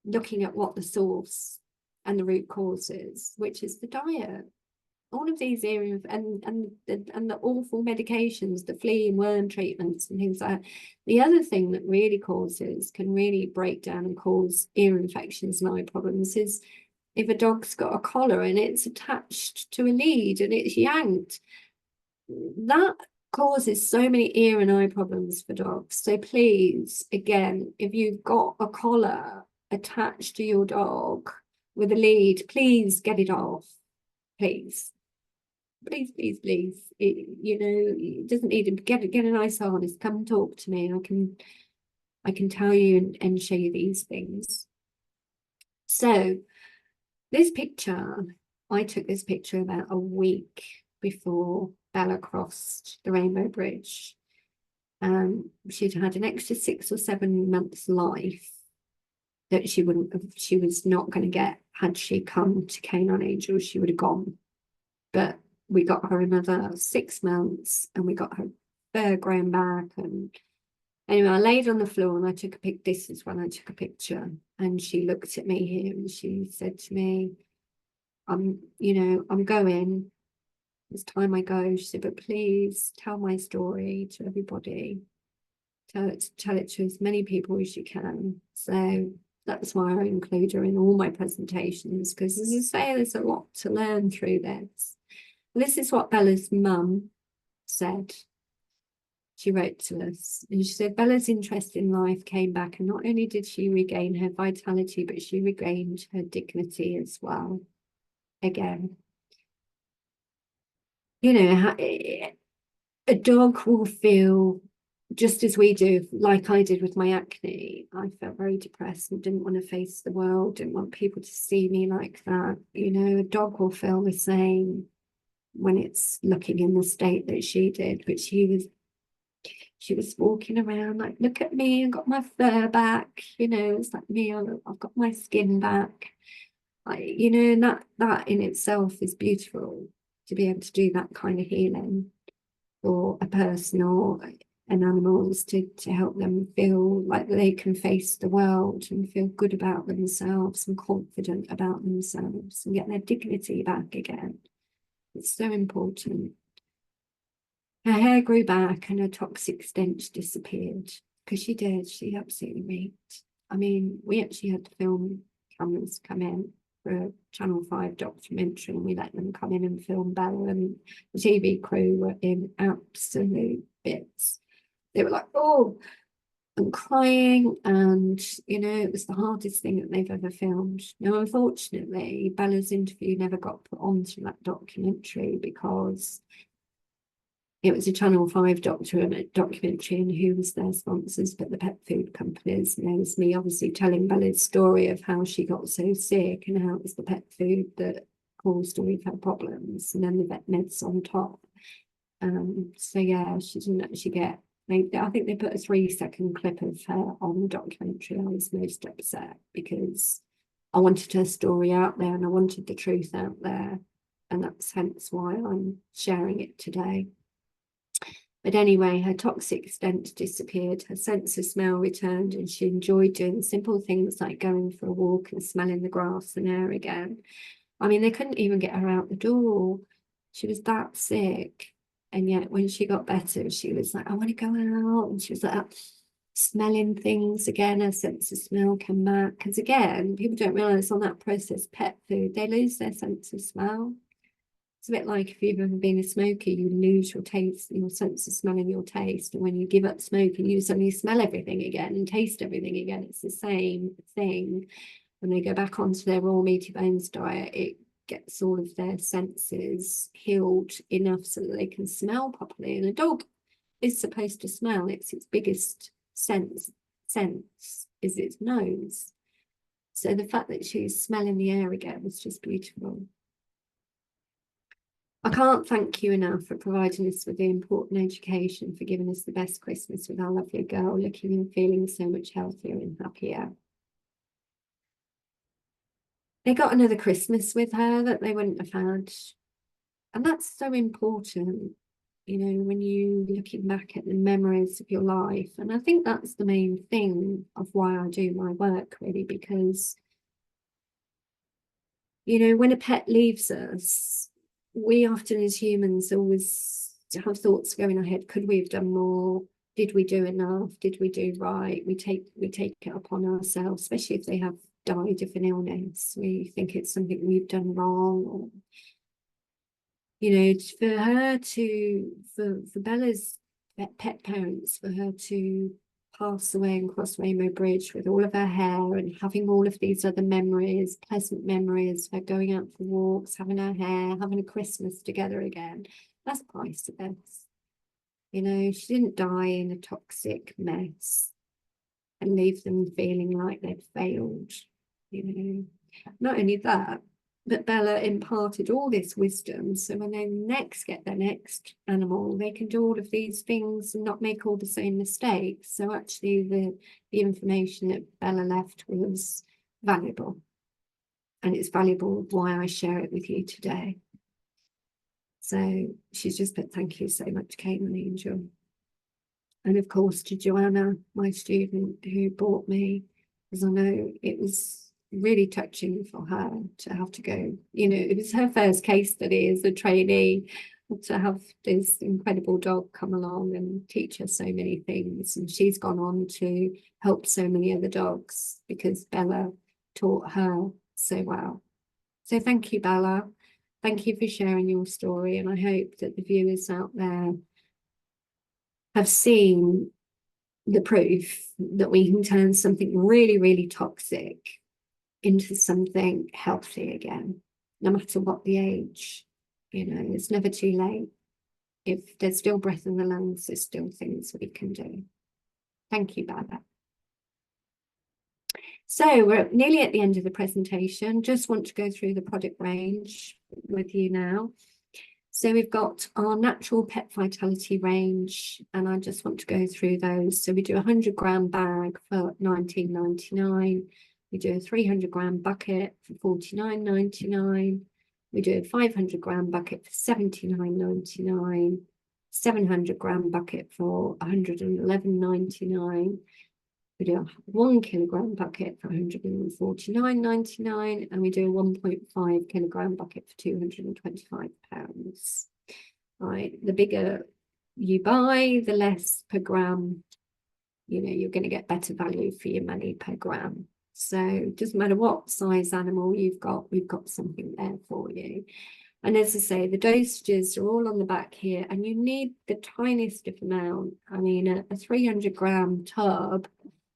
looking at what the source and the root cause is, which is the diet. All of these areas and the awful medications, the flea and worm treatments and things like that. The other thing that really can really break down and cause ear infections and eye problems is if a dog's got a collar and it's attached to a lead and it's yanked. That causes so many ear and eye problems for dogs. So please, again, if you've got a collar attached to your dog with a lead, please get it off. Please. Please, please, please. You know, it doesn't need to get a nice harness. Come and talk to me. I can tell you and show you these things. So this picture, I took this picture about a week before Bella crossed the Rainbow Bridge. She'd had an extra 6 or 7 months life that she was not going to get had she come to Canine Angels. She would have gone. But we got her another 6 months and we got her fur growing back. And anyway, I laid on the floor and I took a pic. This is when I took a picture. And she looked at me here and she said to me, I'm going. It's time I go. She said, but please tell my story to everybody. Tell it to as many people as you can. So that's why I include her in all my presentations, because as I say, there's a lot to learn through this. This is what Bella's mum said. She wrote to us and she said, Bella's interest in life came back, and not only did she regain her vitality, but she regained her dignity as well. Again, you know, a dog will feel just as we do, like I did with my acne. I felt very depressed and didn't want to face the world, didn't want people to see me like that. You know, a dog will feel the same when it's looking in the state that she did, but she was walking around like, look at me, I got my fur back, you know, it's like me, I've got my skin back. You know, and that in itself is beautiful, to be able to do that kind of healing for a person or an animals to help them feel like they can face the world and feel good about themselves and confident about themselves and get their dignity back again. It's so important. Her hair grew back and her toxic stench disappeared. because she did. She absolutely reeked. I mean, we actually had to film cameras come in for a Channel 5 documentary, and we let them come in and film Bella, and the TV crew were in absolute bits. They were like, oh, and crying, and it was the hardest thing that they've ever filmed. Now, unfortunately, Bella's interview never got put onto that documentary because it was a Channel 5 documentary, and who was their sponsors but the pet food companies. And there was me obviously telling Bella's story of how she got so sick and how it was the pet food that caused all of her problems, and then the vet meds on top. So yeah, she didn't actually get, I think they put a 3-second clip of her on the documentary. I was most upset because I wanted her story out there and I wanted the truth out there, and that's hence why I'm sharing it today. But anyway, her toxic stench disappeared, her sense of smell returned, and she enjoyed doing simple things like going for a walk and smelling the grass and air again. I mean, they couldn't even get her out the door. She was that sick. And yet when she got better, she was like, I want to go out. And she was like smelling things again. Her sense of smell came back. Because again, people don't realise on that processed pet food, they lose their sense of smell. It's a bit like if you've ever been a smoker, you lose your taste, your sense of smell and your taste. And when you give up smoking, you suddenly smell everything again and taste everything again. It's the same thing. When they go back onto their raw meaty bones diet, it gets all of their senses healed enough so that they can smell properly. And a dog is supposed to smell. It's its biggest sense is its nose. So the fact that she's smelling the air again was just beautiful. I can't thank you enough for providing us with the important education, for giving us the best Christmas with our lovely girl, looking and feeling so much healthier and happier. They got another Christmas with her that they wouldn't have had. And that's so important, when you're looking back at the memories of your life. And I think that's the main thing of why I do my work, really, because, when a pet leaves us, we often as humans always have thoughts going ahead. Could we have done more? Did we do enough? Did we do right? We take it upon ourselves, especially if they have died of an illness. We think it's something we've done wrong, or for her to, for Bella's pet parents, for her to pass away and cross Rainbow Bridge with all of her hair and having all of these other memories, pleasant memories, her going out for walks, having her hair, having a Christmas together again, that's priceless. She didn't die in a toxic mess and leave them feeling like they'd failed. Not only that, but Bella imparted all this wisdom, so when they next get their next animal, they can do all of these things and not make all the same mistakes. So actually the information that Bella left was valuable, and it's valuable why I share it with you today. So she's just put, thank you so much, Kate and Angel. And of course to Joanna, my student who bought me, because I know it was really touching for her to have to go, it was her first case study as a trainee, to have this incredible dog come along and teach her so many things. And she's gone on to help so many other dogs because Bella taught her so well. So thank you, Bella. Thank you for sharing your story. And I hope that the viewers out there have seen the proof that we can turn something really, really toxic into something healthy again, no matter what the age. It's never too late. If there's still breath in the lungs, there's still things we can do. Thank you, Baba. So we're nearly at the end of the presentation. Just want to go through the product range with you now. So we've got our Natural Pet Vitality range, and I just want to go through those. So we do a 100-gram bag for $19.99. We do a 300-gram bucket for $49.99. We do a 500-gram bucket for $79.99. 700-gram bucket for $111.99. We do a 1 kilogram bucket for $149.99, and we do a 1.5 kilogram bucket for £225. Right, the bigger you buy, the less per gram you know, you're going to get better value for your money per gram. So it doesn't matter what size animal you've got, we've got something there for you. And as I say, the dosages are all on the back here, and you need the tiniest of amount. I mean, a 300 gram tub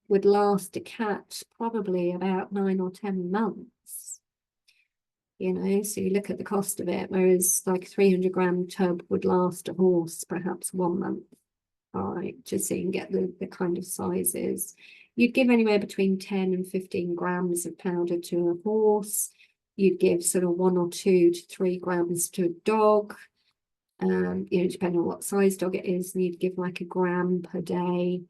would last a cat probably about 9 or 10 months. You know, so you look at the cost of it, whereas like a 300 gram tub would last a horse perhaps 1 month. All right, just so you can get the kind of sizes. You'd give anywhere between 10 and 15 grams of powder to a horse. You'd give sort of 1 or 2 to 3 grams to a dog, you know, depending on what size dog it is. And you'd give like a gram per day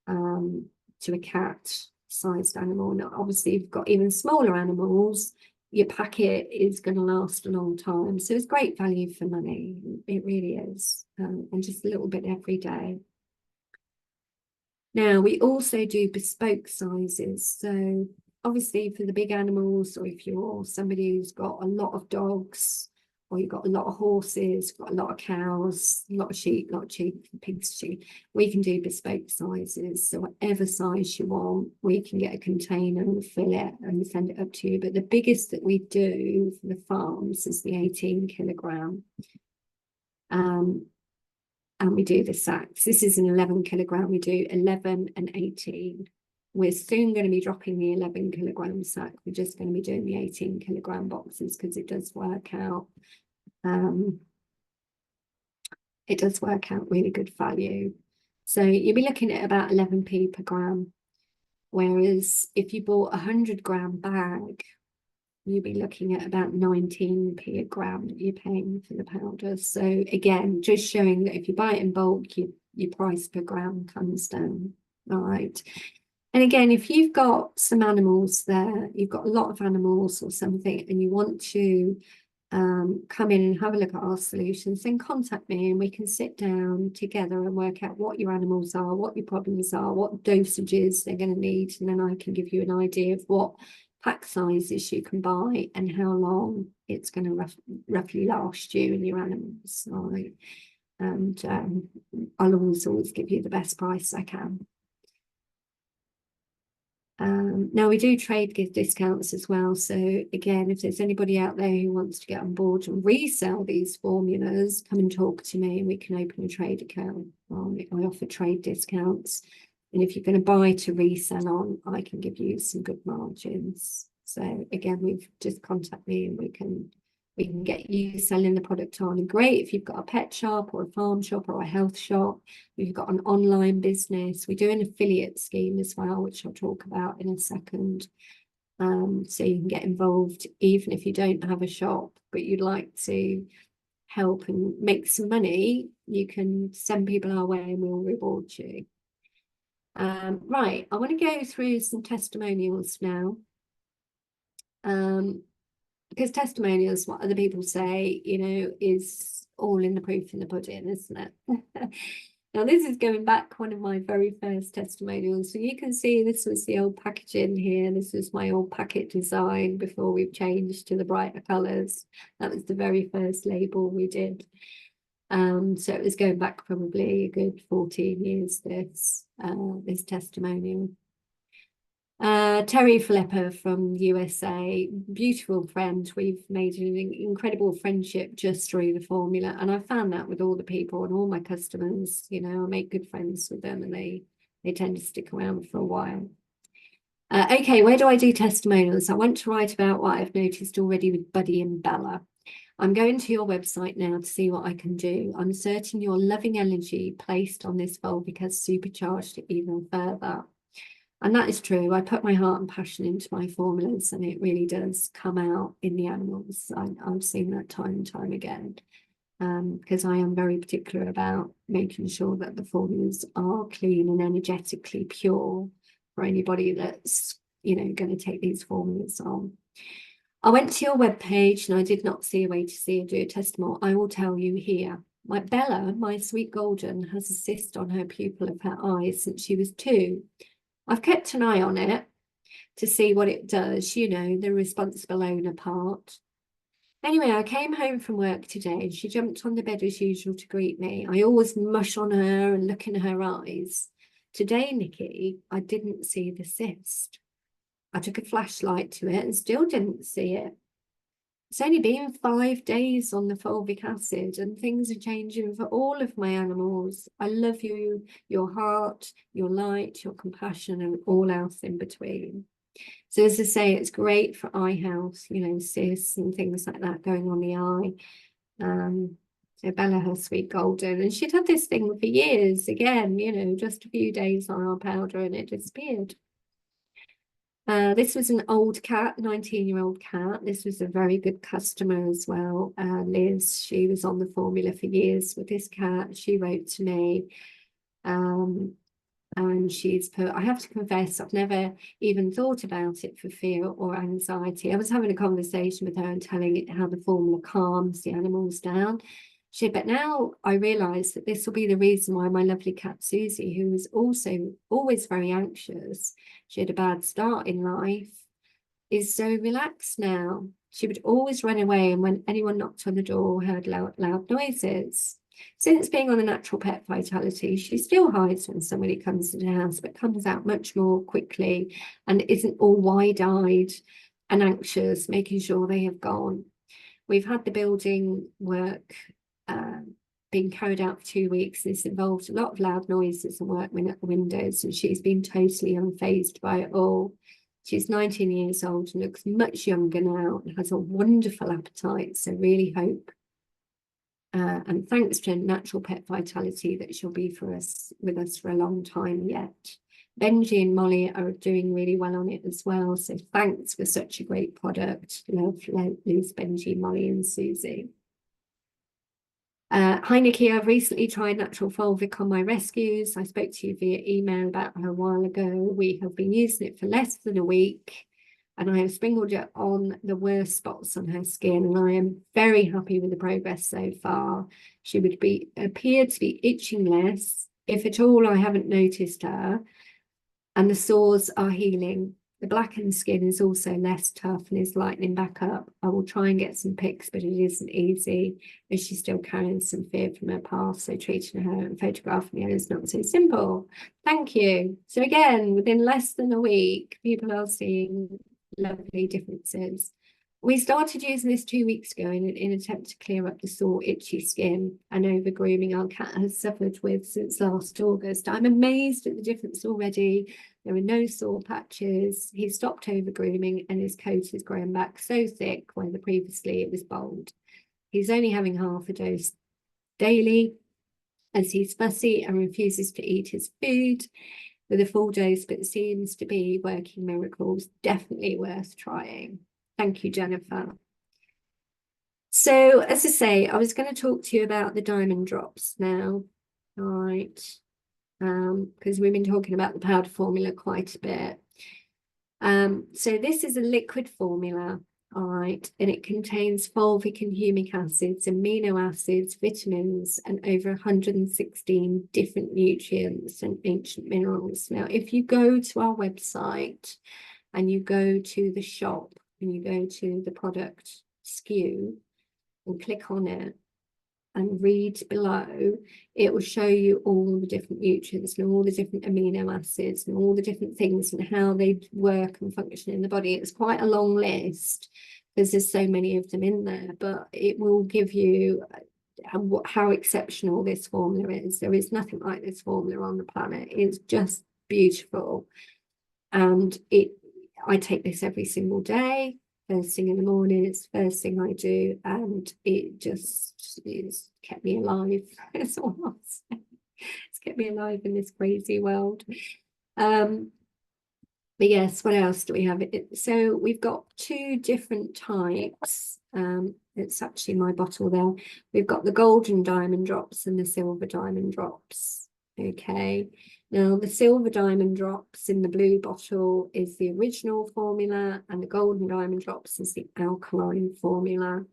to a cat-sized animal. Now, obviously, you've got even smaller animals, your packet is going to last a long time. So it's great value for money. It really is. And just a little bit every day. Now, we also do bespoke sizes. So obviously for the big animals, or if you're somebody who's got a lot of dogs, or you've got a lot of horses, got a lot of cows, a lot of sheep, pigs, we can do bespoke sizes. So whatever size you want, we can get a container and fill it and send it up to you. But the biggest that we do for the farms is the 18 kilogram. And we do the sacks. This is an 11 kilogram. We do 11 and 18. We're soon going to be dropping the 11 kilogram sack. We're just going to be doing the 18 kilogram boxes because it does work out. It does work out really good value. So you'll be looking at about 11p per gram. Whereas if you bought a 100 gram bag, you'll be looking at about 19p a gram that you're paying for the powder. So again, just showing that if you buy it in bulk, your price per gram comes down. All right. And again, if you've got some animals there, you've got a lot of animals or something, and you want to come in and have a look at our solutions, then contact me and we can sit down together and work out what your animals are, what your problems are, what dosages they're going to need, and then I can give you an idea of what pack sizes you can buy and how long it's going to roughly last you and your animals. All right. And I'll always give you the best price I can. Now we do trade gift discounts as well. So again, if there's anybody out there who wants to get on board and resell these formulas, come and talk to me and we can open a trade account. I offer trade discounts. And if you're going to buy to resell on, I can give you some good margins. So again, we've just contact me and we can get you selling the product on. And great if you've got a pet shop or a farm shop or a health shop, we've got an online business. We do an affiliate scheme as well, which I'll talk about in a second. So you can get involved even if you don't have a shop, but you'd like to help and make some money, you can send people our way and we'll reward you. Right, I want to go through some testimonials now. Because testimonials, what other people say, you know, is all in the proof in the pudding, isn't it? Now, this is going back one of my very first testimonials. So you can see this was the old packaging here. This was my old packet design before we've changed to the brighter colours. That was the very first label we did. So it was going back probably a good 14 years, this testimonial. Terry Filippa from USA, beautiful friend. We've made an incredible friendship just through the formula, and I found that with all the people and all my customers, you know, I make good friends with them and they tend to stick around for a while. Okay, where do I do testimonials? I want to write about what I've noticed already with Buddy and Bella. I'm going to your website now to see what I can do. I'm certain your loving energy placed on this Fulvic has supercharged it even further. And that is true. I put my heart and passion into my formulas and it really does come out in the animals. I've seen that time and time again, because I am very particular about making sure that the formulas are clean and energetically pure for anybody that's, you know, going to take these formulas on. I went to your webpage and I did not see a way to see or do a testimonial. I will tell you here. My Bella, my sweet golden, has a cyst on her pupil of her eye since she was 2. I've kept an eye on it to see what it does, you know, the responsible owner part. Anyway, I came home from work today and she jumped on the bed as usual to greet me. I always mush on her and look in her eyes Today, Nikki, I didn't see the cyst. I took a flashlight to it and still didn't see it. It's only been 5 days on the fulvic acid and things are changing for all of my animals. I love you, your heart, your light, your compassion, and all else in between. So as I say, it's great for eye health, you know, cysts and things like that going on the eye. So Bella, her sweet golden, and she'd had this thing for years, again, you know, just a few days on our powder and it disappeared. This was an old cat, 19-year-old cat. This was a very good customer as well. Liz, she was on the formula for years with this cat. She wrote to me, and she's put, I have to confess, I've never even thought about it for fear or anxiety. I was having a conversation with her and telling it how the formula calms the animals down. But now I realise that this will be the reason why my lovely cat Susie, who was also always very anxious, she had a bad start in life, is so relaxed now. She would always run away, and when anyone knocked on the door, heard loud noises. Since being on the Natural Pet Vitality, she still hides when somebody comes to the house, but comes out much more quickly and isn't all wide-eyed and anxious, making sure they have gone. We've had the building work being carried out for 2 weeks. This involved a lot of loud noises and workmen at the windows, and she's been totally unfazed by it all. She's 19 years old and looks much younger now and has a wonderful appetite, so really hope. And thanks to Natural Pet Vitality that she'll be with us for a long time yet. Benji and Molly are doing really well on it as well, so thanks for such a great product. Love Liz, Benji, Molly and Susie. Hi Nikki, I've recently tried Natural Fulvic on my rescues. I spoke to you via email about her a while ago. We have been using it for less than a week, and I have sprinkled it on the worst spots on her skin, and I am very happy with the progress so far. She would appear to be itching less. If at all, I haven't noticed her, and the sores are healing. The blackened skin is also less tough and is lightening back up. I will try and get some pics, but it isn't easy, as she's still carrying some fear from her past, so treating her and photographing her is not so simple. Thank you. So again, within less than a week, people are seeing lovely differences. We started using this 2 weeks ago in an attempt to clear up the sore, itchy skin and over grooming our cat has suffered with since last August. I'm amazed at the difference already. There are no sore patches. He stopped over grooming and his coat is growing back so thick where previously it was bold. He's only having half a dose daily as he's fussy and refuses to eat his food with a full dose, but seems to be working miracles. Definitely worth trying. Thank you, Jennifer. So, as I say, I was going to talk to you about the diamond drops now, all right, because we've been talking about the powder formula quite a bit. So this is a liquid formula, all right, and it contains fulvic and humic acids, amino acids, vitamins, and over 116 different nutrients and ancient minerals. Now, if you go to our website and you go to the shop, and you go to the product SKU and click on it and read below, it will show you all the different nutrients and all the different amino acids and all the different things and how they work and function in the body. It's quite a long list because there's so many of them in there, but it will give you how exceptional this formula is. There is nothing like this formula on the planet. It's just beautiful. And I take this every single day, first thing in the morning. It's the first thing I do, and it just is kept me alive. It's all I'll say. It's kept me alive in this crazy world. But yes, what else do we have? So we've got 2 different types. It's actually my bottle there. We've got the golden diamond drops and the silver diamond drops. Okay. Now, the silver diamond drops in the blue bottle is the original formula, and the golden diamond drops is the alkaline formula.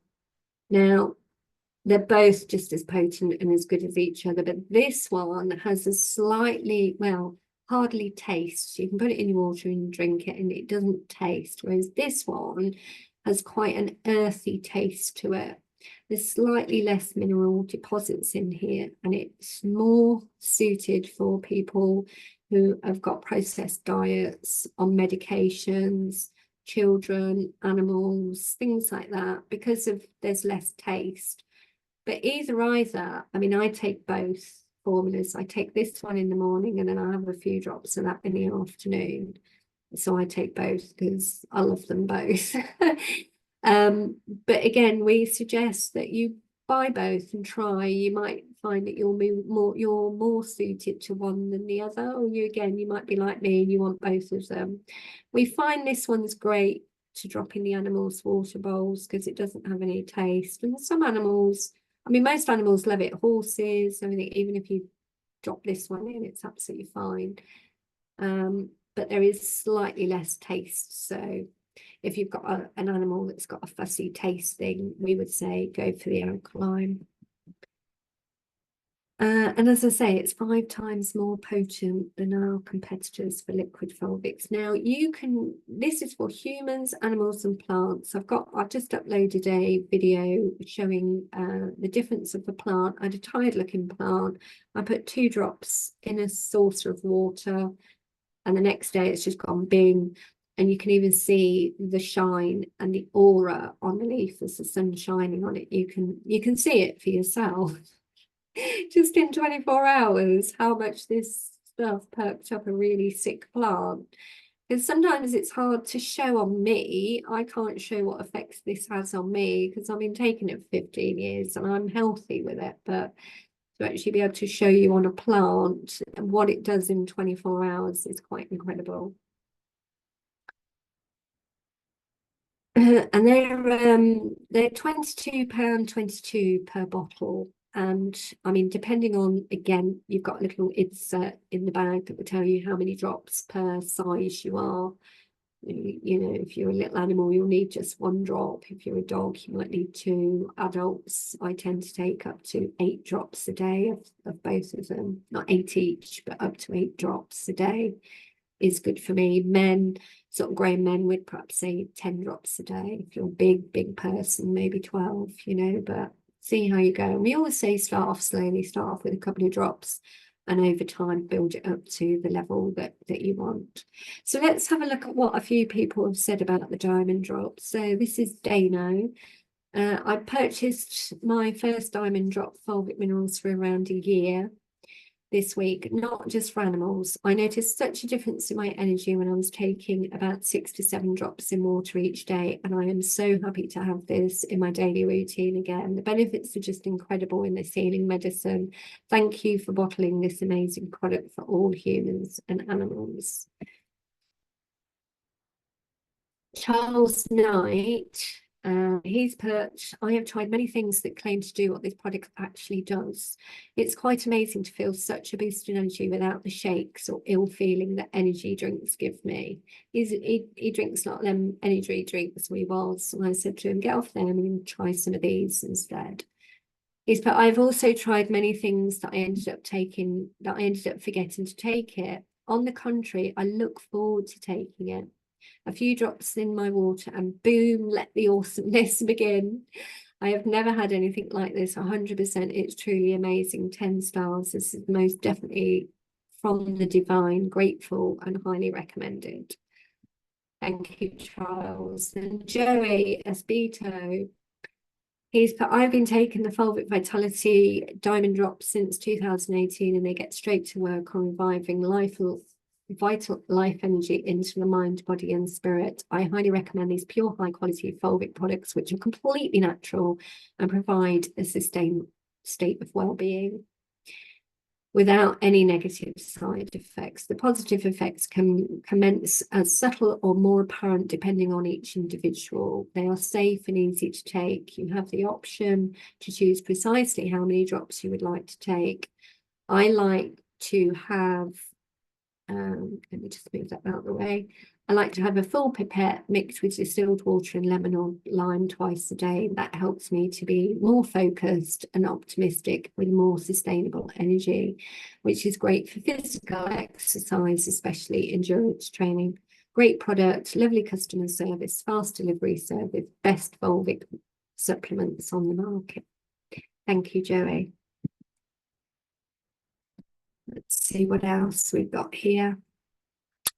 Now, they're both just as potent and as good as each other, but this one has a slightly, well, hardly taste. You can put it in your water and drink it, and it doesn't taste, whereas this one has quite an earthy taste to it. There's slightly less mineral deposits in here, and it's more suited for people who have got processed diets, on medications, children, animals, things like that, because of there's less taste. But either, I mean, I take both formulas. I take this one in the morning, and then I have a few drops of that in the afternoon. So I take both because I love them both. But again, we suggest that you buy both and try. You might find that you're more suited to one than the other, or you might be like me and you want both of them. We find this one's great to drop in the animals' water bowls because it doesn't have any taste. And some animals, I mean, most animals love it. Horses, everything. Even if you drop this one in, it's absolutely fine. But there is slightly less taste. So if you've got an animal that's got a fussy tasting, we would say go for the alkaline. And as I say, it's 5 times more potent than our competitors for liquid fulvics. Now this is for humans, animals and plants. I've just uploaded a video showing the difference of the plant. I had a tired looking plant. I put 2 drops in a saucer of water, and the next day it's just gone bing. And you can even see the shine and the aura on the leaf as the sun's shining on it. You can see it for yourself. Just in 24 hours, how much this stuff perked up a really sick plant. Because sometimes it's hard to show on me. I can't show what effects this has on me because I've been taking it for 15 years and I'm healthy with it. But to actually be able to show you on a plant and what it does in 24 hours is quite incredible. And they're £22.22 per bottle. And I mean, depending on, again, you've got a little insert in the bag that will tell you how many drops per size you are. You know, if you're a little animal, you'll need just 1 drop. If you're a dog, you might need 2. Adults, I tend to take up to 8 drops a day of both of them. Not 8 each, but up to 8 drops a day is good for me. Men, sort of grown men, would perhaps say 10 drops a day. If you're a big person, maybe 12, you know, but see how you go. And we always say start off slowly, start off with a couple of drops, and over time build it up to the level that you want. So let's have a look at what a few people have said about the diamond drops. So this is Dano. I purchased my first diamond drop fulvic minerals for around a year this week, not just for animals. I noticed such a difference in my energy when I was taking about 6 to 7 drops in water each day, and I am so happy to have this in my daily routine again. The benefits are just incredible in this healing medicine. Thank you for bottling this amazing product for all humans and animals. Charles Knight, he's put, I have tried many things that claim to do what this product actually does. It's quite amazing to feel such a boost in energy without the shakes or ill feeling that energy drinks give me. He drinks a lot of them energy drinks when he was, and I said to him, get off them and try some of these instead. He's put, I've also tried many things that I ended up forgetting to take it. On the contrary, I look forward to taking it. A few drops in my water and boom, let the awesomeness begin. I have never had anything like this. 100%, it's truly amazing. 10 stars. This is most definitely from the divine, grateful and highly recommended. Thank you, Charles. And Joey Esbito, he's put, I've been taking the Fulvic Vitality Diamond Drops since 2018, and they get straight to work on reviving vital life energy into the mind, body and spirit. I highly recommend these pure high quality fulvic products, which are completely natural and provide a sustained state of well-being without any negative side effects. The positive effects can commence as subtle or more apparent depending on each individual. They are safe and easy to take. You have the option to choose precisely how many drops you would like to take. I like to have let me just move that out of the way. I like to have a full pipette mixed with distilled water and lemon or lime twice a day. That helps me to be more focused and optimistic with more sustainable energy, which is great for physical exercise, especially endurance training. Great product, lovely customer service, fast delivery service, best fulvic supplements on the market. Thank you, Joey. Let's see what else we've got here.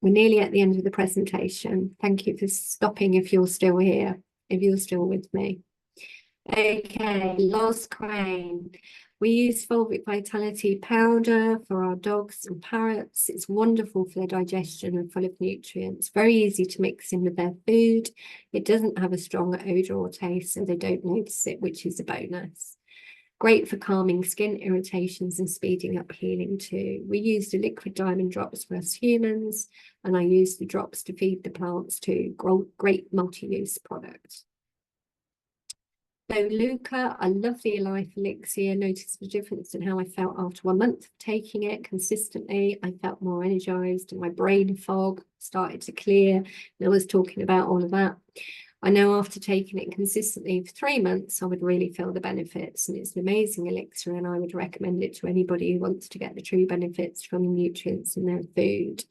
We're nearly at the end of the presentation. Thank you for stopping if you're still here, if you're still with me. Okay, Lost Crane. We use Fulvic Vitality powder for our dogs and parrots. It's wonderful for their digestion and full of nutrients. Very easy to mix in with their food. It doesn't have a strong odour or taste, so they don't notice it, which is a bonus. Great for calming skin irritations and speeding up healing too. We use the liquid diamond drops for us humans, and I use the drops to feed the plants too. Great multi-use product. So Luca, I love the Life Elixir. Noticed the difference in how I felt after 1 month of taking it consistently. I felt more energized and my brain fog started to clear. And I was talking about all of that. I know after taking it consistently for 3 months, I would really feel the benefits, and it's an amazing elixir, and I would recommend it to anybody who wants to get the true benefits from the nutrients in their food.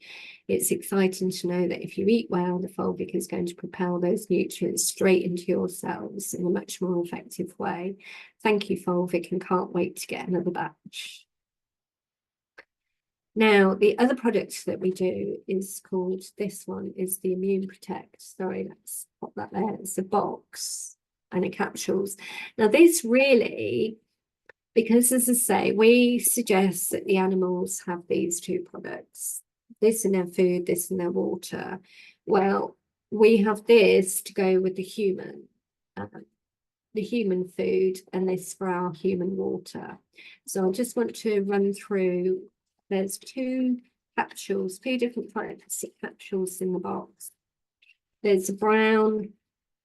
It's exciting to know that if you eat well, the Fulvic is going to propel those nutrients straight into your cells in a much more effective way. Thank you, Fulvic, and can't wait to get another batch. Now, the other product that we do is called, this one is the Immune Protect. Sorry, let's pop that there. It's a box and a capsules. Now, this really, because as I say, we suggest that the animals have these two products, this in their food, this in their water. Well, we have this to go with the human food, and this for our human water. So I just want to run through. There's two capsules, two different types of capsules in the box. There's a brown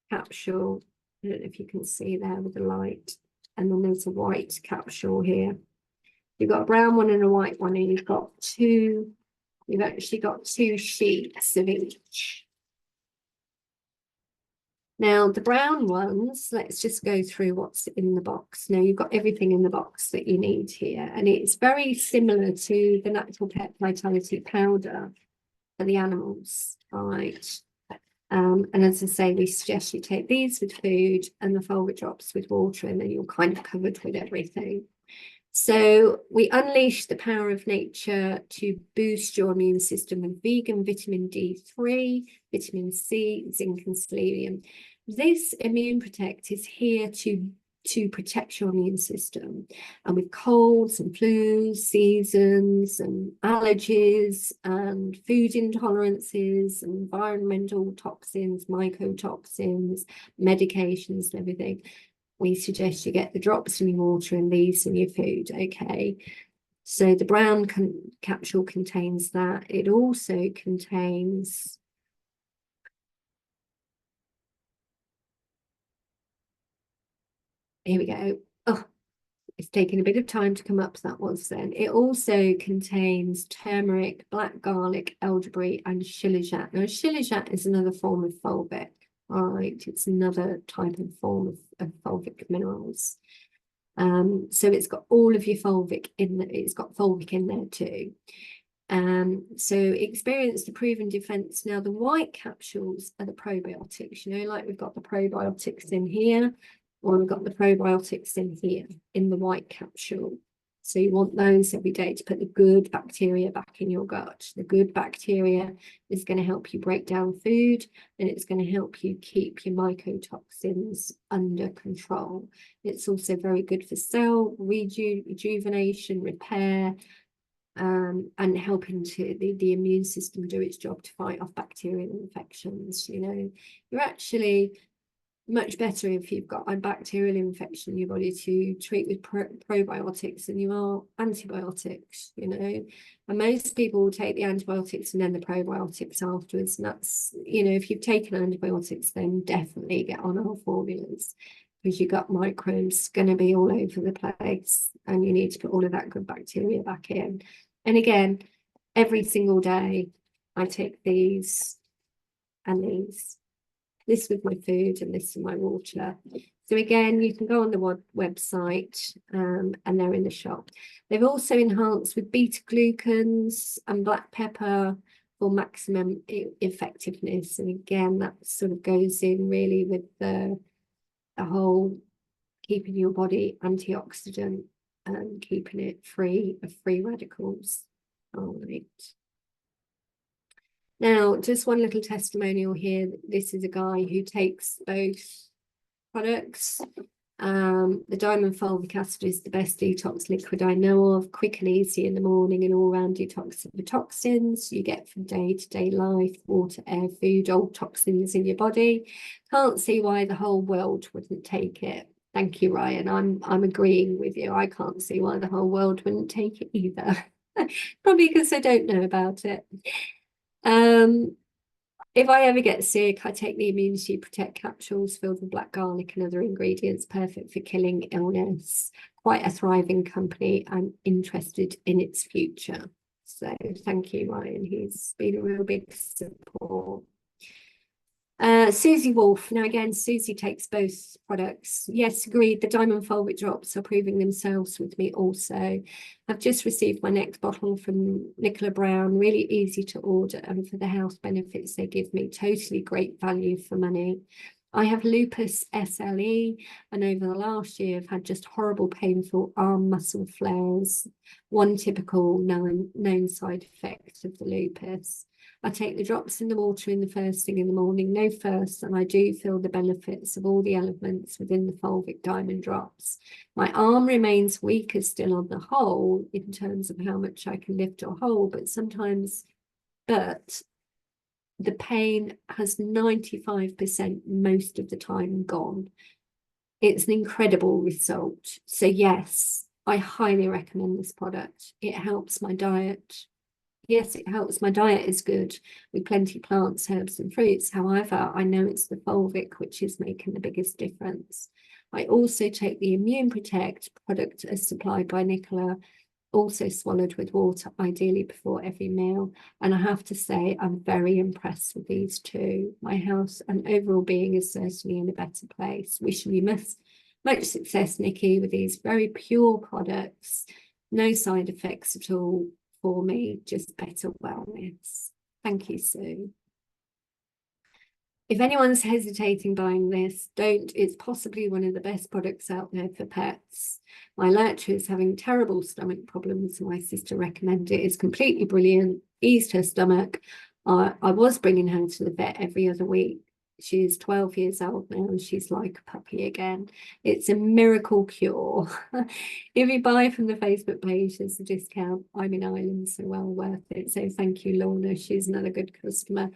capsule. I don't know if you can see there with the light. And then there's a white capsule here. You've got a brown one and a white one, and you've actually got two sheets of each. Now, the brown ones, let's just go through what's in the box. Now, you've got everything in the box that you need here, and it's very similar to the Natural Pet Vitality powder for the animals, right? And as I say, we suggest you take these with food and the Fulvic drops with water, and then you're kind of covered with everything. So we unleash the power of nature to boost your immune system with vegan vitamin D3, vitamin C, zinc and selenium. This Immune Protect is here to protect your immune system. And with colds and flus, seasons and allergies and food intolerances, and environmental toxins, mycotoxins, medications and everything, we suggest you get the drops in your water and these in your food, okay? So the brown capsule contains that. It also contains here we go. Oh, it's taken a bit of time to come up, so that was then. It also contains turmeric, black garlic, elderberry, and shilajit. Now, shilajit is another form of Fulvic. All right, it's another type of form of fulvic minerals. So it's got all of your fulvic in there. It's got fulvic in there too. So experience the proven defense. Now, the white capsules are the probiotics, you know, like we've got the probiotics in here, or we've got the probiotics in here in the white capsule. So you want those every day to put the good bacteria back in your gut. The good bacteria is going to help you break down food, and it's going to help you keep your mycotoxins under control. It's also very good for cell rejuvenation, repair, and helping to the immune system do its job to fight off bacterial infections. You know, you're actually much better if you've got a bacterial infection in your body to treat with probiotics than you are antibiotics, you know. And most people will take the antibiotics and then the probiotics afterwards. And that's, you know, if you've taken antibiotics, then definitely get on our formulas, because your gut microbes going to be all over the place, and you need to put all of that good bacteria back in. And again, every single day I take these and these. This with my food and this with my water. So again, you can go on the website and they're in the shop. They've also enhanced with beta-glucans and black pepper for maximum effectiveness. And again, that sort of goes in really with the the whole keeping your body antioxidant and keeping it free of free radicals. All right. Now, just one little testimonial here. This is a guy who takes both products. The diamond fulvic acid is the best detox liquid I know of, quick and easy in the morning, and all-round detox of the toxins you get from day-to-day life, water, air, food, old toxins in your body. Can't see why the whole world wouldn't take it. Thank you, Ryan. I'm agreeing with you. I can't see why the whole world wouldn't take it either. Probably because I don't know about it. If I ever get sick, I take the Immunity Protect capsules filled with black garlic and other ingredients, perfect for killing illness. Quite a thriving company. I'm interested in its future. So thank you, Ryan. He's been a real big support. Susie Wolf. Now again, Susie takes both products. Yes, agreed. The Diamond Fulvic drops are proving themselves with me also. I've just received my next bottle from Nicola Brown. Really easy to order, and for the health benefits they give me, totally great value for money. I have lupus SLE, and over the last year I've had just horrible, painful arm muscle flares. One typical known side effect of the lupus. I take the drops in the water in the first thing in the morning, no first, and I do feel the benefits of all the elements within the fulvic diamond drops. My arm remains weaker still on the whole in terms of how much I can lift or hold, but the pain has 95% most of the time gone. It's an incredible result. So yes, I highly recommend this product. It helps my diet. Yes, it helps. My diet is good with plenty of plants, herbs and fruits. However, I know it's the fulvic which is making the biggest difference. I also take the Immune Protect product as supplied by Nicola, also swallowed with water, ideally before every meal. And I have to say, I'm very impressed with these two. My health and overall being is certainly in a better place. Wishing you much success, Nikki, with these very pure products. No side effects at all for me, just better wellness. Thank you, Sue. If anyone's hesitating buying this, don't. It's possibly one of the best products out there for pets. My Lercher is having terrible stomach problems. My sister recommended it. It's completely brilliant. Eased her stomach. I was bringing her to the vet every other week. She's 12 years old now and she's like a puppy again. It's a miracle cure. If you buy from the Facebook page, there's a discount. I'm in Ireland, so well worth it. So thank you, Lorna. She's another good customer.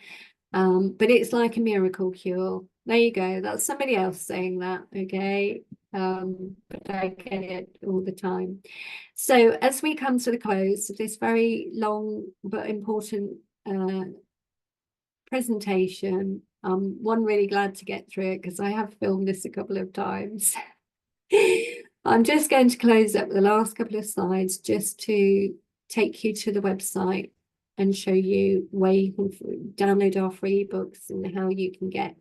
But it's like a miracle cure. There you go. That's somebody else saying that, okay? But I get it all the time. So as we come to the close of this very long but important presentation, one really glad to get through it because I have filmed this a couple of times. I'm just going to close up the last couple of slides just to take you to the website and show you where you can download our free ebooks and how you can get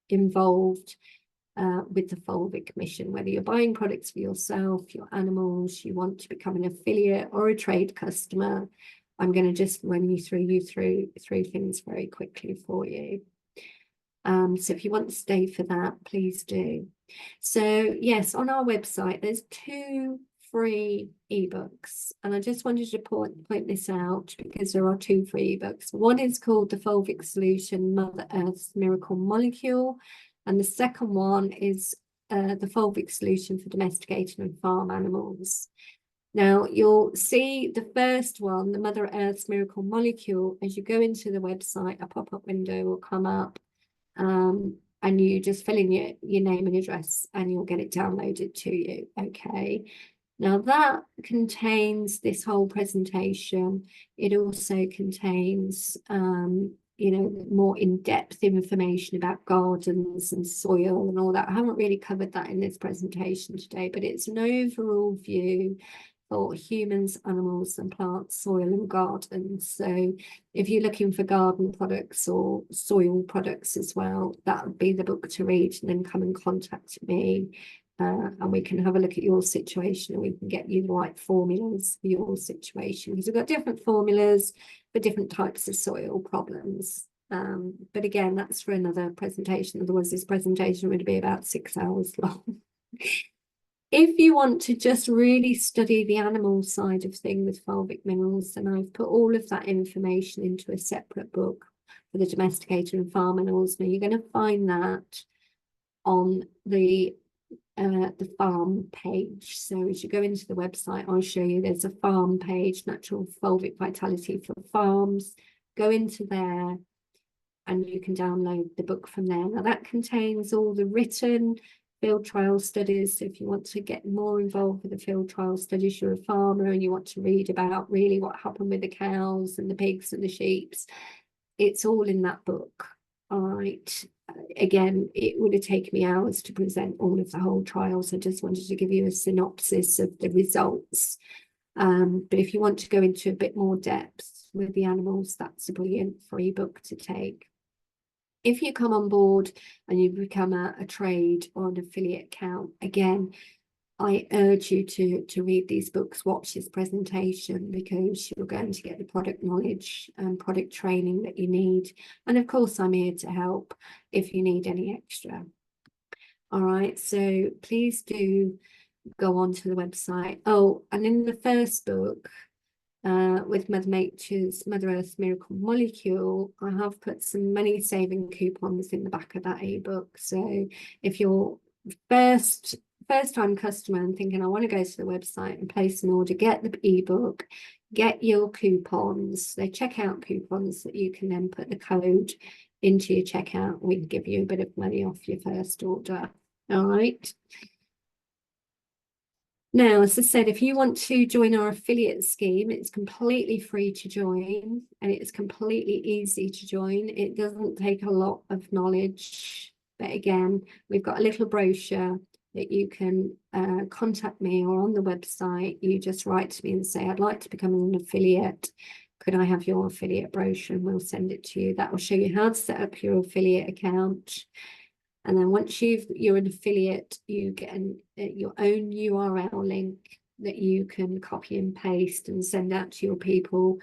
involved with the fulvic mission, whether you're buying products for yourself, your animals, you want to become an affiliate or a trade customer. I'm going to just run you through things very quickly for you. So if you want to stay for that, please do. So yes, on our website, there's 2 free ebooks, and I just wanted to point this out because there are 2 free ebooks. One is called The Fulvic Solution, Mother Earth's Miracle Molecule, and the second one is The Fulvic Solution for Domesticated and Farm Animals. Now, you'll see the first one, the Mother Earth's Miracle Molecule, as you go into the website, a pop-up window will come up, and you just fill in your name and address, and you'll get it downloaded to you, okay? Now, that contains this whole presentation. It also contains, more in-depth information about gardens and soil and all that. I haven't really covered that in this presentation today, but it's an overall view for humans, animals and plants, soil and gardens. So if you're looking for garden products or soil products as well, that would be the book to read, and then come and contact me and we can have a look at your situation and we can get you the right formulas for your situation, because we've got different formulas for different types of soil problems. But again, that's for another presentation. Otherwise, this presentation would be about 6 hours long. If you want to just really study the animal side of things with fulvic minerals, then I've put all of that information into a separate book for the domesticated and farm animals. Now, you're going to find that on the farm page. So as you go into the website, I'll show you there's a farm page, Natural Fulvic Vitality for farms. Go into there and you can download the book from there. Now that contains all the written field trial studies. So if you want to get more involved with the field trial studies, you're a farmer and you want to read about really what happened with the cows and the pigs and the sheep, it's all in that book. All right. Again, it would have taken me hours to present all of the whole trials. I just wanted to give you a synopsis of the results. But if you want to go into a bit more depth with the animals, that's a brilliant free book to take. If you come on board and you become a trade or an affiliate account, again, I urge you to read these books, watch this presentation, because you're going to get the product knowledge and product training that you need. And of course, I'm here to help if you need any extra. All right, so please do go onto the website. Oh, and in the first book, with Mother Earth's Miracle Molecule, I have put some money-saving coupons in the back of that ebook. So if you're first-time customer and thinking, I want to go to the website and place an order, get the ebook, get your coupons. They're checkout coupons that you can then put the code into your checkout. We can give you a bit of money off your first order. All right. Now, as I said, if you want to join our affiliate scheme, it's completely free to join and it's completely easy to join. It doesn't take a lot of knowledge. But again, we've got a little brochure that you can contact me, or on the website, you just write to me and say, I'd like to become an affiliate. Could I have your affiliate brochure? And we'll send it to you. That will show you how to set up your affiliate account. And then once you're an affiliate, you get your own URL link that you can copy and paste and send out to your people.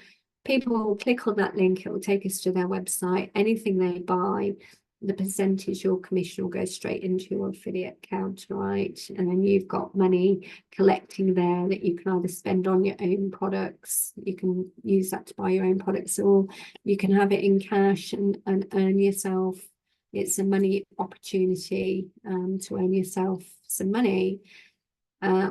People will click on that link, it will take us to their website. Anything they buy, the percentage or commission will go straight into your affiliate account, right? And then you've got money collecting there that you can either spend on your own products, you can use that to buy your own products, or you can have it in cash and earn yourself. It's a money opportunity to earn yourself some money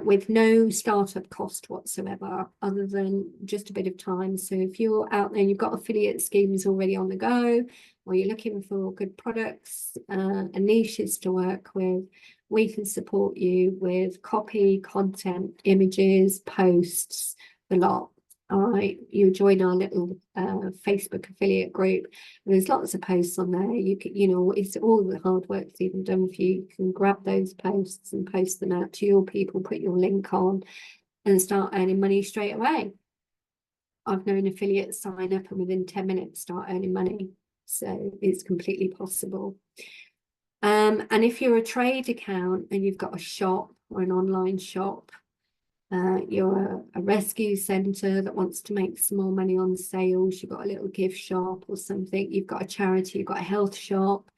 with no startup cost whatsoever, other than just a bit of time. So if you're out there and you've got affiliate schemes already on the go, or you're looking for good products and niches to work with, we can support you with copy, content, images, posts, the lot. All right, you join our little Facebook affiliate group. There's lots of posts on there. You can, it's all the hard work's even done for you. You can grab those posts and post them out to your people, put your link on, and start earning money straight away. I've known affiliates sign up and within 10 minutes start earning money. So it's completely possible. And if you're a trade account and you've got a shop or an online shop, you're a rescue centre that wants to make some more money on sales, you've got a little gift shop or something, you've got a charity, you've got a health shop,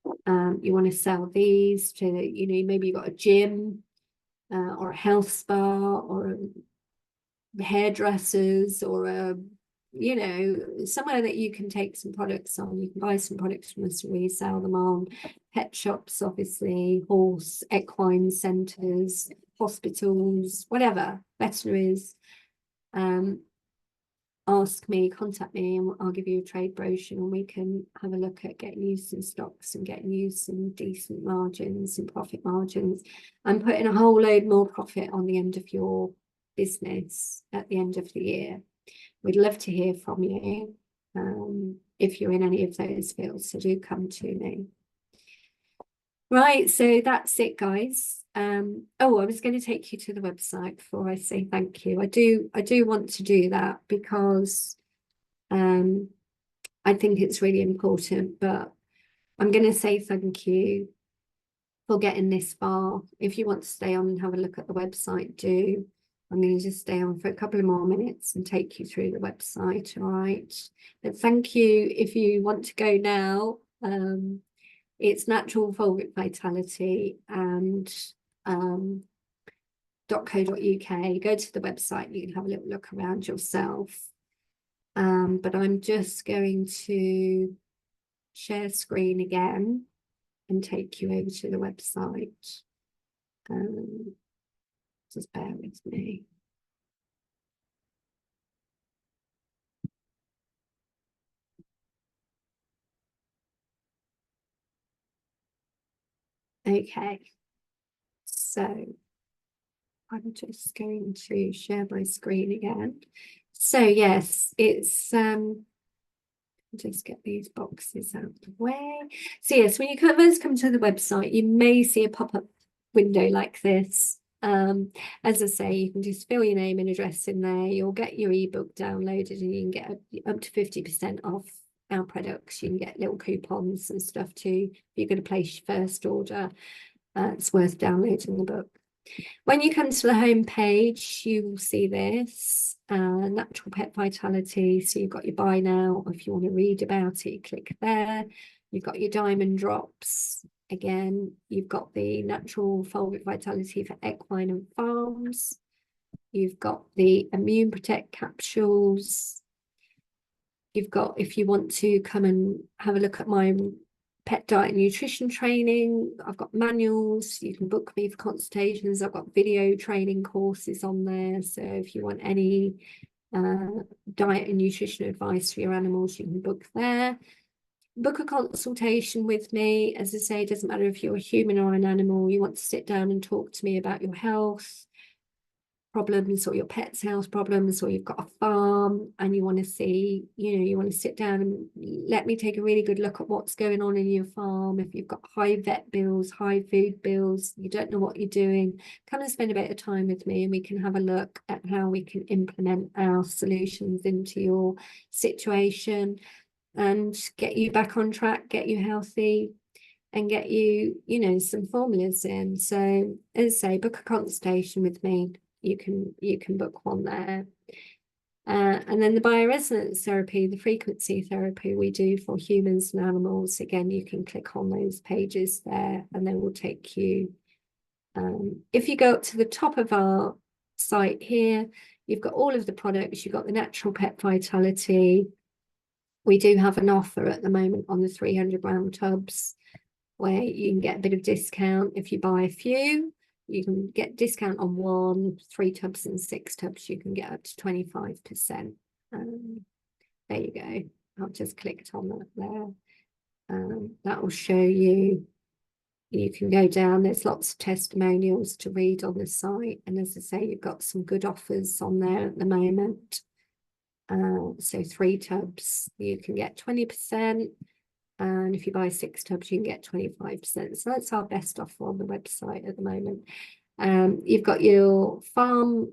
you want to sell these to, maybe you've got a gym or a health spa or hairdressers or a, somewhere that you can take some products on. You can buy some products from us, resell them on. Pet shops, obviously, horse, equine centres, hospitals, whatever, veterinaries. Ask me, contact me, and I'll give you a trade brochure and we can have a look at getting you some stocks and getting you some decent margins and profit margins, and putting a whole load more profit on the end of your business at the end of the year. We'd love to hear from you if you're in any of those fields, so do come to me. Right, so that's it, guys. Oh, I was going to take you to the website before I say thank you. I do want to do that because I think it's really important, but I'm going to say thank you for getting this far. If you want to stay on and have a look at the website, do. I'm going to just stay on for a couple of more minutes and take you through the website, all right? But thank you if you want to go now. It's Natural Fulvic Vitality and .co.uk. Go to the website, you can have a little look around yourself. But I'm just going to share screen again and take you over to the website. Just bear with me. Okay, so I'm just going to share my screen again. So yes, it's just get these boxes out of the way. So yes, when you first come to the website, you may see a pop-up window like this. As I say, you can just fill your name and address in there. You'll get your ebook downloaded and you can get up to 50% off our products. You can get little coupons and stuff too. If you're going to place your first order, it's worth downloading the book. When you come to the home page, you will see this Natural Pet Vitality. So you've got your buy now. If you want to read about it, click there. You've got your diamond drops. Again, you've got the Natural Fulvic Vitality for equine and farms. You've got the Immune Protect capsules. You've got, if you want to come and have a look at my pet diet and nutrition training, I've got manuals. You can book me for consultations. I've got video training courses on there. So if you want any diet and nutrition advice for your animals, you can book there. Book a consultation with me. As I say, it doesn't matter if you're a human or an animal, you want to sit down and talk to me about your health problems or your pet's health problems, or you've got a farm and you want to see, you want to sit down and let me take a really good look at what's going on in your farm. If you've got high vet bills, high food bills, you don't know what you're doing, come and spend a bit of time with me and we can have a look at how we can implement our solutions into your situation and get you back on track, get you healthy, and get you, some formulas in. So as I say, book a consultation with me. You can book one there. And then the bioresonance therapy, the frequency therapy we do for humans and animals. Again, you can click on those pages there and they will take you. If you go up to the top of our site here, you've got all of the products. You've got the Natural Pet Vitality. We do have an offer at the moment on the 300-gram tubs where you can get a bit of discount if you buy a few. You can get discount on 1, 3 tubs and 6 tubs. You can get up to 25%. There you go. I've just clicked on that there. That will show you. You can go down. There's lots of testimonials to read on the site. And as I say, you've got some good offers on there at the moment. So 3 tubs, you can get 20%. And if you buy 6 tubs, you can get 25%. So that's our best offer on the website at the moment. You've got your farm.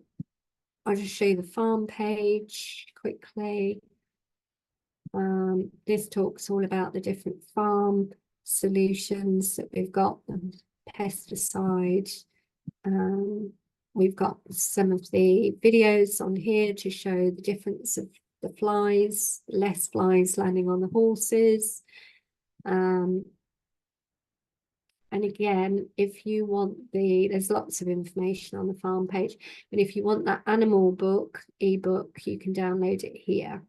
I'll just show you the farm page quickly. This talks all about the different farm solutions that we've got, pesticides. We've got some of the videos on here to show the difference of the flies, less flies landing on the horses. And again, if you want there's lots of information on the farm page, but if you want that animal book, ebook, you can download it here.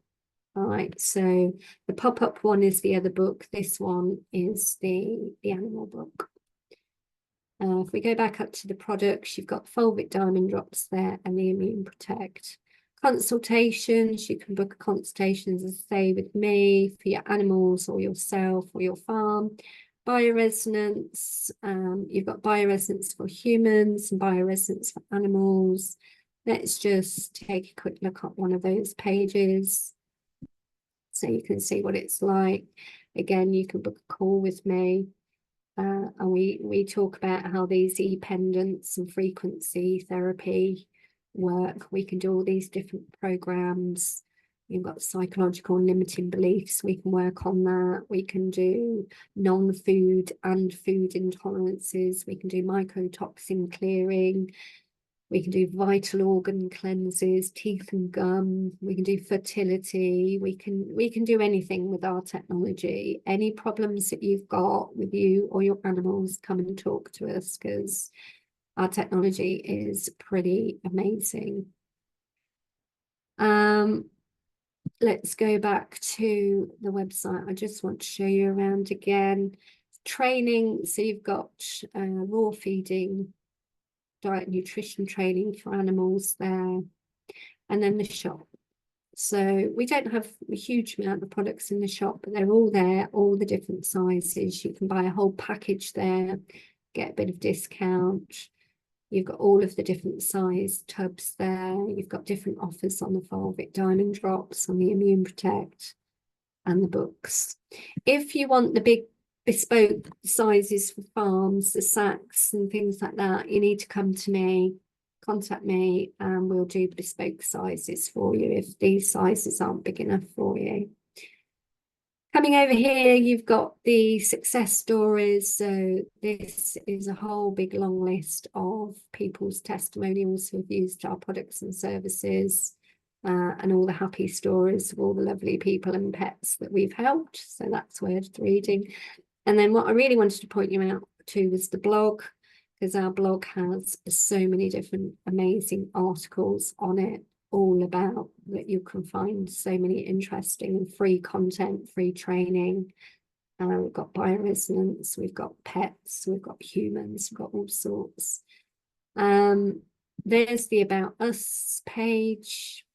All right, so the pop-up one is the other book. This one is the animal book. If we go back up to the products, you've got Fulvic Diamond Drops there and the Immune Protect. Consultations, you can book consultations, as I say, with me for your animals or yourself or your farm. Bioresonance, you've got bioresonance for humans and bioresonance for animals. Let's just take a quick look at one of those pages so you can see what it's like. Again, you can book a call with me. And we talk about how these e-pendants and frequency therapy work. We can do all these different programs. You've got psychological and limiting beliefs. We can work on that. We can do non-food and food intolerances. We can do mycotoxin clearing. We can do vital organ cleanses, teeth and gum. We can do fertility. We can do anything with our technology. Any problems that you've got with you or your animals, come and talk to us, because our technology is pretty amazing. Let's go back to the website. I just want to show you around again. Training, so you've got raw feeding, diet nutrition training for animals there, and then the shop. So we don't have a huge amount of products in the shop, but they're all there, all the different sizes. You can buy a whole package there, get a bit of discount. You've got all of the different size tubs there. You've got different offers on the Fulvic Diamond Drops, on the Immune Protect, and the books. If you want the big bespoke sizes for farms, the sacks and things like that, you need to come to me, contact me, and we'll do bespoke sizes for you if these sizes aren't big enough for you. Coming over here, you've got the success stories. So this is a whole big long list of people's testimonials who have used our products and services, and all the happy stories of all the lovely people and pets that we've helped. So that's worth reading. And then what I really wanted to point you out to was the blog, because our blog has so many different amazing articles on it, all about that. You can find so many interesting and free content, free training. We've got bioresonance, we've got pets, we've got humans, we've got all sorts. There's the About Us page,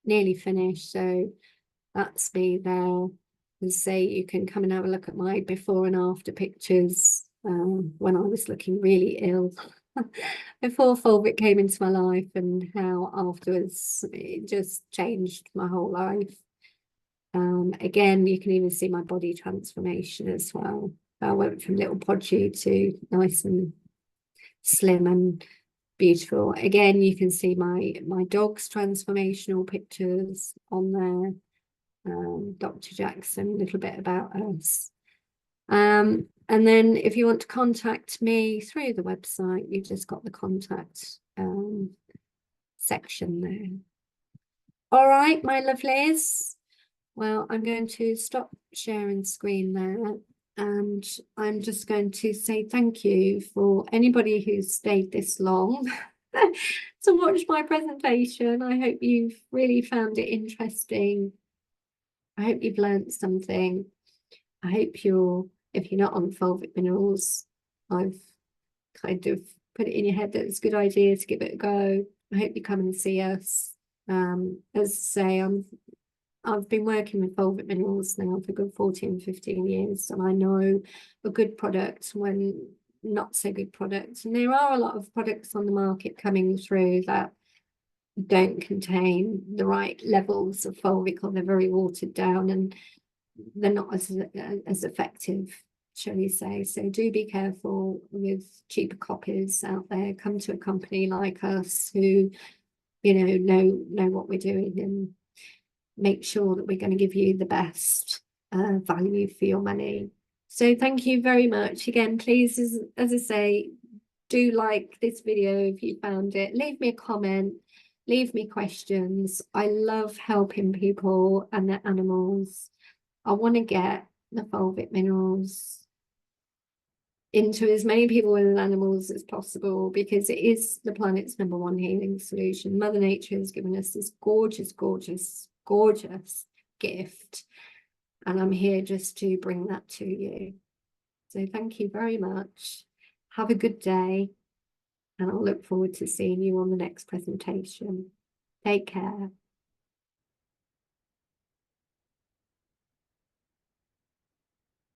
nearly finished. So that's me there. And say you can come and have a look at my before and after pictures when I was looking really ill before Fulvic came into my life, and how afterwards it just changed my whole life. Again, you can even see my body transformation as well. I went from little podgy to nice and slim and beautiful. Again, you can see my dog's transformational pictures on there. Dr. Jackson, a little bit about us. And then if you want to contact me through the website, you've just got the contact section there. All right, my lovelies. Well, I'm going to stop sharing screen there, and I'm just going to say thank you for anybody who's stayed this long to watch my presentation. I hope you've really found it interesting. I hope you've learned something. I hope if you're not on fulvic minerals, I've kind of put it in your head that it's a good idea to give it a go. I hope you come and see us. As I say, I've been working with fulvic minerals now for a good 14, 15 years, and I know a good product when not so good products. And there are a lot of products on the market coming through that don't contain the right levels of fulvic, or they're very watered down and they're not as effective, shall we say. So do be careful with cheaper copies out there. Come to a company like us who, know what we're doing, and make sure that we're going to give you the best value for your money. So thank you very much again. Please, as I say, do like this video if you found it. Leave me a comment. Leave me questions. I love helping people and their animals. I want to get the fulvic minerals into as many people and animals as possible, because it is the planet's #1 healing solution. Mother Nature has given us this gorgeous, gorgeous, gorgeous gift, and I'm here just to bring that to you. So thank you very much. Have a good day, and I'll look forward to seeing you on the next presentation. Take care.